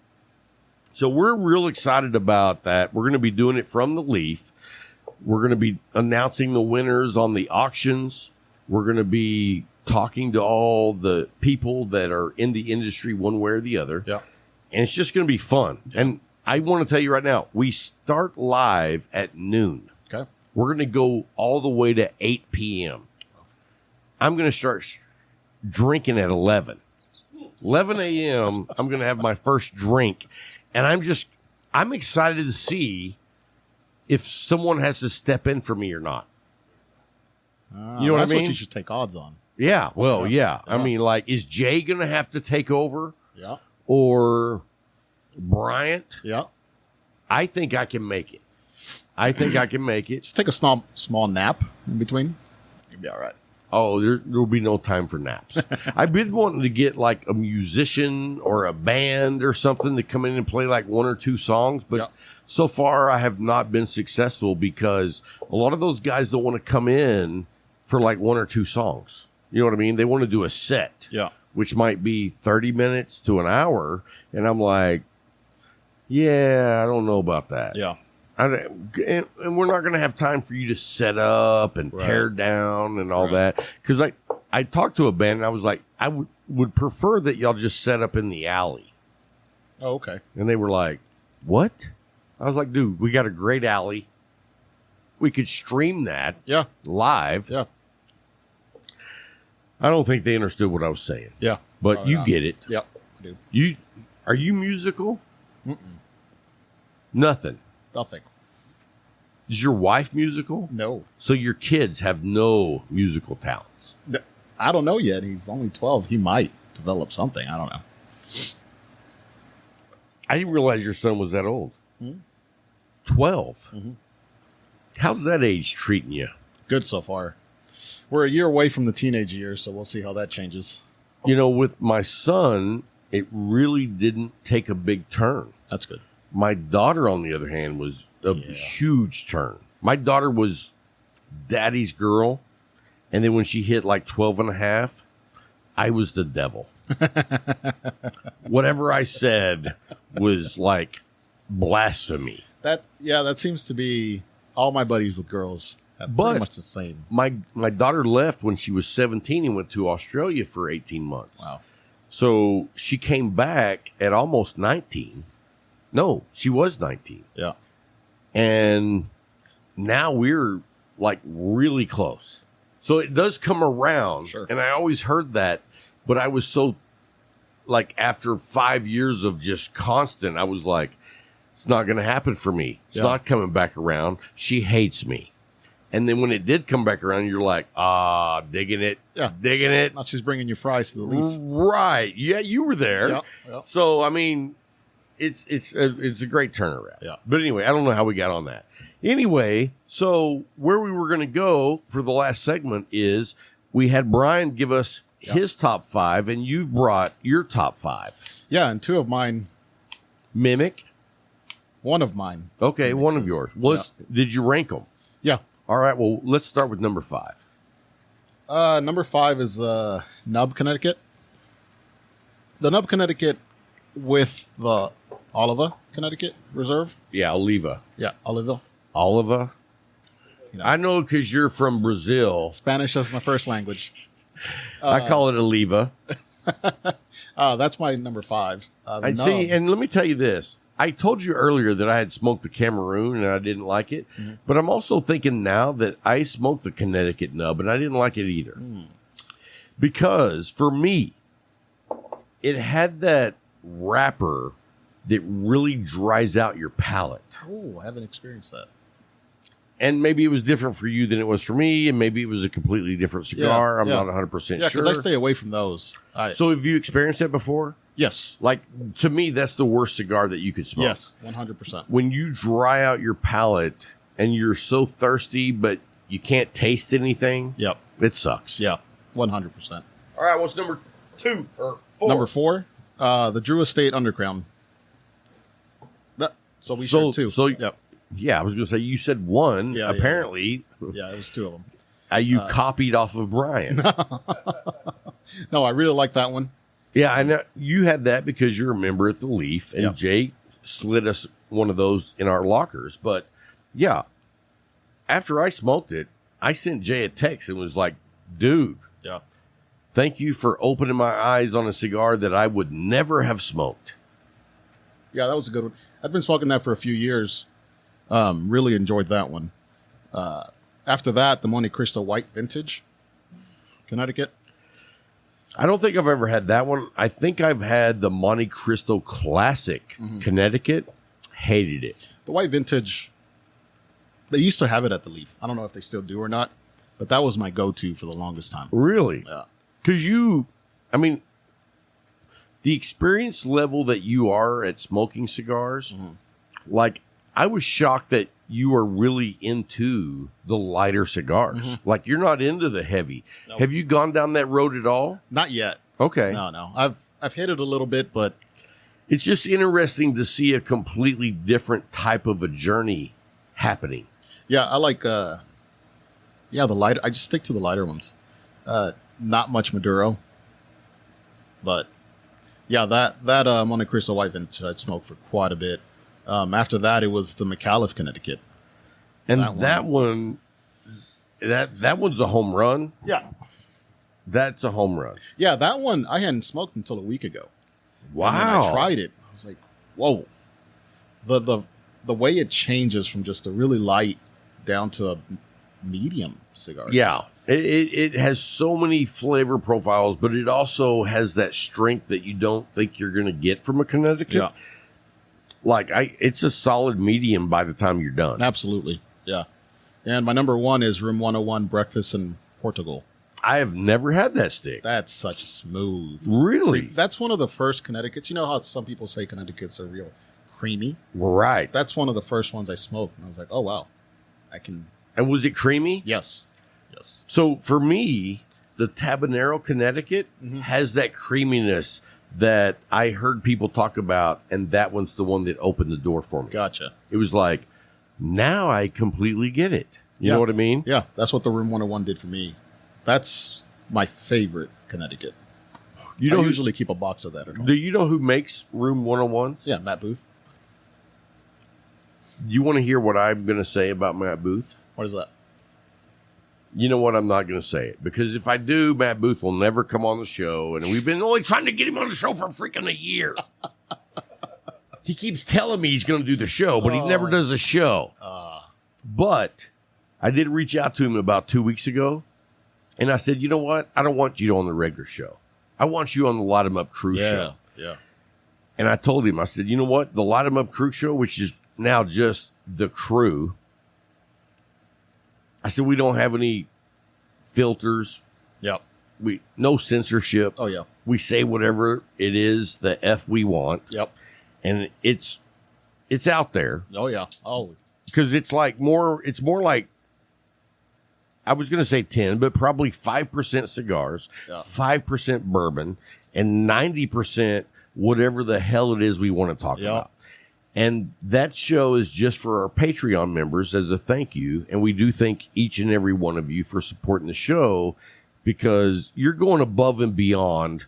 So we're real excited about that. We're going to be doing it from the Leaf. We're going to be announcing the winners on the auctions. We're going to be talking to all the people that are in the industry one way or the other. Yeah. And it's just going to be fun. Yeah. And I want to tell you right now, we start live at noon. Okay. We're going to go all the way to 8 p.m. I'm going to start drinking at 11. 11 a.m., I'm going to have my first drink. And I'm excited to see if someone has to step in for me or not. You know what I mean? That's what you should take odds on. Yeah. Well, yeah. I mean, like, is Jay going to have to take over? Yeah. Or Bryant? Yeah. I think I can make it. Just take a small nap in between. You'll be all right. Oh, there'll be no time for naps. I've been wanting to get like a musician or a band or something to come in and play like 1 or 2 songs, but so far I have not been successful because a lot of those guys don't want to come in for like 1 or 2 songs. You know what I mean? They want to do a set, which might be 30 minutes to an hour, and I'm like, yeah, I don't know about that. Yeah. And we're not going to have time for you to set up and tear down and all that. Because I talked to a band and I was like, I would prefer that y'all just set up in the alley. Oh, okay. And they were like, what? I was like, dude, we got a great alley. We could stream that live. Yeah. I don't think they understood what I was saying. Yeah. But you get it. Yep. I do. Are you musical? Mm-mm. Nothing. Nothing. Is your wife musical? No. So your kids have no musical talents? I don't know yet. He's only 12. He might develop something. I don't know. I didn't realize your son was that old. 12. Mm-hmm. How's that age treating you? Good so far. We're a year away from the teenage years, so we'll see how that changes. You know, with my son, it really didn't take a big turn. That's good. My daughter, on the other hand, was a huge turn. My daughter was daddy's girl, and then when she hit like 12 and a half, I was the devil. Whatever I said was like blasphemy. That seems to be all my buddies with girls have pretty much the same. My daughter left when she was 17 and went to Australia for 18 months. Wow. So she came back at almost 19. No, she was 19. Yeah. And now we're like really close. So it does come around. Sure. And I always heard that, but I was so like after 5 years of just constant, I was like, it's not going to happen for me. It's not coming back around. She hates me. And then when it did come back around, you're like, digging it. Yeah. Digging it. Now she's bringing you fries to the leaf. Right. Yeah, you were there. Yep. Yep. So, I mean, it's a great turnaround. Yeah. But anyway, I don't know how we got on that. Anyway, so where we were going to go for the last segment is we had Brian give us his top 5, and you brought your top 5. Yeah, and 2 of mine. Mimic. 1 of mine. Okay, one of yours. Did you rank them? Yeah. All right, well, let's start with number 5. Number 5 is Nub, Connecticut. The Nub, Connecticut with the Oliva, Connecticut Reserve. Yeah, Oliva. Yeah, Oliva. Oliva? You know, I know because you're from Brazil. Spanish is my first language. I call it Oliva. That's my number 5. I see, and let me tell you this. I told you earlier that I had smoked the Cameroon and I didn't like it, but I'm also thinking now that I smoked the Connecticut Nub and I didn't like it either. Because for me, it had that wrapper that really dries out your palate. Oh, I haven't experienced that. And maybe it was different for you than it was for me, and maybe it was a completely different cigar. I'm not 100% sure. Yeah, because I stay away from those. So have you experienced that before? Yes. Like, to me, that's the worst cigar that you could smoke. Yes, 100%. When you dry out your palate and you're so thirsty, but you can't taste anything, Yep. it sucks. Yeah, 100%. All right, what's number 2 or 4? Number 4, the Drew Estate Underground. So we shared 2. Yep. Yeah, I was going to say, you said 1. Yeah, apparently. Yeah, it was 2 of them. You copied off of Brian. No, I really like that one. Yeah, I know you had that because you're a member at the Leaf, and Jay slid us one of those in our lockers. But yeah, after I smoked it, I sent Jay a text and was like, dude, thank you for opening my eyes on a cigar that I would never have smoked. Yeah, that was a good one. I've been smoking that for a few years. Really enjoyed that one. After that, the Monte Cristo White Vintage, Connecticut. I don't think I've ever had that one. I think I've had the Monte Cristo Classic, Connecticut. Hated it. The White Vintage, they used to have it at the Leaf. I don't know if they still do or not, but that was my go-to for the longest time. Really? Yeah. Because the experience level that you are at smoking cigars, like, I was shocked that you are really into the lighter cigars. Like, you're not into the heavy. Nope. Have you gone down that road at all? Not yet. Okay. No. I've hit it a little bit, but it's just interesting to see a completely different type of a journey happening. Yeah, I like the lighter. I just stick to the lighter ones. Not much Maduro. But yeah, that Monte Cristo White Vintage I'd smoked for quite a bit. After that, it was the McAuliffe, Connecticut. And that one's a home run. Yeah. That's a home run. Yeah, that one I hadn't smoked until a week ago. Wow. And when I tried it, I was like, whoa. The way it changes from just a really light down to a medium cigar. Yeah. It has so many flavor profiles, but it also has that strength that you don't think you're going to get from a Connecticut. Yeah. Like, it's a solid medium by the time you're done. Absolutely. Yeah. And my number 1 is Room 101 Breakfast in Portugal. I have never had that stick. That's such a smooth. Really? That's one of the first Connecticut's. You know how some people say Connecticut's are real creamy? Right. That's one of the first ones I smoked. And I was like, oh, wow. And was it creamy? Yes. So for me, the Tabanero, Connecticut has that creaminess that I heard people talk about, and that one's the one that opened the door for me. Gotcha. It was like, now I completely get it. You know what I mean? Yeah, that's what the Room 101 did for me. That's my favorite Connecticut. I usually keep a box of that at home. Do you know who makes Room 101s? Yeah, Matt Booth. Do you want to hear what I'm going to say about Matt Booth? What is that? You know what? I'm not going to say it. Because if I do, Matt Booth will never come on the show. And we've been only trying to get him on the show for freaking a year. He keeps telling me he's going to do the show, but he never does the show. But I did reach out to him about 2 weeks ago. And I said, you know what? I don't want you on the regular show. I want you on the Light 'em Up Crew show. Yeah. And I told him, I said, you know what? The Light 'em Up Crew show, which is now just the crew. I said, we don't have any filters. Yep. No censorship. Oh, yeah. We say whatever it is the F we want. Yep. And it's out there. Oh, yeah. Oh, Because it's more like, I was going to say 10, but probably 5% cigars, 5% bourbon, and 90% whatever the hell it is we want to talk about. And that show is just for our Patreon members as a thank you. And we do thank each and every one of you for supporting the show, because you're going above and beyond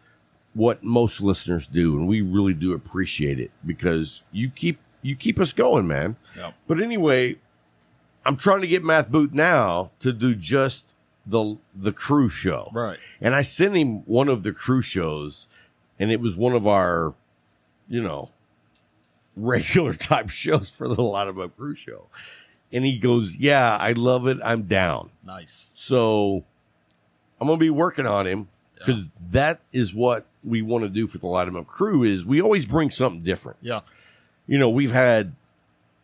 what most listeners do. And we really do appreciate it, because you keep us going, man. Yep. But anyway, I'm trying to get Matt Booth now to do just the crew show. right. And I sent him one of the crew shows, and it was one of our, regular type shows for the Light 'em Up Crew show. And he goes, yeah, I love it. I'm down. Nice. So I'm going to be working on him, because that is what we want to do for the Light 'em Up Crew. Is we always bring something different. Yeah. We've had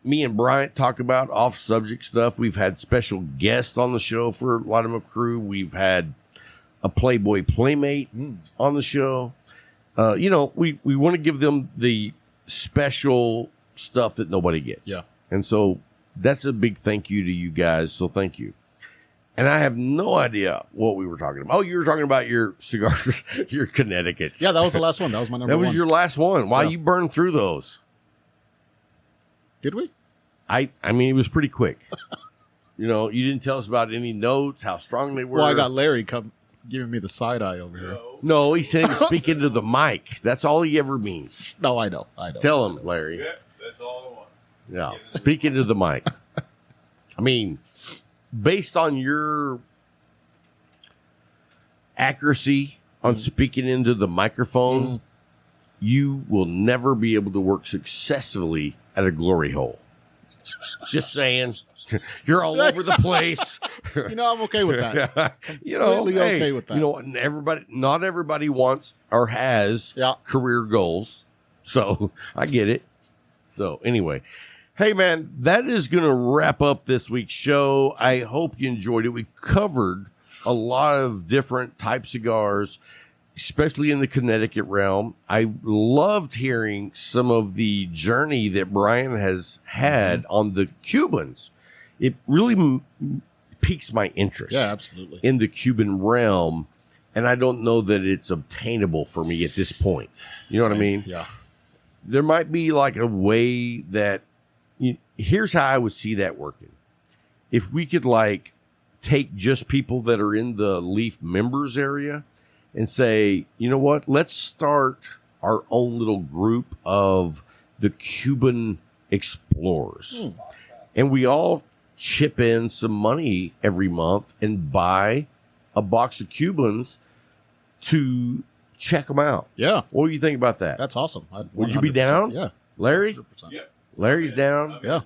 me and Bryant talk about off-subject stuff. We've had special guests on the show for Light 'em Up Crew. We've had a Playboy Playmate on the show. We want to give them the special stuff that nobody gets. Yeah. And so that's a big thank you to you guys. So thank you. And I have no idea what we were talking about. Oh, you were talking about your cigars, your Connecticut's. Yeah, that was the last one. That was my number one. That was your last one. Why you burned through those? Did we? I mean, it was pretty quick. You didn't tell us about any notes, how strong they were. Well, I got Larry giving me the side eye over here. No, he said speak into the mic. That's all he ever means. No, I know. Tell him, Larry. Yeah, that's all I want. Yeah, speak into the mic. I mean, based on your accuracy on speaking into the microphone, you will never be able to work successfully at a glory hole. Just saying. You're all over the place. I'm okay with that. Completely okay with that. Not everybody wants or has career goals. So I get it. So anyway, hey man, that is going to wrap up this week's show. I hope you enjoyed it. We covered a lot of different type cigars, especially in the Connecticut realm. I loved hearing some of the journey that Brian has had on the Cubans. It really piques my interest. Yeah, absolutely. In the Cuban realm, and I don't know that it's obtainable for me at this point. You know what I mean? Yeah. There might be like a way that, here's how I would see that working. If we could take just people that are in the Leaf members area and say, you know what, let's start our own little group of the Cuban explorers. And we all chip in some money every month and buy a box of Cubans to check them out. Yeah. What do you think about that? That's awesome. Would you be down? Yeah. Larry? 100%. Yeah. Larry's down. Yeah.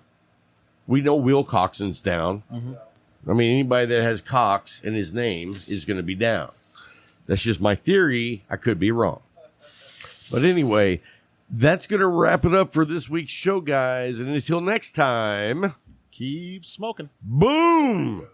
We know WillCockson's down. I mean, anybody that has Cox in his name is going to be down. That's just my theory. I could be wrong. But anyway, that's going to wrap it up for this week's show, guys. And until next time, Keep smoking. boom!